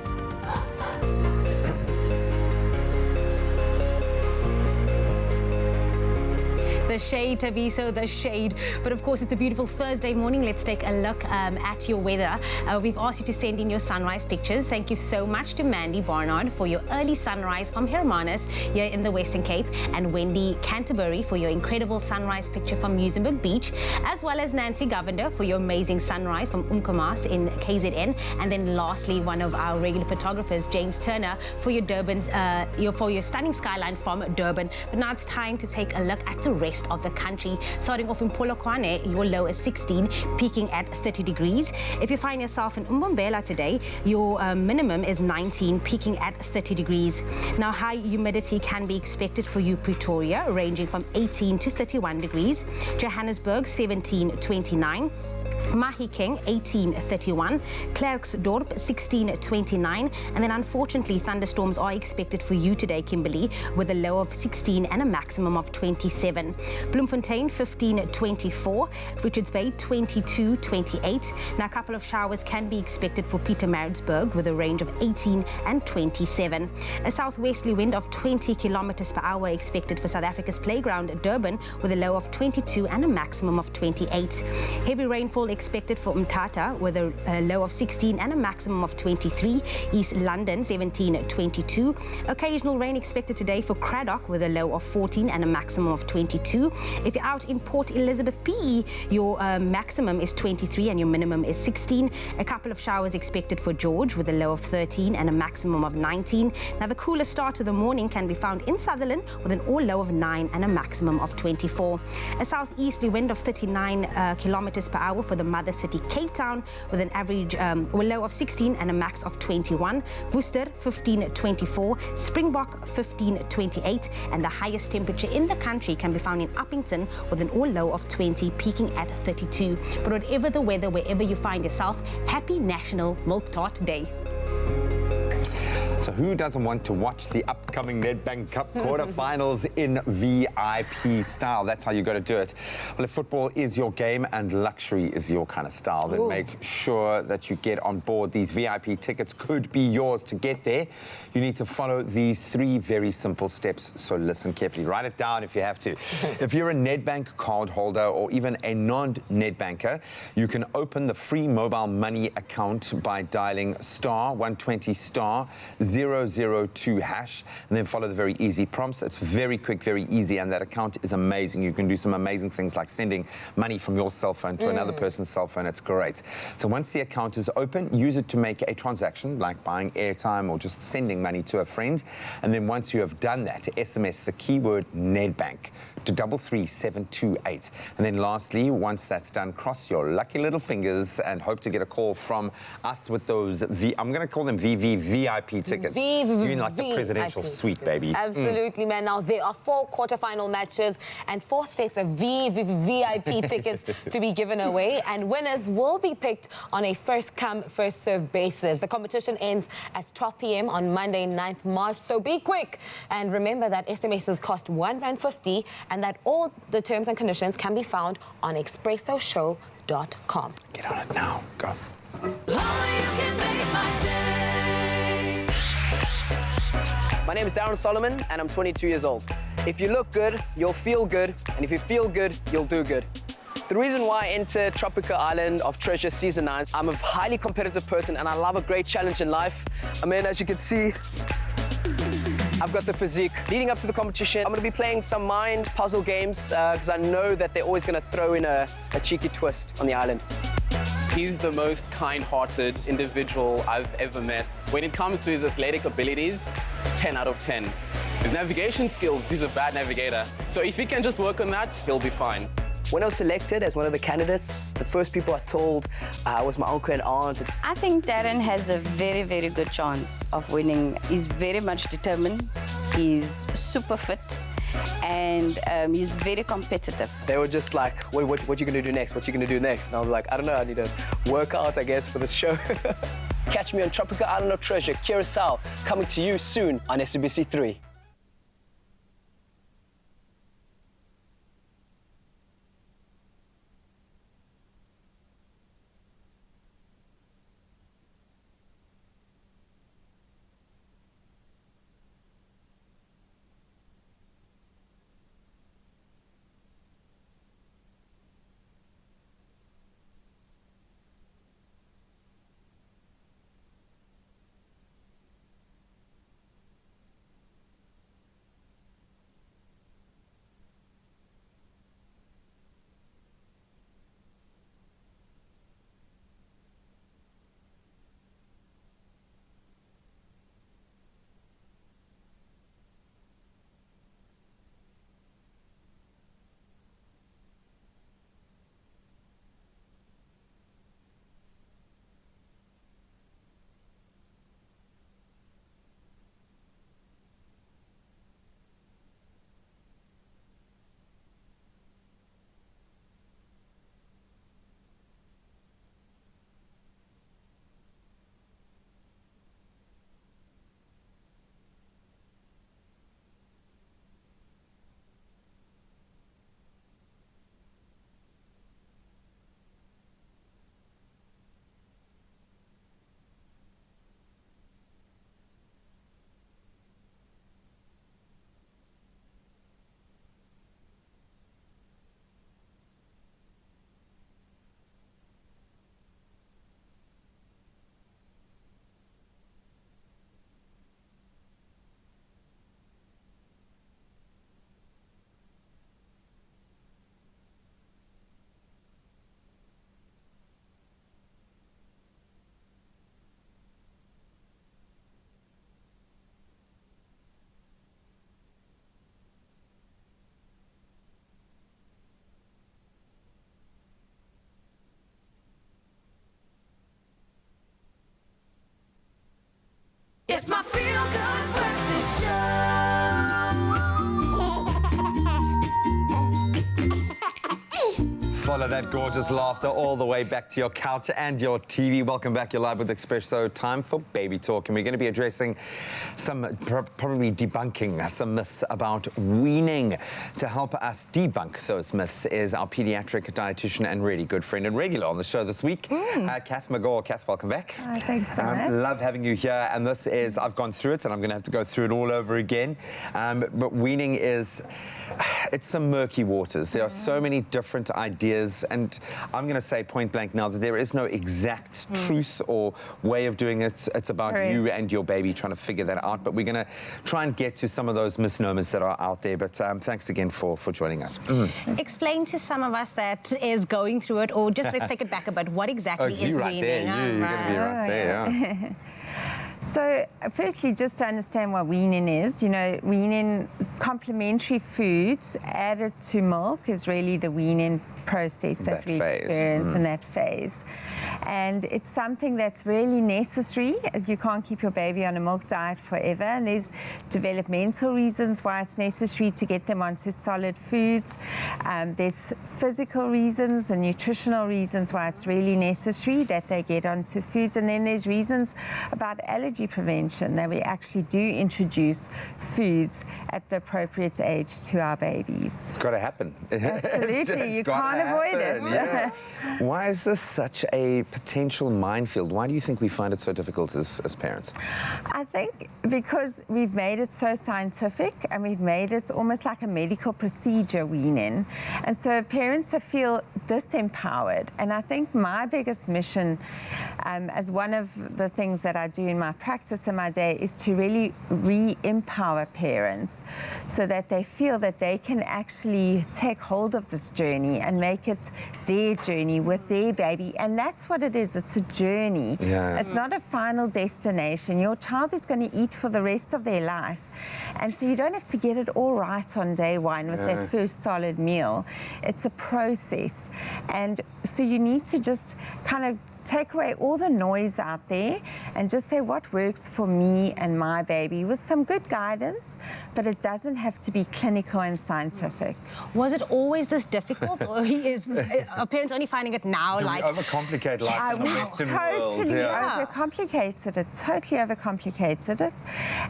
The shade, Taviso, the shade. But of course, it's a beautiful Thursday morning. Let's take a look at your weather. We've asked you to send in your sunrise pictures. Thank you so much to Mandy Barnard for your early sunrise from Hermanus here in the Western Cape, and Wendy Canterbury for your incredible sunrise picture from Muizenberg Beach, as well as Nancy Govender for your amazing sunrise from Umkomaas in KZN. And then lastly, one of our regular photographers, James Turner, for your for your stunning skyline from Durban. But now it's time to take a look at the rest of the country. Starting off in Polokwane, your low is 16, peaking at 30 degrees. If you find yourself in Umbombela today, your minimum is 19, peaking at 30 degrees. Now, high humidity can be expected for you, Pretoria, ranging from 18 to 31 degrees. Johannesburg, 17-29. Mahikeng 18-31, Klerksdorp 16-29, and then unfortunately thunderstorms are expected for you today, Kimberley, with a low of 16 and a maximum of 27. Bloemfontein 15-24, Richards Bay 22-28. Now a couple of showers can be expected for Pietermaritzburg with a range of 18 and 27. A southwesterly wind of 20 kilometers per hour expected for South Africa's playground Durban with a low of 22 and a maximum of 28. Heavy rainfall expected for Mthatha with a low of 16 and a maximum of 23. East London 17-22. Occasional rain expected today for Cradock with a low of 14 and a maximum of 22. If you're out in Port Elizabeth PE, your maximum is 23 and your minimum is 16. A couple of showers expected for George with a low of 13 and a maximum of 19. Now the coolest start of the morning can be found in Sutherland with an all low of 9 and a maximum of 24. A southeasterly wind of 39 kilometers per hour for the mother city Cape Town with an average low of 16 and a max of 21. Worcester 15-24, Springbok 15-28, and the highest temperature in the country can be found in Uppington with an all low of 20, peaking at 32. But whatever the weather, wherever you find yourself, happy National Milk Tart Day. So who doesn't want to watch the upcoming Nedbank Cup quarterfinals in VIP style? That's how you got to do it. Well, if football is your game and luxury is your kind of style, then make sure that you get on board. These VIP tickets could be yours. To get there, you need to follow these 3 very simple steps. So listen carefully. Write it down if you have to. If you're a Nedbank card holder or even a non-Nedbanker, you can open the free mobile money account by dialing *120*0 002#, and then follow the very easy prompts. It's very quick, very easy, and that account is amazing. You can do some amazing things like sending money from your cell phone to another person's cell phone. It's great. So once the account is open, use it to make a transaction, like buying airtime or just sending money to a friend. And then once you have done that, SMS the keyword Nedbank to 33728. And then lastly, once that's done, cross your lucky little fingers and hope to get a call from us with those, I'm going to call them VIP tickets. You mean like the presidential suite, baby. Absolutely, man. Now, there are 4 quarterfinal matches and 4 sets of VIP tickets to be given away, and winners will be picked on a first-come, first-served basis. The competition ends at 12 p.m. on Monday, 9th March, so be quick. And remember that SMSs cost R1.50 and that all the terms and conditions can be found on expressoshow.com. Get on it now. Go. My name is Darren Solomon, and I'm 22 years old. If you look good, you'll feel good, and if you feel good, you'll do good. The reason why I entered Tropical Island of Treasure Season 9, I'm a highly competitive person, and I love a great challenge in life. I mean, as you can see, I've got the physique. Leading up to the competition, I'm going to be playing some mind puzzle games because I know that they're always going to throw in a cheeky twist on the island. He's the most kind-hearted individual I've ever met. When it comes to his athletic abilities, 10 out of 10. His navigation skills, he's a bad navigator. So if he can just work on that, he'll be fine. When I was selected as one of the candidates, the first people I told was my uncle and aunt. I think Darren has a very, very good chance of winning. He's very much determined. He's super fit. And he's very competitive. They were just like, what you gonna do next? What you gonna do next? And I was like, I don't know, I need to work out, I guess, for this show. Catch me on Tropical Island of Treasure, Curacao, coming to you soon on SABC 3. It's my feel-good breakfast show. Follow that gorgeous laughter all the way back to your couch and your TV. Welcome back. You're live with Expresso. Time for Baby Talk. And we're going to be addressing some, probably debunking some myths about weaning. To help us debunk those myths is our pediatric dietitian and really good friend and regular on the show this week, Kath McGaw. Kath, welcome back. Thanks so much. Love having you here. And this is, I've gone through it and I'm going to have to go through it all over again. But weaning is, it's some murky waters. There are so many different ideas is, and I'm going to say point blank now that there is no exact truth or way of doing it. It's about you and your baby trying to figure that out. But we're going to try and get to some of those misnomers that are out there. But thanks again for joining us. Explain to some of us that is going through it, or just let's take it back a bit. What exactly is right weaning? there. You're going to be right there. Yeah. So, firstly, just to understand what weaning is, weaning, complementary foods added to milk is really the weaning process that we experience in that phase. And it's something that's really necessary. You can't keep your baby on a milk diet forever, and there's developmental reasons why it's necessary to get them onto solid foods. There's physical reasons and nutritional reasons why it's really necessary that they get onto foods, and then there's reasons about allergy prevention that we actually do introduce foods at the appropriate age to our babies. It's got to happen. Absolutely, you can't avoid it. Yeah. Why is this such a potential minefield? Why do you think we find it so difficult as parents? I think because we've made it so scientific and we've made it almost like a medical procedure, weaning. And so parents feel disempowered. And I think my biggest mission as one of the things that I do in my practice in my day is to really re-empower parents so that they feel that they can actually take hold of this journey and make it their journey with their baby. And that's what it is. It's a journey. Yeah. It's not a final destination. Your child is going to eat for the rest of their life. And so you don't have to get it all right on day one with that first solid meal. It's a process. And so you need to just kind of take away all the noise out there and just say what works for me and my baby with some good guidance, but it doesn't have to be clinical and scientific. Was it always this difficult, or are parents only finding it now? Do like we overcomplicate life in the Western world? Totally overcomplicated it. Totally overcomplicated it.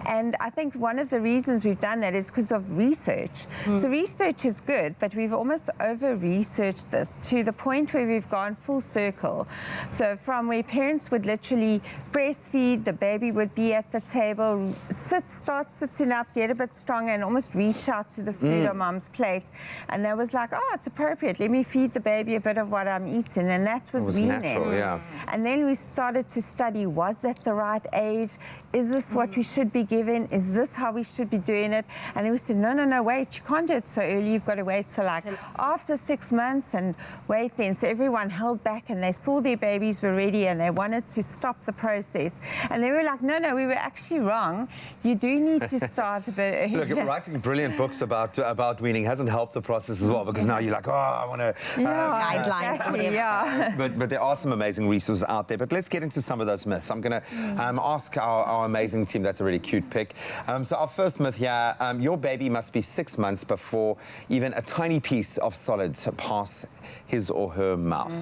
And I think one of the reasons we've done that is because of research. So research is good, but we've almost over-researched this to the point where we've gone full circle. So from where parents would literally breastfeed, the baby would be at the table, start sitting up, get a bit stronger, and almost reach out to the food on mom's plate. And that was like, oh, it's appropriate. Let me feed the baby a bit of what I'm eating. And that was weaning. Natural, yeah. And then we started to study, was that the right age? Is this what we should be giving? Is this how we should be doing it? And then we said, no, wait, you can't do it so early. You've got to wait till like after 6 months and wait then. So everyone held back and they saw their babies were ready and they wanted to stop the process. And they were like, no, we were actually wrong. You do need to start a bit earlier. Look, writing brilliant books about weaning hasn't helped the process as well, because now you're like, oh, I want to... guidelines. Exactly, yeah. But there are some amazing resources out there. But let's get into some of those myths. I'm going to ask our amazing team. That's a really cute pick. So our first myth here, your baby must be 6 months before even a tiny piece of solids pass his or her mouth.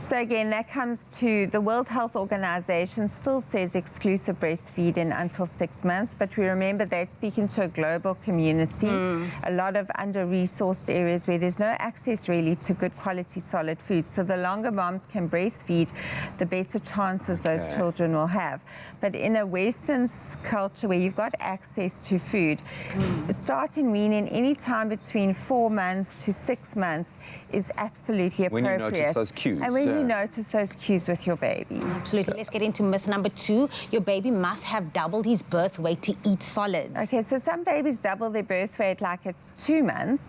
So again, that comes to the World Health Organization still says exclusive breastfeeding until 6 months, but we remember they're speaking to a global community, a lot of under-resourced areas where there's no access really to good quality solid food. So the longer moms can breastfeed, the better chances those children will have. But in a Western culture where you've got access to food, starting weaning any time between 4 months to 6 months is absolutely appropriate. When you notice those cues. And when you notice those cues with your baby. Absolutely. Let's get into myth number 2. Your baby must have doubled his birth weight to eat solids. Okay, so some babies double their birth weight like at 2 months.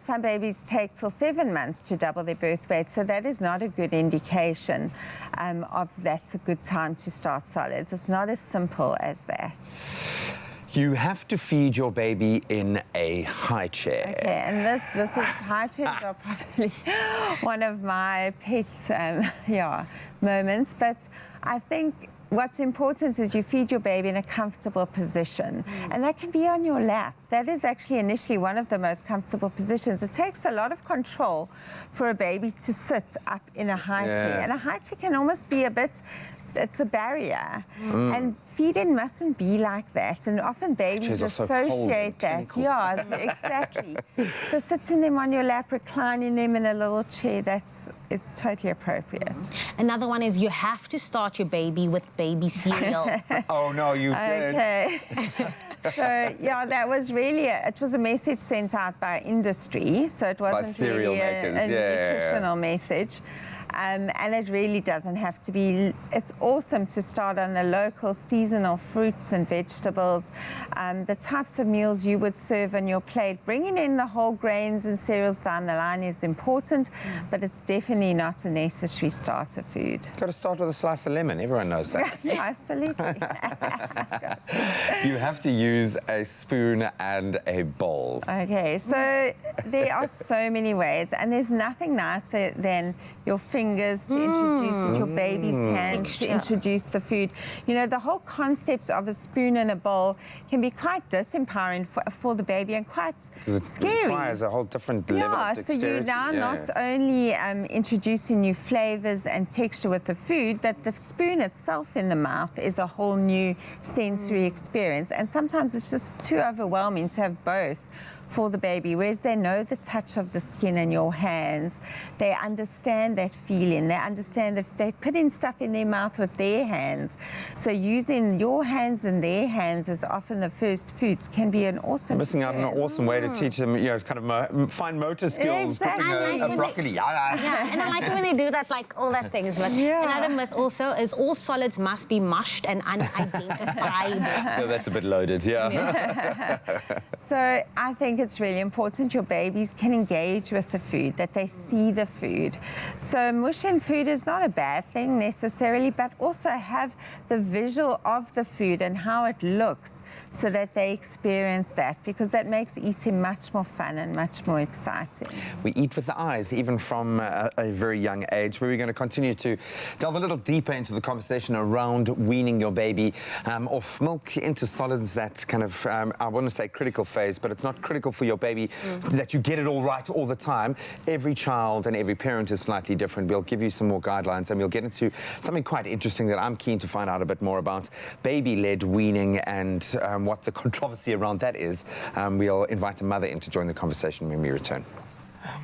Some babies take till 7 months to double their birth weight. So that is not a good indication of that's a good time to start solids. It's not as simple as that. You have to feed your baby in a high chair. Okay, and this is high chairs are probably one of my pet moments. But I think what's important is you feed your baby in a comfortable position. And that can be on your lap. That is actually initially one of the most comfortable positions. It takes a lot of control for a baby to sit up in a high chair. And a high chair can almost be a bit... It's a barrier. And feeding mustn't be like that. And often babies associate that. Yeah, exactly. So sitting them on your lap, reclining them in a little chair, is totally appropriate. Another one is you have to start your baby with baby cereal. Oh, no, you did. Okay. So, yeah, that was really, it was a message sent out by industry, so it wasn't really a nutritional message. And it really doesn't have to be. It's awesome to start on the local seasonal fruits and vegetables, the types of meals you would serve on your plate. Bringing in the whole grains and cereals down the line is important, but it's definitely not a necessary starter food. Got to start with a slice of lemon. Everyone knows that. Yeah, absolutely. You have to use a spoon and a bowl. Okay, so there are so many ways, and there's nothing nicer than your fingers to introduce it, your baby's hands to introduce the food. You know, the whole concept of a spoon and a bowl can be quite disempowering for the baby and quite scary. It requires a whole different level of dexterity. So you're now not only introducing new flavors and texture with the food, but the spoon itself in the mouth is a whole new sensory experience. And sometimes it's just too overwhelming to have both for the baby, whereas they know the touch of the skin in your hands. They understand that feeling. They understand that they put in stuff in their mouth with their hands. So using your hands and their hands as often the first foods can be an awesome Missing out on an awesome way to teach them, you know, kind of fine motor skills, putting a broccoli. Yeah, and I like it when they do that, like all that things. But another myth also is all solids must be mushed and unidentified. So that's a bit loaded, So I think it's really important your babies can engage with the food, that they see the food. So mushing food is not a bad thing necessarily, but also have the visual of the food and how it looks so that they experience that, because that makes eating much more fun and much more exciting. We eat with the eyes, even from a very young age, where we're going to continue to delve a little deeper into the conversation around weaning your baby off milk into solids, that kind of, I want to say critical phase, but it's not critical for your baby that you get it all right all the time. Every child and every parent is slightly different. We'll give you some more guidelines, and we'll get into something quite interesting that I'm keen to find out a bit more about, baby-led weaning and what the controversy around that is. We'll invite a mother in to join the conversation when we return.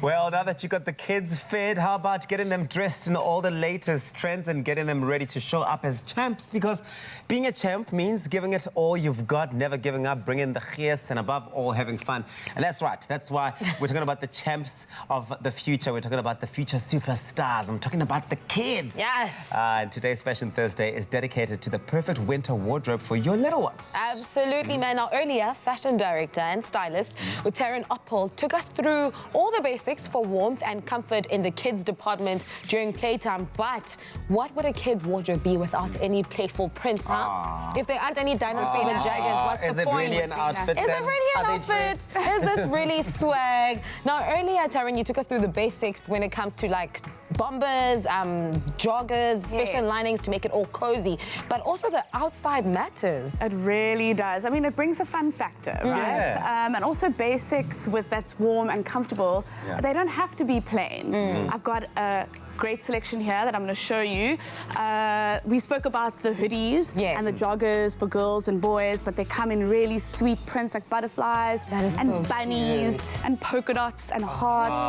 Well, now that you got the kids fed, how about getting them dressed in all the latest trends and getting them ready to show up as champs? Because being a champ means giving it all you've got, never giving up, bringing the gears, and above all, having fun. And that's right. That's why we're talking about the champs of the future. We're talking about the future superstars. I'm talking about the kids. Yes. And today's Fashion Thursday is dedicated to the perfect winter wardrobe for your little ones. Absolutely, man. Now, earlier, fashion director and stylist Taryn Oppel took us through all the basics for warmth and comfort in the kids department during playtime. But what would a kid's wardrobe be without any playful prints, huh? If there aren't any dinosaurs and dragons, what's the point? Is it really an outfit? Is it really an outfit? Is this really swag? Now, earlier, Taryn, you took us through the basics when it comes to like bombers, joggers, special linings to make it all cozy. But also the outside matters. It really does. I mean, it brings a fun factor, right? And also basics that's warm and comfortable. They don't have to be plain. I've got a great selection here that I'm going to show you. We spoke about the hoodies and the joggers for girls and boys, but they come in really sweet prints like butterflies and bunnies and polka dots and hearts.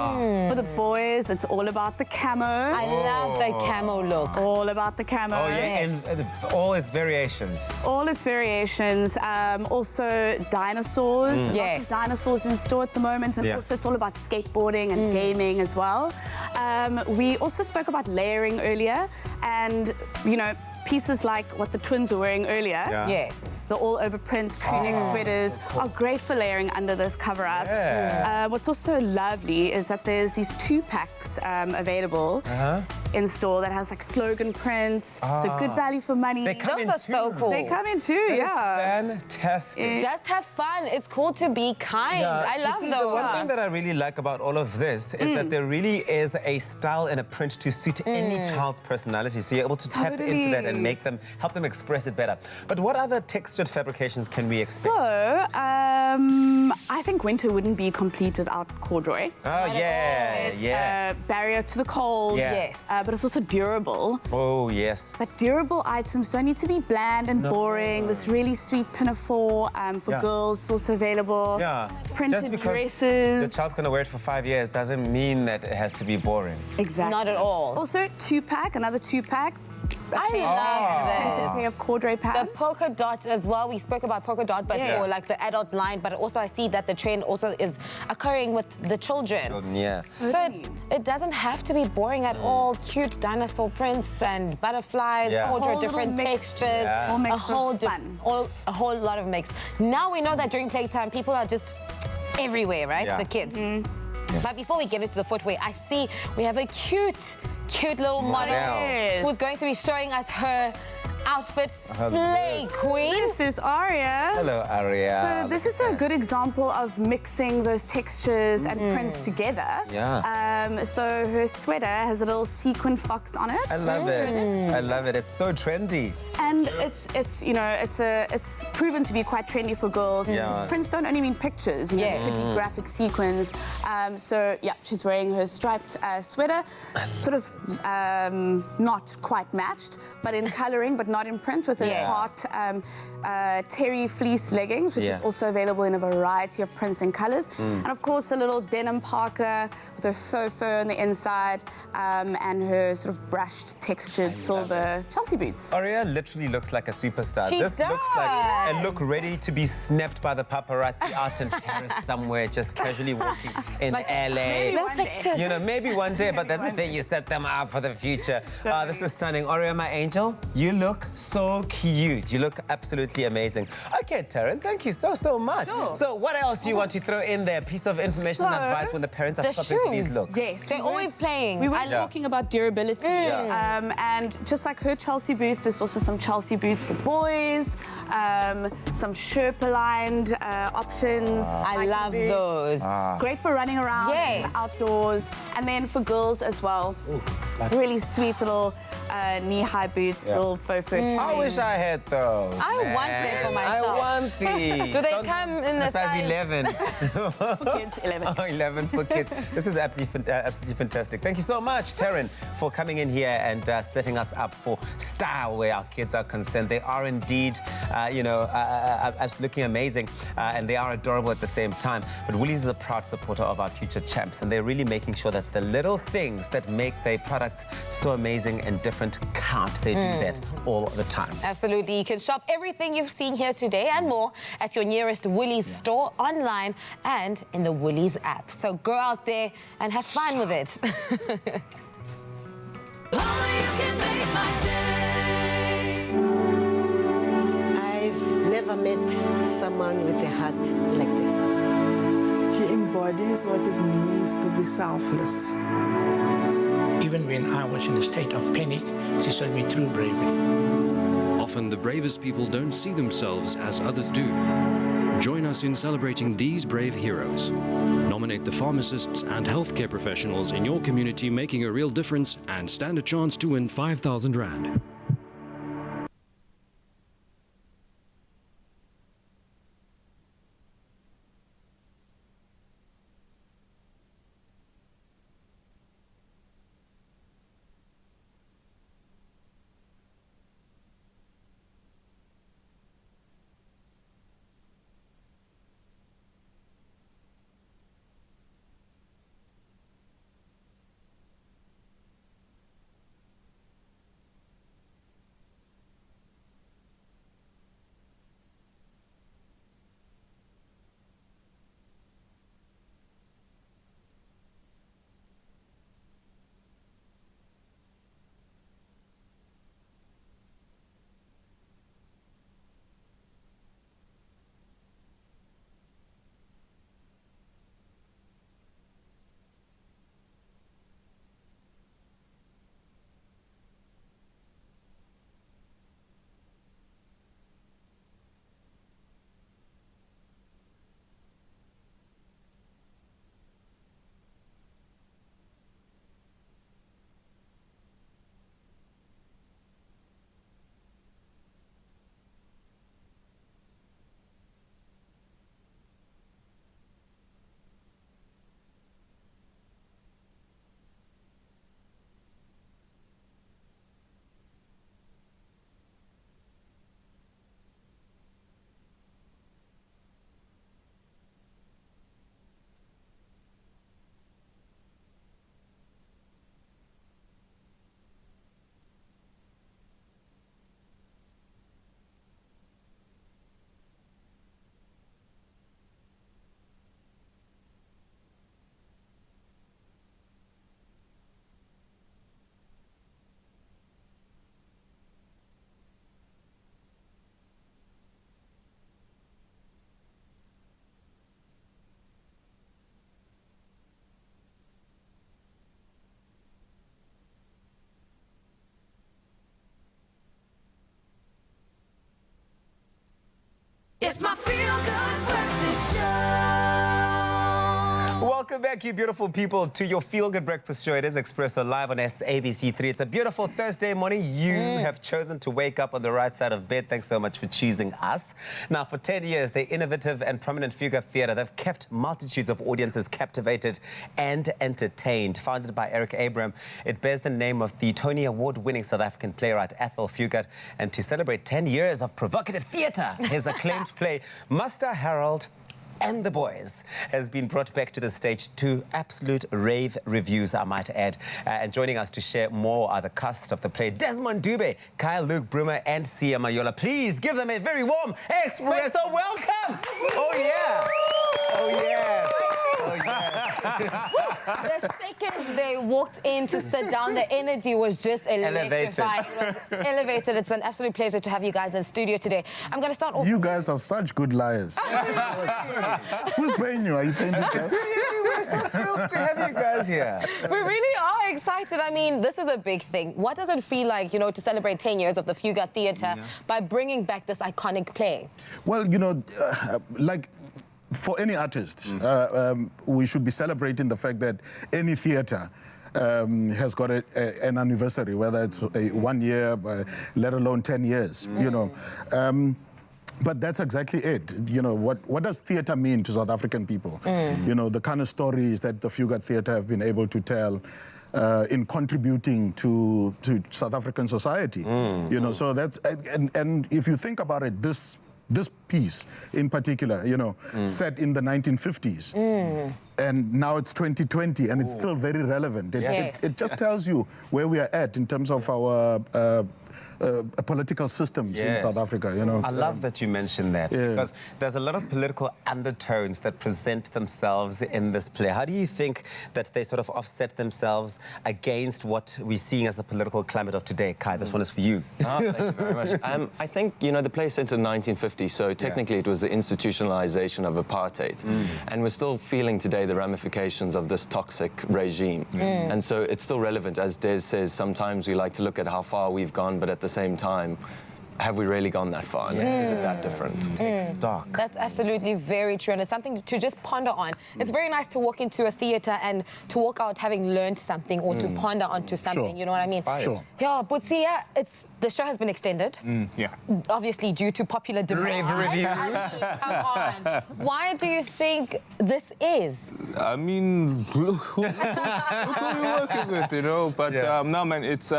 For the boys, it's all about the camo. I love the camo look. All about the camo. Oh, yeah, and all its variations. All its variations. Also dinosaurs. Lots of dinosaurs in store at the moment. And also it's all about skateboarding and gaming as well. We also spoke about layering earlier, and you know, pieces like what the twins were wearing earlier. Yes. The all-over print crew neck sweaters are great for layering under those cover-ups. What's also lovely is that there's these 2-packs available in store that has like slogan prints. So good value for money. They come in Those are so cool. They come in too, Fantastic. Just have fun. It's cool to be kind. I love those. The one thing that I really like about all of this is that there really is a style and a print to suit any child's personality. So you're able to tap into that and help them express it better. But what other textured fabrications can we expect? So, I think winter wouldn't be complete without corduroy. Oh, It's a barrier to the cold. But it's also durable. Oh, yes. But durable items don't need to be bland and boring. This really sweet pinafore for girls is also available. Printed Just because dresses. the child's going to wear it for 5 years doesn't mean that it has to be boring. Exactly. Not at all. Also, 2-pack, another 2-pack. I love this. We have corduroy pants. The polka dot as well. We spoke about polka dot, but for like the adult line. But also I see that the trend also is occurring with the children. Yeah. So it doesn't have to be boring at all. Cute dinosaur prints and butterflies, corduroy, different textures, a whole lot of mix. Now we know that during playtime, people are just everywhere, right? The kids. But before we get into the footwear, I see we have a cute little model who's going to be showing us her outfit. Slay Queen. This is Aria. Hello, Aria. So this is a good example of mixing those textures and prints together. So her sweater has a little sequin fox on it. I love it. I love it. It's so trendy. And it's you know, it's proven to be quite trendy for girls. Prints don't only mean pictures. You know, they could be graphic sequins. So yeah, she's wearing her striped sweater, sort of not quite matched, but in coloring, but not in print, with a hot terry fleece leggings, which is also available in a variety of prints and colors. And of course, a little denim parka with her faux fur on the inside, and her sort of brushed, textured silver Chelsea boots. Aria literally looks like a superstar. She This looks does. like a look ready to be snapped by the paparazzi out in Paris somewhere, just casually walking in LA. You know, maybe one day, but that's the thing, you set them up for the future. This is stunning. Aria, my angel, you look so cute. You look absolutely amazing. Okay, Taryn, thank you so much. So what else do you want to throw in there? Piece of information and advice when the parents are shopping for these looks? Yes, they're always playing. We were talking about durability, and just like her Chelsea boots, there's also some Chelsea boots for boys, some Sherpa-lined options. I love those. Great for running around outdoors, and then for girls as well. Really sweet little knee-high boots, little faux fur trim. I wish I had those. I want them for myself. I want these. Do they come in the size 11? For kids, 11. Oh, 11 for kids. This is absolutely fantastic. Thank you so much, Taryn, for coming in here and setting us up for style where our kids are concerned. They are indeed, looking amazing, and they are adorable at the same time. But Woolies is a proud supporter of our future champs, and they're really making sure that the little things that make their products so amazing and different count. They do that all the time. Absolutely. You can shop everything you've seen here today and more at your nearest Woolies store, online, and in the Woolies app. So go out there and have fun with it. I've never met someone with a heart like this. He embodies what it means to be selfless. Even when I was in a state of panic, she showed me true bravery. Often the bravest people don't see themselves as others do. Join us in celebrating these brave heroes. Nominate the pharmacists and healthcare professionals in your community making a real difference and stand a chance to win 5,000 Rand. Welcome back, you beautiful people, to your Feel Good Breakfast show. It is Expresso live on SABC3. It's a beautiful Thursday morning. You have chosen to wake up on the right side of bed. Thanks so much for choosing us. Now, for 10 years, the innovative and prominent Fugard Theatre, they've kept multitudes of audiences captivated and entertained. Founded by Eric Abram, it bears the name of the Tony Award-winning South African playwright Athol Fugard. And to celebrate 10 years of provocative theatre, his acclaimed play, Muster Harold and the Boys has been brought back to the stage to absolute rave reviews, I might add. And joining us to share more are the cast of the play, Desmond Dube, Kyle Luke Brummer, and Sia Mayola. Please give them a very warm Expresso welcome! Oh, yeah! Oh, yes! Oh, yes! The second they walked in to sit down, the energy was just electrified. It was elevated. It's an absolute pleasure to have you guys in studio today. I'm going to start off. You guys are such good liars. Who's paying you? Are you paying yourself? We're so thrilled to have you guys here. We really are excited. I mean, this is a big thing. What does it feel like, you know, to celebrate 10 years of the Fugard Theatre by bringing back this iconic play? Well, you know, like, for any artist, we should be celebrating the fact that any theatre has got an anniversary, whether it's 1 year, let alone 10 years, you know. But that's exactly it. You know, what does theatre mean to South African people? You know, the kind of stories that the Fugard Theatre have been able to tell in contributing to South African society. You know, so that's, and if you think about it, this piece in particular, you know, set in the 1950s. And now it's 2020 and it's still very relevant. It just tells you where we are at in terms of our political systems in South Africa, you know. I love that you mentioned that because there's a lot of political undertones that present themselves in this play. How do you think that they sort of offset themselves against what we're seeing as the political climate of today? Kai, this one is for you. Oh, thank you very much. I think, you know, the play set in 1950, so technically it was the institutionalization of apartheid. And we're still feeling today the ramifications of this toxic regime. And so it's still relevant. As Des says, sometimes we like to look at how far we've gone, but at the same time, have we really gone that far? Is it that different? Take stock. That's absolutely very true, and it's something to just ponder on. It's very nice to walk into a theatre and to walk out having learned something or to ponder onto something, you know what I mean? Sure. Yeah, but see, the show has been extended. Obviously due to popular demand. Rave reviews. Come on. Why do you think this is? I mean, look who we're working with, you know? But no, man, it's...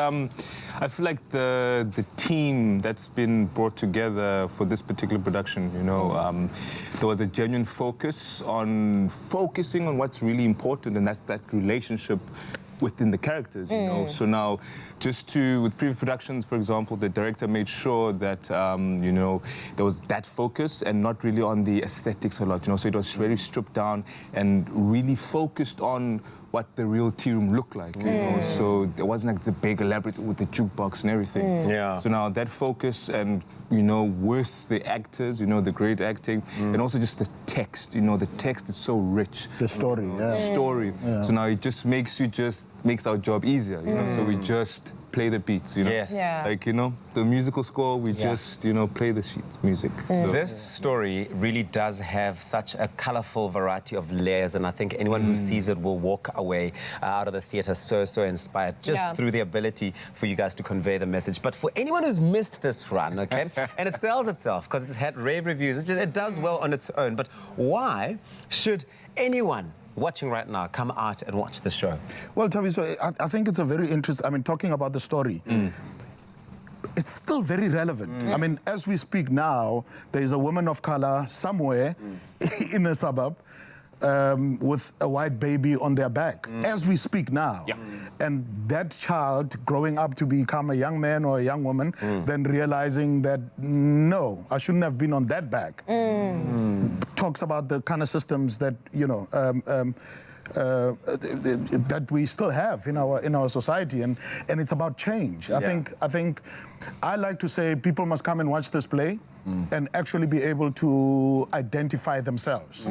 I feel like the team that's been brought together for this particular production, you know, there was a genuine focus on focusing on what's really important, and that's that relationship within the characters, you know. So now, with previous productions, for example, the director made sure that, you know, there was that focus and not really on the aesthetics a lot, you know. So it was really stripped down and really focused on what the real tea room looked like, you know. So there wasn't like the big elaborate with the jukebox and everything. So now that focus and, you know, with the actors, you know, the great acting, and also just the text, you know, the text is so rich. The story, you know, the story. So now it just makes our job easier, you know. So we just play the beats, you know. Like, you know, the musical score, we just, you know, play the sheets music. So. This story really does have such a colorful variety of layers, and I think anyone who sees it will walk away out of the theatre so inspired, just through the ability for you guys to convey the message. But for anyone who's missed this run, okay, and it sells itself because it's had rave reviews, it does well on its own, but why should anyone watching right now come out and watch the show? Well, Tavi, so I think it's a very interesting, I mean, talking about the story, it's still very relevant. I mean, as we speak now, there is a woman of color somewhere in a suburb with a white baby on their back, as we speak now. And that child growing up to become a young man or a young woman, then realizing that, no, I shouldn't have been on that back. Talks about the kind of systems that, you know, that we still have in our society, and it's about change. I think I like to say people must come and watch this play and actually be able to identify themselves.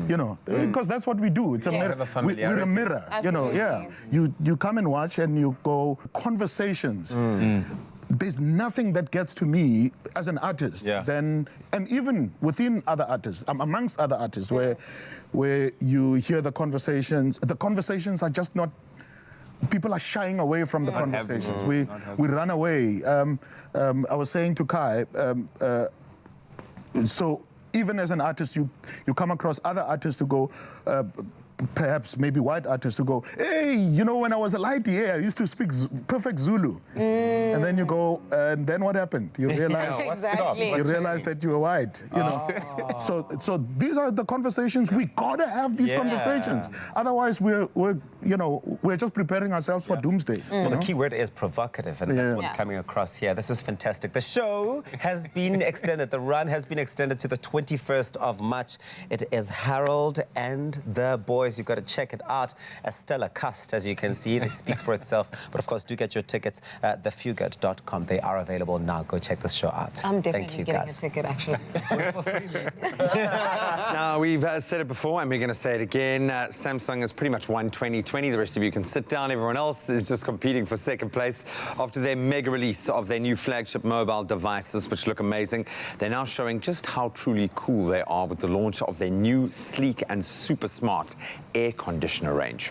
You know, because that's what we do. It's a mirror. We're a mirror. Absolutely. You know, you come and watch and you go conversations there's nothing that gets to me as an artist than, and even within other artists, amongst other artists, where you hear the conversations are just not, people are shying away from the conversations. We run away. I was saying to Kai, so even as an artist, you come across other artists who go, perhaps maybe white artists who go, hey, you know, when I was a light here, I used to speak perfect Zulu. And then you go, and then what happened? You realize, you realize that you were white, you know. So these are the conversations, we gotta have these conversations. Otherwise, we're just preparing ourselves for doomsday. Well, the key word is provocative, and that's what's coming across here. This is fantastic. The show has been extended. The run has been extended to the 21st of March. It is Harold and the Boys. You've got to check it out. A stellar cast, as you can see. It speaks for itself. But of course, do get your tickets at thefugard.com. They are available now. Go check this show out. I'm definitely Thank you, getting guys. a ticket, actually. Now, we've said it before, and we're going to say it again. Samsung has pretty much won 2020. The rest of you can sit down. Everyone else is just competing for second place after their mega release of their new flagship mobile devices, which look amazing. They're now showing just how truly cool they are with the launch of their new, sleek and super smart air conditioner range.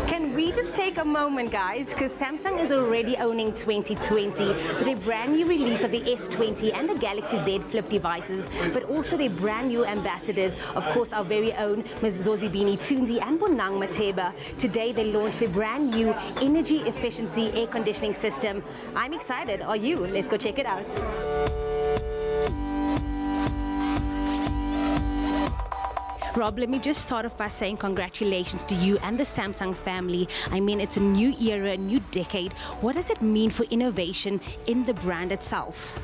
Can we just take a moment, guys, because Samsung is already owning 2020 with a brand new release of the S20 and the Galaxy Z Flip devices, but also their brand new ambassadors, of course, our very own Ms. Zozibini Tunzi and Bonang Mateba. Today, they launched their brand new energy efficiency air conditioning system. I'm excited. Are you? Let's go check it out. Rob, let me just start off by saying congratulations to you and the Samsung family. I mean, it's a new era, a new decade. What does it mean for innovation in the brand itself?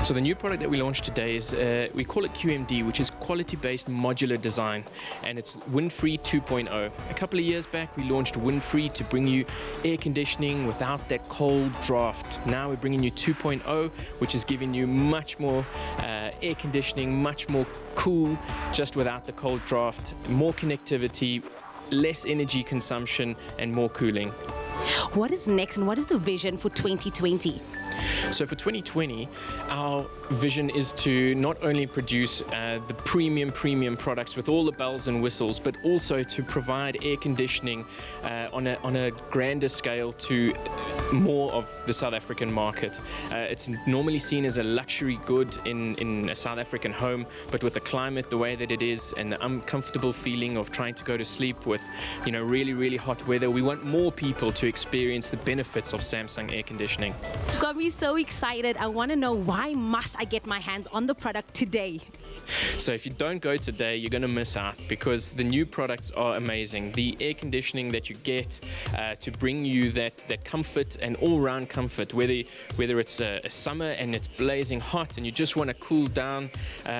So the new product that we launched today is, we call it QMD, which is quality-based modular design, and it's Wind-Free 2.0. A couple of years back, we launched Wind-Free to bring you air conditioning without that cold draft. Now we're bringing you 2.0, which is giving you much more air conditioning, much more cool, just without the cold draft, more connectivity, less energy consumption, and more cooling. What is next, and what is the vision for 2020? So for 2020, our vision is to not only produce the premium products with all the bells and whistles, but also to provide air conditioning on a grander scale to more of the South African market. It's normally seen as a luxury good in a South African home, but with the climate the way that it is and the uncomfortable feeling of trying to go to sleep with, you know, really hot weather, we want more people to experience the benefits of Samsung air conditioning. Got me so excited. I want to know, why must I get my hands on the product today? So if you don't go today, you're going to miss out, because the new products are amazing. The air conditioning that you get to bring you that comfort and all-round comfort, whether it's a summer and it's blazing hot and you just want to cool down,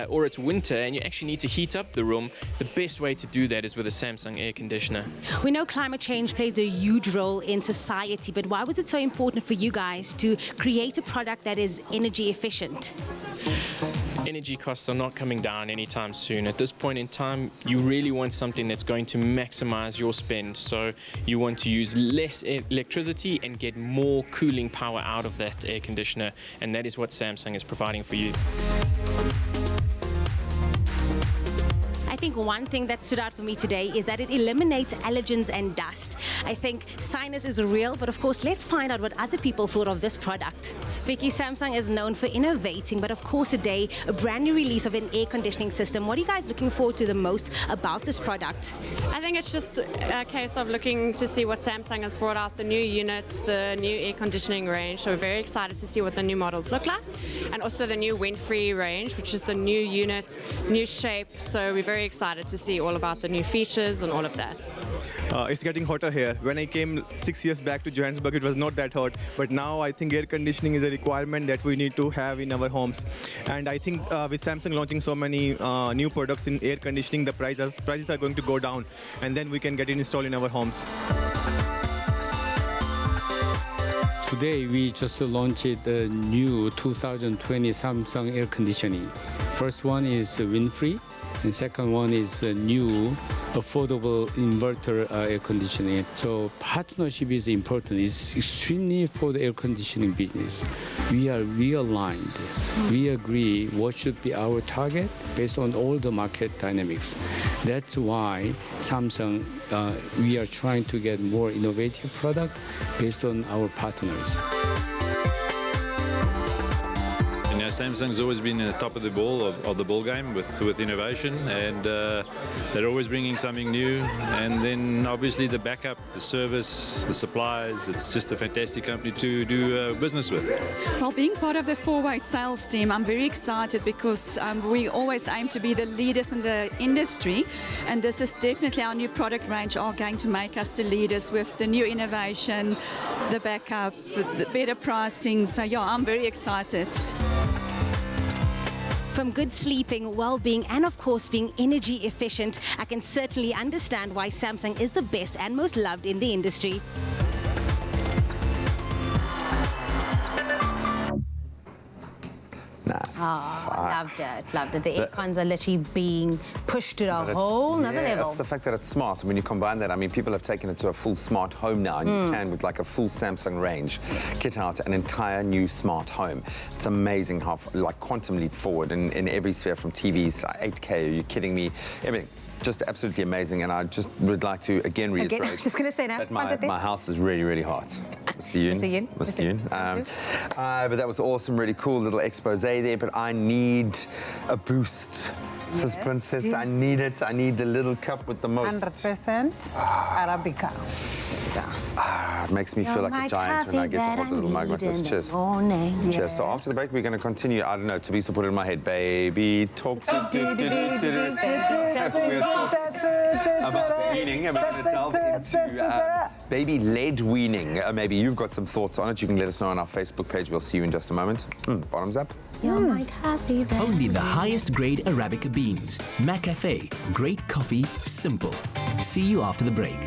or it's winter and you actually need to heat up the room, the best way to do that is with a Samsung air conditioner. We know climate change plays a huge role in society, but why was it so important for you guys to create a product that is energy efficient? Energy costs are not coming down anytime soon. At this point in time, you really want something that's going to maximize your spend. So you want to use less electricity and get more cooling power out of that air conditioner. And that is what Samsung is providing for you. I think one thing that stood out for me today is that it eliminates allergens and dust. I think sinus is real, but of course, let's find out what other people thought of this product. Vicky, Samsung is known for innovating, but of course today, a brand new release of an air conditioning system. What are you guys looking forward to the most about this product? I think it's just a case of looking to see what Samsung has brought out, the new units, the new air conditioning range. So we're very excited to see what the new models look like. And also the new Wind-Free range, which is the new unit, new shape. So we're very excited to see all about the new features and all of that. It's getting hotter here. When I came 6 years back to Johannesburg, it was not that hot. But now I think air conditioning is a requirement that we need to have in our homes. And I think with Samsung launching so many new products in air conditioning, the prices are going to go down. And then we can get it installed in our homes. Today we just launched the new 2020 Samsung air conditioning First one is wind-free, and second one is a new, affordable inverter air conditioning. So partnership is important. It's extremely for the air conditioning business. We are realigned. We agree what should be our target based on all the market dynamics. That's why Samsung, we are trying to get more innovative product based on our partners. You know, Samsung's always been at the top of the ball game with innovation, and they're always bringing something new. And then obviously the backup, the service, the supplies. It's just a fantastic company to do business with. Well, being part of the four-way sales team, I'm very excited because we always aim to be the leaders in the industry, and this is definitely our new product range are going to make us the leaders with the new innovation, the backup, the better pricing. So yeah, I'm very excited. From good sleeping, well-being, and of course being energy efficient, I can certainly understand why Samsung is the best and most loved in the industry. Nice. Oh, I loved it. The aircons are literally being pushed to a whole nother level. It's the fact that it's smart. And when you combine that, I mean, people have taken it to a full smart home now, and you can, with like a full Samsung range, kit out an entire new smart home. It's amazing how, like, quantum leap forward in every sphere, from TVs, 8K, are you kidding me? Everything. Just absolutely amazing, and I just would like to again reiterate I was just going to say now, that my house is really, really hot. Mr. Yoon. Mr. Yoon. But that was awesome, really cool little expose there, but I need a boost. Says Princess, I need it. I need the little cup with the most. 100% Arabica. It makes me feel like a giant when I get to hold the little mug like this. Cheers. Cheers. So after the break, we're going to continue. I don't know, Tabisa put it in my head. Baby, talk to about weaning, and we're going to delve into baby-led weaning. Maybe you've got some thoughts on it. You can let us know on our Facebook page. We'll see you in just a moment. Bottoms up. You're my coffee, baby. Only the highest grade Arabica beans. McCafe. Great coffee, simple. See you after the break.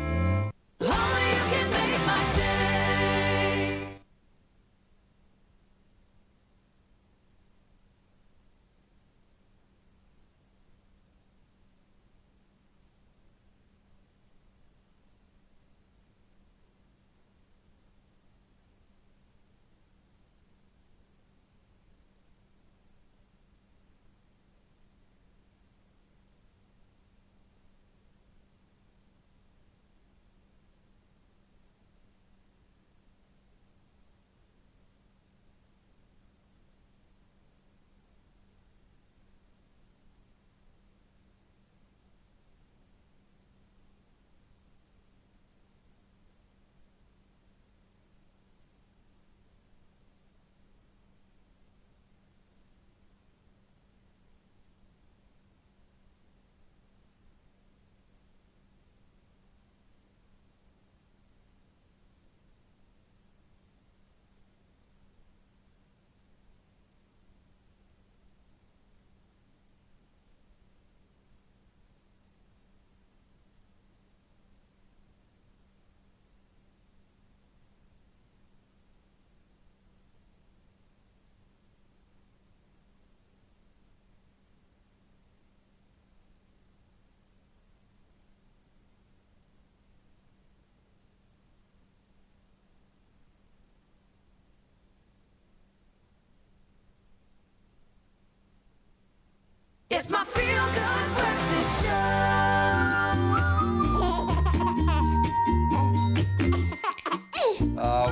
It's my feel-good breakfast show.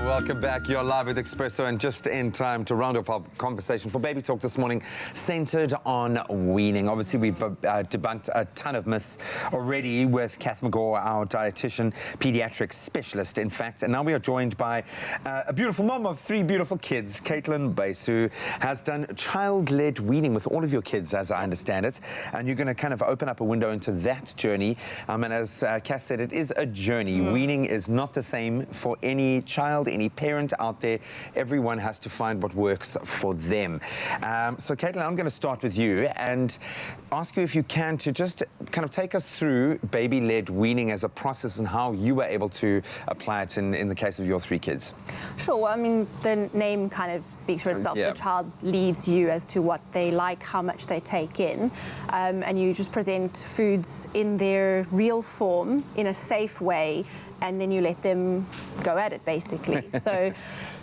Welcome back. You're live with Expresso, and just in time to round off our conversation for Baby Talk this morning, centered on weaning. Obviously, we've debunked a ton of myths already with Kath McGaw, our dietitian, pediatric specialist, in fact. And now we are joined by a beautiful mom of 3 beautiful kids, Caitlin Bass, who has done child-led weaning with all of your kids, as I understand it. And you're going to kind of open up a window into that journey. And as Kath said, it is a journey. Weaning is not the same for any child, any parent out there, everyone has to find what works for them. So, Caitlin, I'm going to start with you and ask you if you can to just kind of take us through baby-led weaning as a process and how you were able to apply it in the case of your 3 kids. Sure. Well, I mean, the name kind of speaks for itself. Yeah. The child leads you as to what they like, how much they take in, and you just present foods in their real form in a safe way, and then you let them go at it, basically. So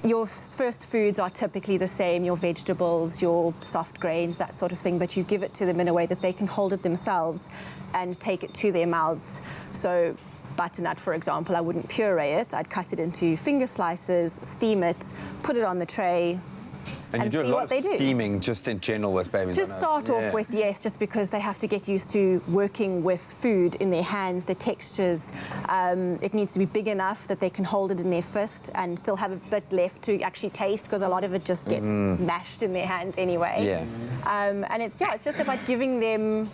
your first foods are typically the same, your vegetables, your soft grains, that sort of thing, but you give it to them in a way that they can hold it themselves and take it to their mouths. So butternut, for example, I wouldn't puree it. I'd cut it into finger slices, steam it, put it on the tray, And you do a see lot what of they do. steaming just in general with babies. To I know. start off with, yes, just because they have to get used to working with food in their hands, the textures. It needs to be big enough that they can hold it in their fist and still have a bit left to actually taste, because a lot of it just gets mashed in their hands anyway. Yeah. And it's just about giving them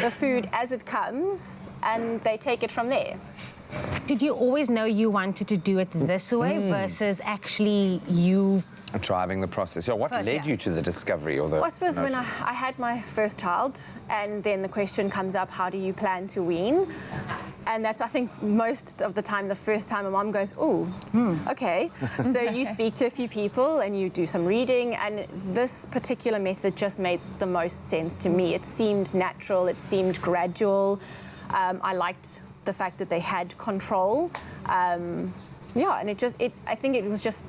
the food as it comes, and they take it from there. Did you always know you wanted to do it this way versus actually you driving the process? Yeah, what led you to the discovery or the... Well, I suppose when I had my first child, and then the question comes up, how do you plan to wean? And that's, I think, most of the time, the first time a mom goes, oh, okay. So you speak to a few people and you do some reading, and this particular method just made the most sense to me. It seemed natural, it seemed gradual. I liked the fact that they had control. And I think it was just,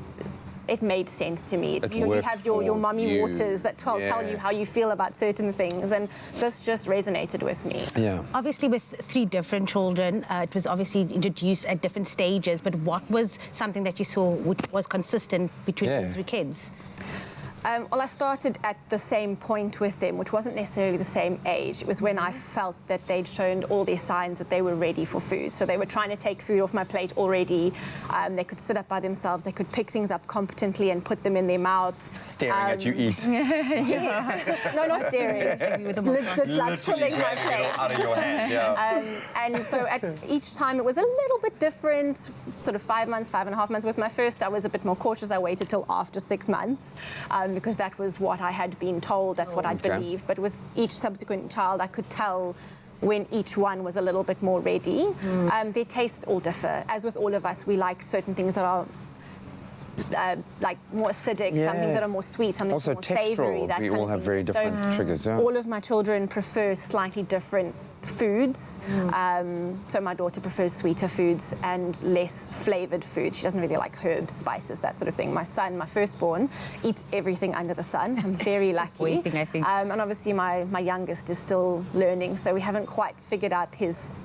it made sense to me. You have your mummy waters that tell you how you feel about certain things, and this just resonated with me. Yeah. Obviously, with 3 different children, it was obviously introduced at different stages, but what was something that you saw which was consistent between the 3 kids? Well, I started at the same point with them, which wasn't necessarily the same age. It was when I felt that they'd shown all their signs that they were ready for food. So they were trying to take food off my plate already. They could sit up by themselves. They could pick things up competently and put them in their mouths. Staring at you eat. Yes. No, not staring. Just like pulling my plate. Out of your hand, yeah. And so at each time it was a little bit different, sort of 5 months, 5.5 months. With my first, I was a bit more cautious. I waited till after 6 months. Because that was what I had been told, that's what I believed. But with each subsequent child, I could tell when each one was a little bit more ready. Their tastes all differ. As with all of us, we like certain things that are like more acidic, some things that are more sweet, some things also more savoury. We all have very different triggers. Yeah. All of my children prefer slightly different foods. So my daughter prefers sweeter foods and less flavoured food. She doesn't really like herbs, spices, that sort of thing. My son, my firstborn, eats everything under the sun. I'm very lucky. Waiting, I think. And obviously my youngest is still learning, so we haven't quite figured out his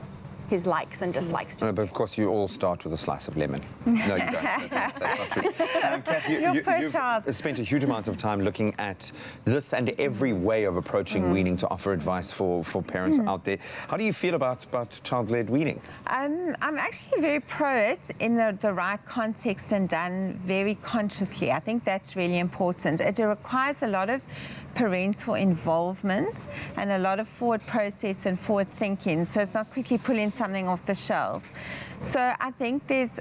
likes and dislikes. No, but of course you all start with a slice of lemon. No, you don't. That's not true. Kath, you've spent a huge amount of time looking at this and every way of approaching weaning to offer advice for parents out there. How do you feel about child-led weaning? I'm actually very pro it in the right context and done very consciously. I think that's really important. It requires a lot of parental involvement and a lot of forward process and forward thinking, so it's not quickly pulling something off the shelf. So I think it's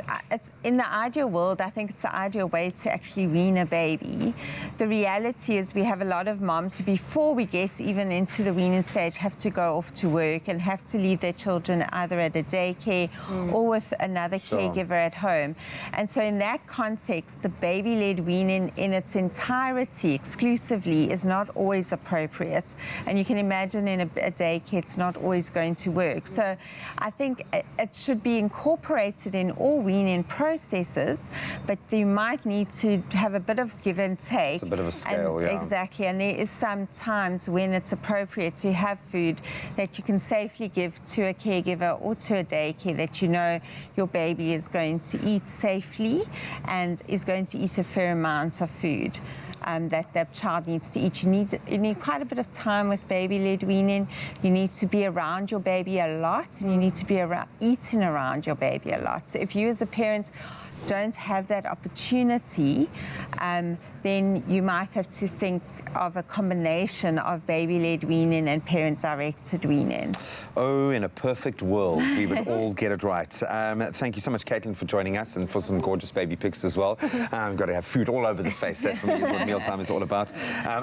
in the ideal world, I think it's the ideal way to actually wean a baby. The reality is we have a lot of moms who, before we get even into the weaning stage, have to go off to work and have to leave their children either at a daycare or with another caregiver at home. And so in that context, the baby-led weaning in its entirety exclusively is not always appropriate. And you can imagine in a daycare, it's not always going to work. So I think it should be incorporated in all weaning processes, but you might need to have a bit of give and take. It's a bit of a scale, yeah. Exactly, and there is some times when it's appropriate to have food that you can safely give to a caregiver or to a daycare that you know your baby is going to eat safely and is going to eat a fair amount of food. That the child needs to eat. You need quite a bit of time with baby-led weaning. You need to be around your baby a lot, and you need to be eating around your baby a lot. So if you as a parent don't have that opportunity, then you might have to think of a combination of baby-led weaning and parent-directed weaning. Oh, in a perfect world, we would all get it right. Thank you so much, Caitlin, for joining us and for some gorgeous baby pics as well. I've got to have food all over the face. That, for me, is what mealtime is all about.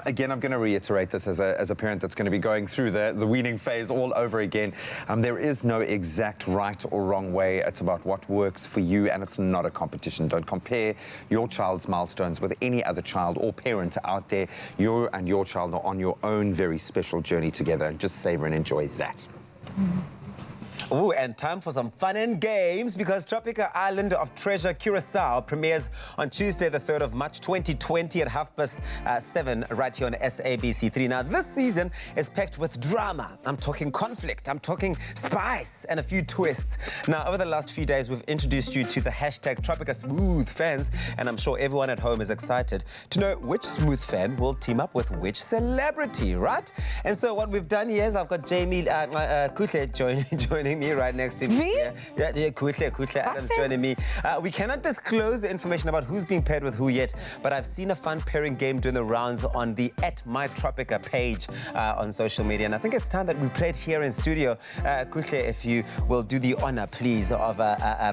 Again, I'm going to reiterate this as a parent that's going to be going through the weaning phase all over again. There is no exact right or wrong way. It's about what works for you, and it's not a competition. Don't compare your child's milestones with any other child or parent out there. You and your child are on your own very special journey together, and just savor and enjoy that. Oh, and time for some fun and games, because Tropica Island of Treasure Curacao premieres on Tuesday, the 3rd of March 2020 at 7:30 right here on SABC3. Now, this season is packed with drama. I'm talking conflict, I'm talking spice, and a few twists. Now, over the last few days, we've introduced you to the hashtag Tropica Smooth fans, and I'm sure everyone at home is excited to know which smooth fan will team up with which celebrity, right? And so what we've done here is I've got Jamie Kuhle joining me right next to me. Me? Yeah, Kuhle Adams joining me. We cannot disclose the information about who's being paired with who yet, but I've seen a fun pairing game doing the rounds on the @MyTropica page on social media, and I think it's time that we play it here in studio. Kuhle, if you will do the honor, please, of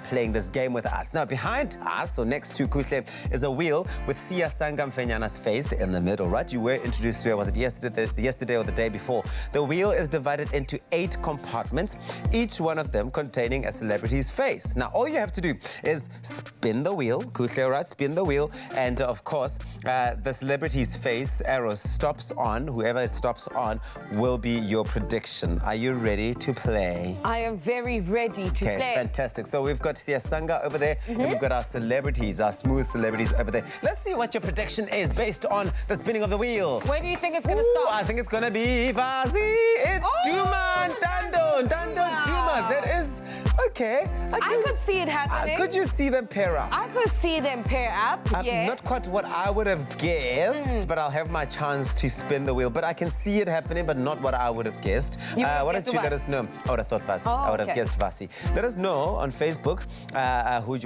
playing this game with us. Now, behind us, so next to Kuhle, is a wheel with Sia Sangamfenyana's face in the middle, right? You were introduced to her, was it yesterday or the day before? The wheel is divided into 8 compartments, each one of them containing a celebrity's face. Now, all you have to do is spin the wheel, Kuhle, right? Spin the wheel, and of course, the celebrity's face arrow stops on. Whoever it stops on will be your prediction. Are you ready to play? I am very ready to play. Okay, fantastic. So we've got Sia Sanga over there, and we've got our celebrities, our smooth celebrities over there. Let's see what your prediction is based on the spinning of the wheel. Where do you think it's going to stop? I think it's going to be Vazi. It's Duma and Dando. Duma. That is... Okay. I could see it happening. Could you see them pair up? I could see them pair up, yeah. Not quite what I would have guessed, but I'll have my chance to spin the wheel. But I can see it happening, but not what I would have guessed. Why don't you let us know? I would have thought Vasi. I would have guessed Vasi. Let us know on Facebook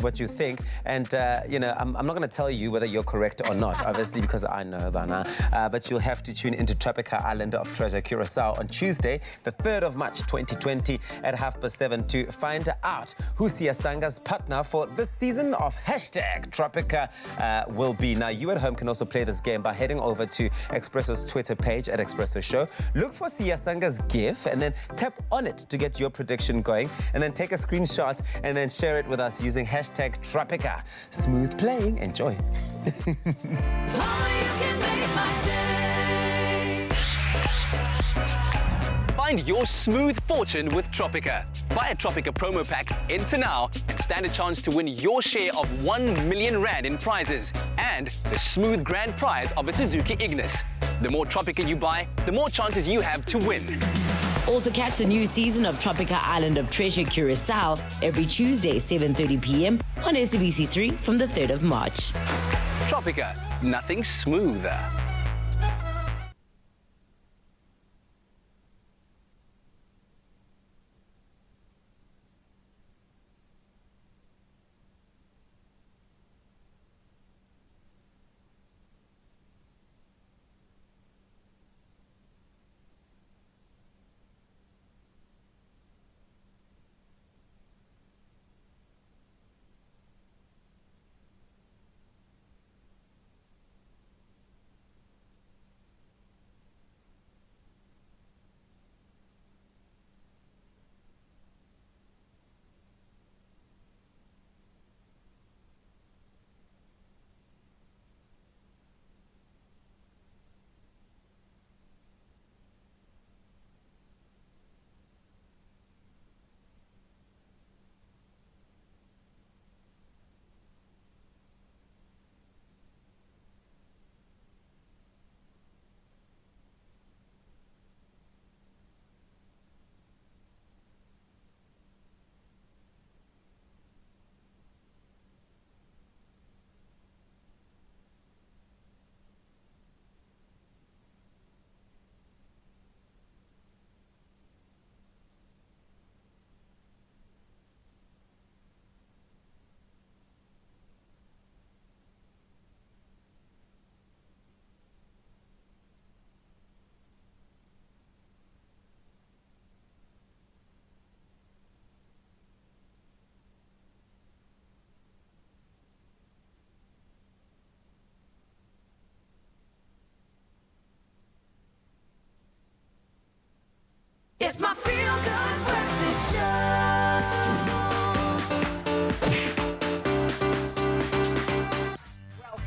what you think. And, you know, I'm not going to tell you whether you're correct or not, obviously, because I know, Bana. But you'll have to tune into Tropica Island of Treasure Curacao on Tuesday, the 3rd of March 2020 at 7:30 to find out who Sia Sanga's partner for this season of hashtag Tropica will be. Now, you at home can also play this game by heading over to Expresso's Twitter page at Expresso Show. Look for Sia Sanga's GIF and then tap on it to get your prediction going, and then take a screenshot and then share it with us using hashtag Tropica. Smooth playing. Enjoy. Find your smooth fortune with Tropica. Buy a Tropica promo pack, enter now, and stand a chance to win your share of 1 million rand in prizes and the smooth grand prize of a Suzuki Ignis. The more Tropica you buy, the more chances you have to win. Also catch the new season of Tropica Island of Treasure Curacao every Tuesday, 7:30 p.m. on SABC3 from the 3rd of March. Tropica, nothing smoother.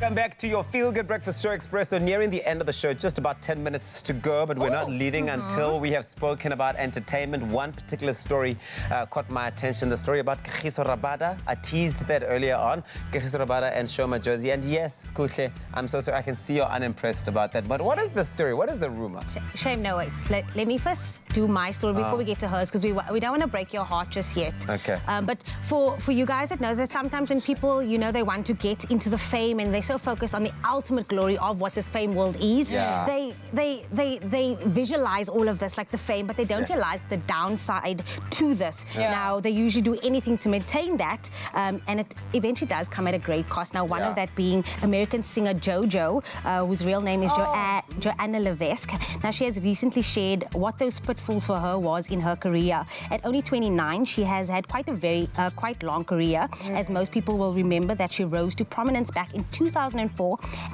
Welcome back to your Feel Good Breakfast Show, Expresso. Nearing the end of the show, just about 10 minutes to go, but we're not leaving until we have spoken about entertainment. One particular story caught my attention, the story about Kagiso Rabada. I teased that earlier on, Kagiso Rabada and Shoma Josie. And yes, Kuhle, I'm so sorry, I can see you're unimpressed about that. But what is the story? What is the rumor? Shame, no, wait. Let me first do my story before we get to hers, because we don't want to break your heart just yet. Okay. But for you guys that know that sometimes when people, you know, they want to get into the fame and they're so focused on the ultimate glory of what this fame world is, they visualize all of this like the fame, but they don't realize the downside to this. Now, they usually do anything to maintain that, and it eventually does come at a great cost. Now, one of that being American singer JoJo, whose real name is Joanna Levesque. Now, she has recently shared what those pitfalls for her was in her career. At only 29, she has had quite long career, as most people will remember that she rose to prominence back in 2004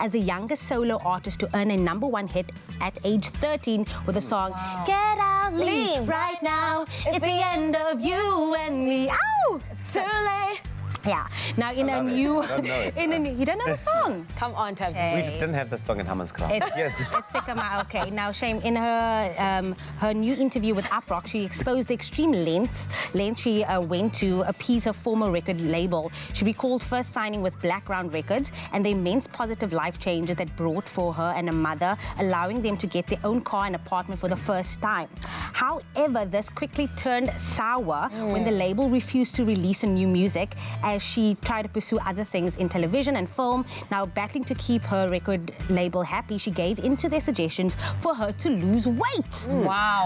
as the youngest solo artist to earn a #1 hit at age 13 with the song Get Out, Leave Right Now. It's the end of you and me. Ow! It's too late. Yeah. Now, in a new... you don't know the song? Come on, Tabs. We didn't have the song in Hammanskraal. Yes. It's Sekama. Okay. Now, Shame, in her new interview with Uprock, she exposed the extreme length she went to appease her former record label. She recalled first signing with Blackground Records and the immense positive life changes that brought for her and her mother, allowing them to get their own car and apartment for the first time. However, this quickly turned sour when the label refused to release a new music, as she tried to pursue other things in television and film. Now, battling to keep her record label happy, she gave in to their suggestions for her to lose weight.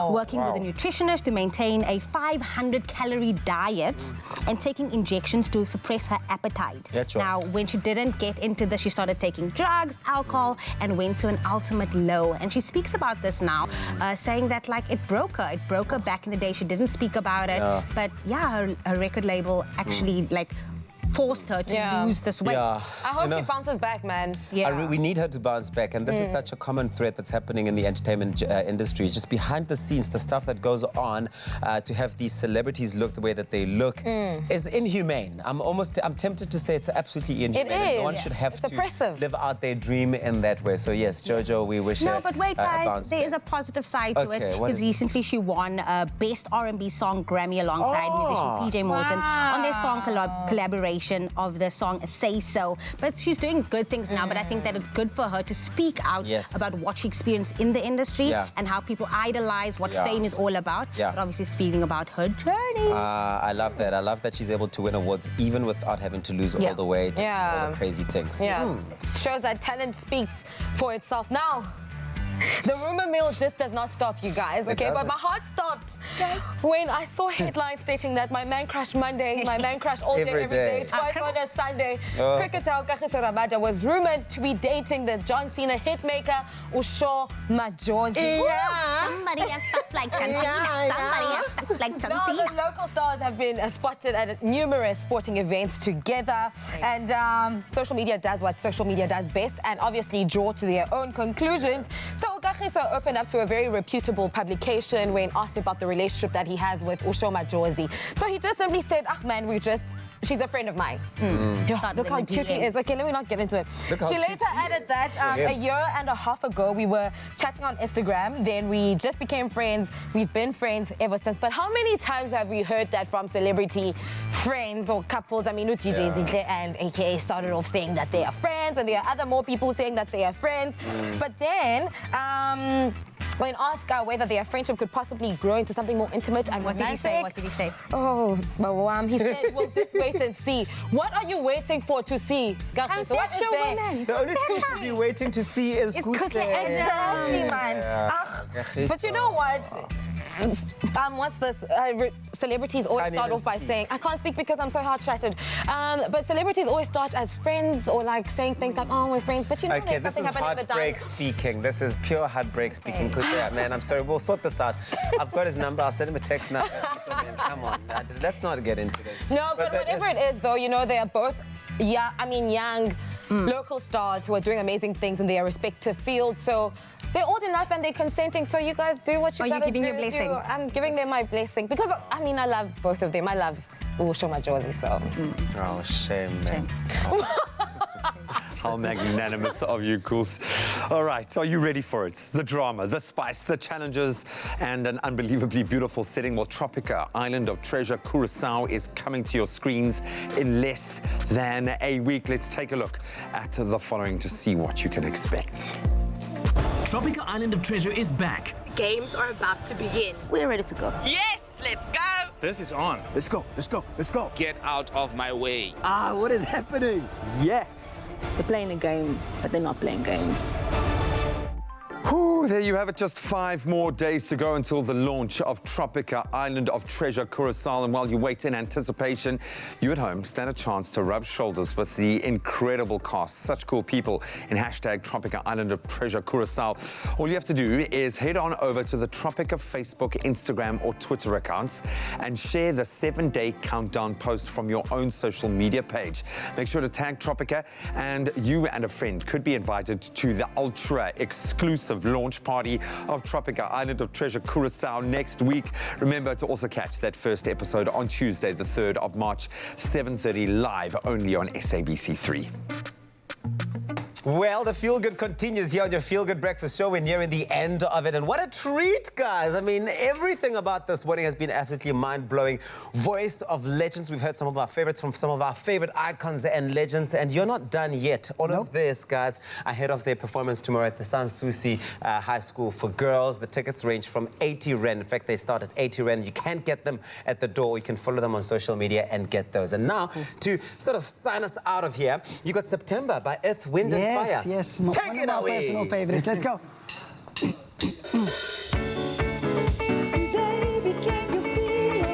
Working with a nutritionist to maintain a 500-calorie diet and taking injections to suppress her appetite. Now, when she didn't get into this, she started taking drugs, alcohol, and went to an ultimate low. And she speaks about this now, saying that, like, it broke her. It broke her back in the day. She didn't speak about it. But, yeah, her record label actually, like, forced her to lose this weight. I hope she bounces back, man. We need her to bounce back, and this is such a common thread that's happening in the entertainment industry. Just behind the scenes, the stuff that goes on to have these celebrities look the way that they look is inhumane. I'm tempted to say it's absolutely inhumane. It is. No one should have to live out their dream in that way. So yes, JoJo, we wish her but wait, guys, bounce there back. is a positive side to it, because recently she won Best R&B Song Grammy alongside musician PJ Morton on their song collaboration of the song Say So. But she's doing good things now, but I think that it's good for her to speak out about what she experienced in the industry and how people idolize what fame is all about, but obviously speaking about her journey. I love that. I love that she's able to win awards even without having to lose all the weight and all the crazy things. Shows that talent speaks for itself. Now, the rumor mill just does not stop, you guys, okay? But my heart stopped when I saw headlines stating that my man crush Monday, my man crush all day, every day, twice on a Sunday. Cricketer Kagiso Rabada was rumored to be dating the John Cena hitmaker Usho Majozi. Somebody has stuff like Tanzania. Somebody has stuff like Now, Tanzania. the local stars have been spotted at numerous sporting events together, and social media does what social media does best, and obviously draw to their own conclusions. So Kagiso opened up to a very reputable publication when asked about the relationship that he has with Usho Majozi. So he just simply said, man, she's a friend of mine. Look how cute he is. Okay, let me not get into it. He later added that a year and a half ago, we were chatting on Instagram. Then we just became friends. We've been friends ever since. But how many times have we heard that from celebrity friends or couples? I mean, DJ Zinhle and AKA started off saying that they are friends, and there are more people saying that they are friends. But then, when asked whether their friendship could possibly grow into something more intimate and romantic. What did he say? Oh, he said, we'll just wait and see. What are you waiting for to see, Kagiso? What is there? The only thing to be waiting to see is Kuhle. Exactly, man. But you know what? What's this? Celebrities always start off by saying, I can't speak because I'm so hard-shattered. But celebrities always start as friends or like saying things like, oh, we're friends. But you know, there's something happening at the time. Heartbreak speaking. This is pure heartbreak speaking. Yeah, man, I'm sorry. We'll sort this out. I've got his number. I'll send him a text now. So, man, come on. Let's not get into this. No, but whatever it is, though, you know, they are both young local stars who are doing amazing things in their respective fields. So they're old enough and they're consenting. So you guys do what you gotta do. Are you giving your blessing? I'm giving them my blessing because I mean I love both of them. I love Usho Majozi. So. Oh, shame, man. How magnanimous of you, Cools. All right, are you ready for it? The drama, the spice, the challenges, and an unbelievably beautiful setting. Well, Tropica, Island of Treasure, Curacao is coming to your screens in less than a week. Let's take a look at the following to see what you can expect. Tropica Island of Treasure is back. Games are about to begin. We're ready to go. Yes, let's go! This is on. Let's go, let's go, let's go. Get out of my way. What is happening? Yes. They're playing a game, but they're not playing games. Whew, there you have it. Just 5 more days to go until the launch of Tropica Island of Treasure Curacao. And while you wait in anticipation, you at home stand a chance to rub shoulders with the incredible cast. Such cool people in hashtag Tropica Island of Treasure Curacao. All you have to do is head on over to the Tropica Facebook, Instagram or Twitter accounts and share the 7-day countdown post from your own social media page. Make sure to tag Tropica, and you and a friend could be invited to the ultra exclusive launch party of Tropica Island of Treasure Curacao next week. Remember to also catch that first episode on Tuesday, the 3rd of March, 7:30 live only on SABC3. Well, the Feel Good continues here on your Feel Good Breakfast Show. We're nearing the end of it, and what a treat, guys. I mean, everything about this wedding has been absolutely mind-blowing. Voice of legends. We've heard some of our favorites from some of our favorite icons and legends, and you're not done yet. All of this, guys, ahead of their performance tomorrow at the Sansusi High School for Girls. The tickets range from 80 Rand. In fact, they start at 80 Rand. You can't get them at the door. You can follow them on social media and get those. And now, to sort of sign us out of here, you got September by Earth, Wind and Fire. Yes, Take it away. Personal favorites. Let's go. Baby, can you feel it?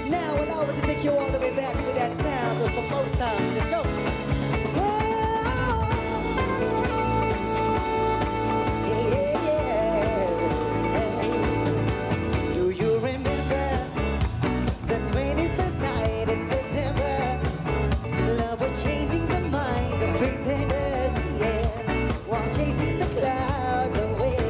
Now allow me to take you all the way back with that sound. So some more time. Let's go. Do you remember the 21st night in September? Love was changing the minds of pretenders, yeah, while chasing the clouds away.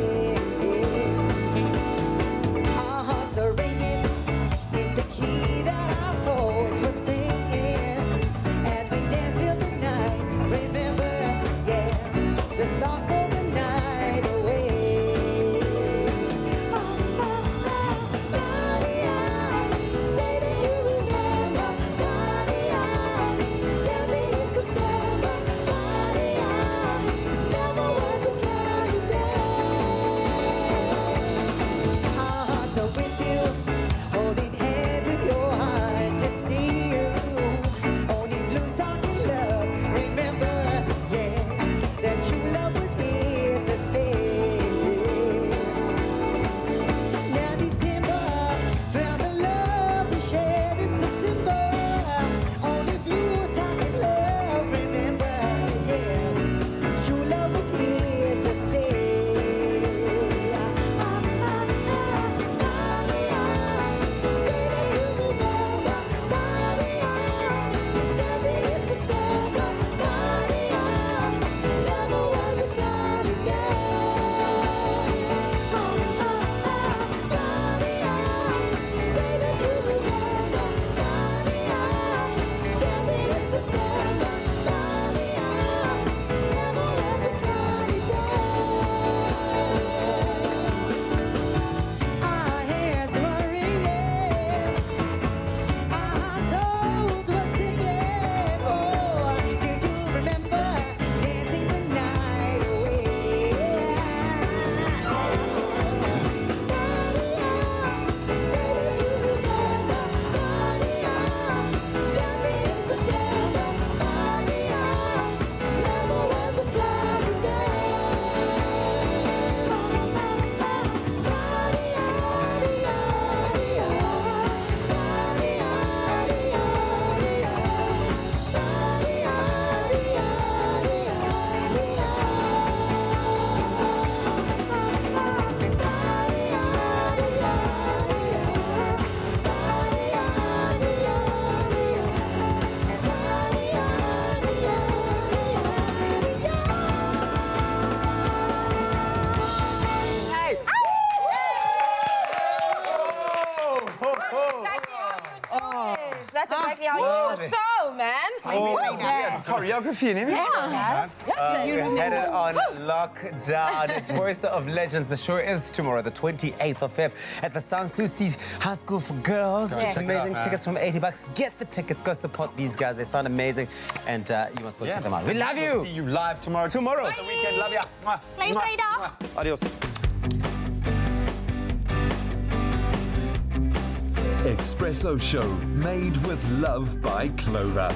That's exactly how you feel the show, man. Yeah, choreography and everything. Yes. We're headed on lockdown. It's Voice of Legends. The show is tomorrow, the 28th of Feb, at the Sanssouci High School for Girls. Yes. It's amazing. Tickets from $80. Get the tickets. Go support these guys. They sound amazing, and you must go check them out. We love you. We'll see you live tomorrow. Tomorrow. The weekend. Love ya. Mwah. Play Mwah. later. Mwah. Adios. Expresso Show, made with love by Clover.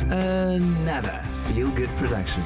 Another feel-good production.